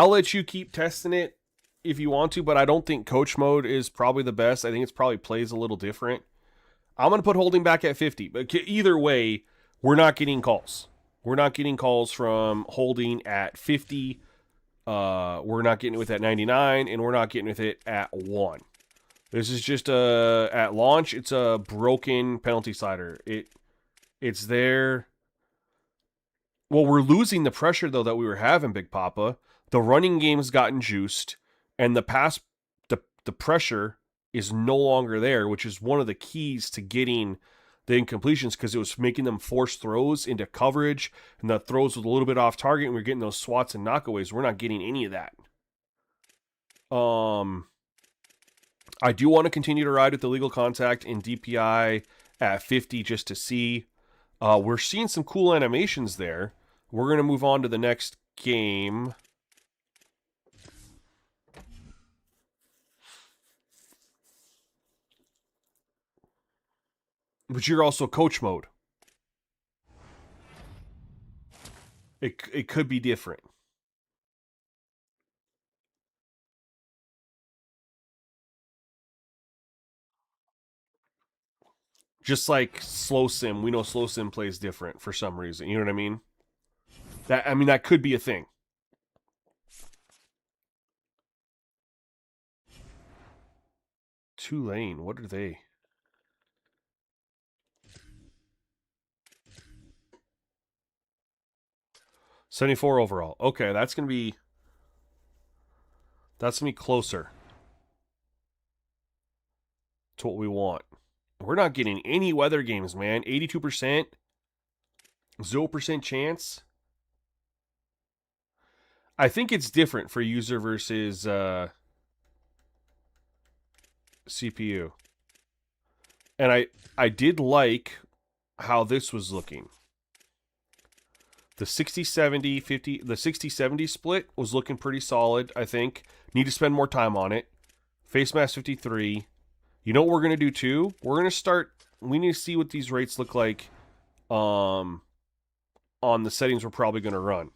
let you keep testing it if you want to, but I don't think coach mode is probably the best. I think it's probably plays a little different. I'm going to put holding back at 50, but either way, we're not getting calls. We're not getting calls from holding at 50. We're not getting it with at 99, and we're not getting with it at 1. This is just at launch, it's a broken penalty slider. It's there. Well, we're losing the pressure, though, that we were having, Big Papa. The running game has gotten juiced, and the pressure is no longer there, which is one of the keys to getting the incompletions, because it was making them force throws into coverage, and the throws was a little bit off target, and we're getting those swats and knockaways. We're not getting any of that. I do want to continue to ride with the legal contact in DPI at 50 just to see. We're seeing some cool animations there. We're going to move on to the next game. But you're also coach mode. It could be different. Just like slow sim, we know slow sim plays different for some reason. You know what I mean? That could be a thing. Tulane, what are they? 74 overall. Okay, that's gonna be closer to what we want. We're not getting any weather games, man. 82%, 0% chance. I think it's different for user versus CPU. And I did like how this was looking. The 60-70, 50, the 60-70 split was looking pretty solid, I think. Need to spend more time on it. Face mask 53. You know what we're going to do too? We're going to start, we need to see what these rates look like on the settings we're probably going to run,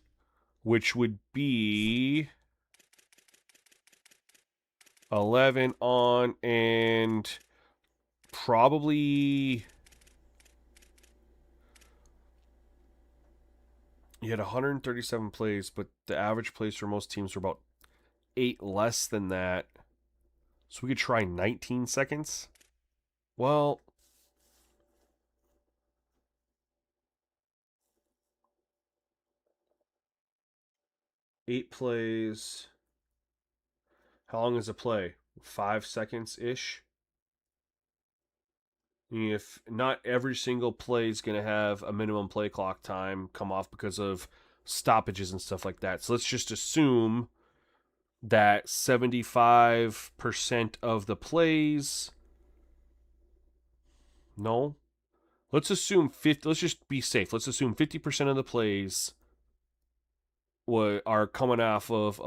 which would be 11 on and probably, you had 137 plays, but the average plays for most teams were about 8 less than that. So we could try 19 seconds. Well, eight plays. How long is a play? 5 seconds ish. If not every single play is going to have a minimum play clock time come off because of stoppages and stuff like that. So let's just assume that 75% of the plays. No. Let's assume 50. Let's just be safe. Let's assume 50% of the plays are coming off of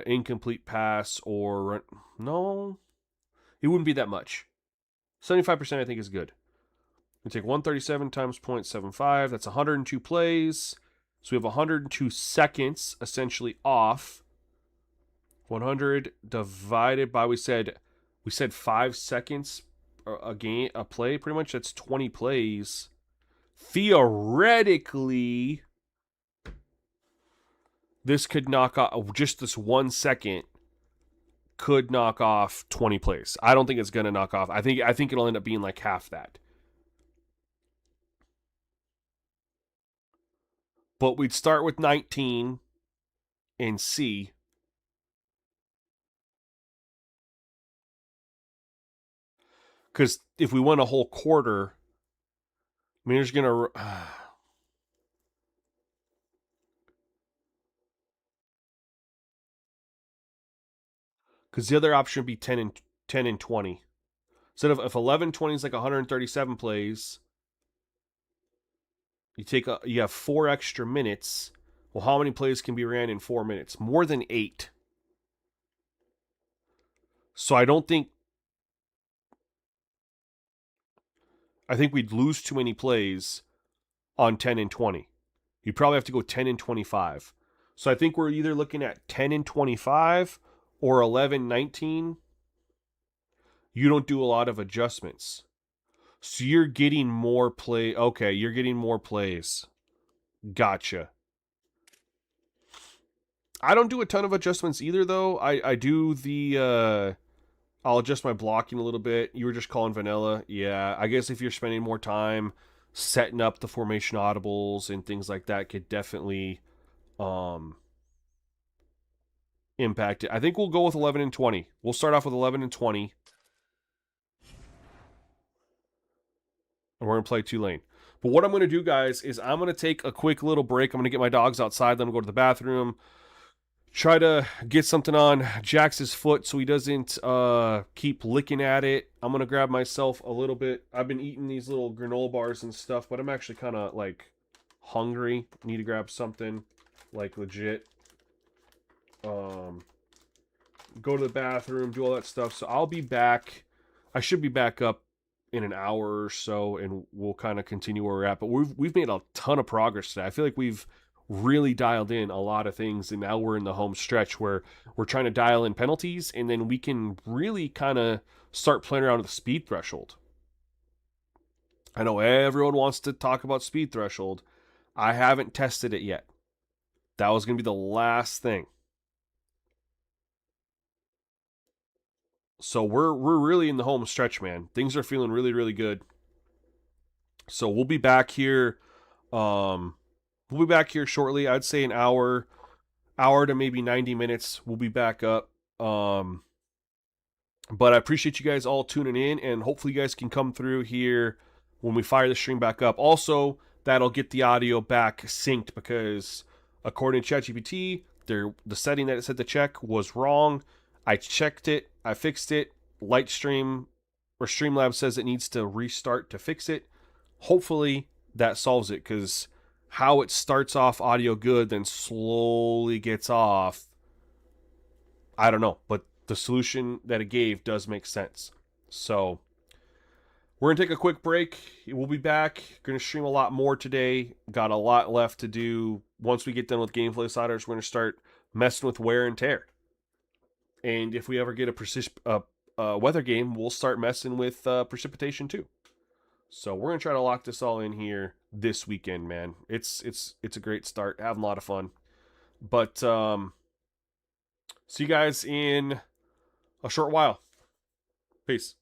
incomplete pass or no. It wouldn't be that much. 75% I think is good. We take 137 times 0.75. That's 102 plays. So we have 102 seconds essentially off. 100 divided by, we said 5 seconds a play pretty much. That's 20 plays. Theoretically, this could knock off, just this 1 second could knock off 20 plays. I don't think it's going to knock off. I think it'll end up being like half that. But we'd start with 19 and see. Because if we win a whole quarter, I mean, there's going to... Because the other option would be 10 and 20. Instead of if 11-20 is like 137 plays, you have 4 extra minutes. Well, how many plays can be ran in 4 minutes? More than 8. So I think we'd lose too many plays on 10 and 20. You'd probably have to go 10 and 25. So I think we're either looking at 10 and 25 or 11-19. You don't do a lot of adjustments. So you're getting more play. Okay, you're getting more plays. Gotcha. I don't do a ton of adjustments either, though. I do the... I'll adjust my blocking a little bit. You were just calling vanilla. Yeah, I guess if you're spending more time setting up the formation audibles and things like that could definitely impact it. I think we'll go with 11 and 20. We'll start off with 11 and 20. And we're going to play 2-lane. But what I'm going to do, guys, is I'm going to take a quick little break. I'm going to get my dogs outside. Then I'm going to go to the bathroom. Try to get something on Jax's foot so he doesn't keep licking at it. I'm going to grab myself a little bit. I've been eating these little granola bars and stuff, but I'm actually kind of, like, hungry. Need to grab something, like, legit. Go to the bathroom, do all that stuff. So I'll be back. I should be back up in an hour or so, and we'll kind of continue where we're at. But we've made a ton of progress today. I feel like we've really dialed in a lot of things, and now we're in the home stretch where we're trying to dial in penalties, and then we can really kind of start playing around with the speed threshold. I know everyone wants to talk about speed threshold. I haven't tested it yet. That was going to be the last thing. So we're really in the home stretch, man. Things are feeling really, really good. So we'll be back here we'll be back here shortly. I'd say an hour to maybe 90 minutes. We'll be back up. But I appreciate you guys all tuning in, and hopefully you guys can come through here when we fire the stream back up. Also, that'll get the audio back synced because according to ChatGPT, the setting that it said to check was wrong. I checked it, I fixed it. Lightstream or Streamlabs says it needs to restart to fix it. Hopefully that solves it, because how it starts off audio good, then slowly gets off, I don't know, but the solution that it gave does make sense. So we're going to take a quick break. We'll be back. Going to stream a lot more today. Got a lot left to do. Once we get done with Gameflow Insiders, we're going to start messing with wear and tear. And if we ever get a weather game, we'll start messing with precipitation too. So we're going to try to lock this all in here this weekend, man. It's a great start. Having a lot of fun. But see you guys in a short while. Peace.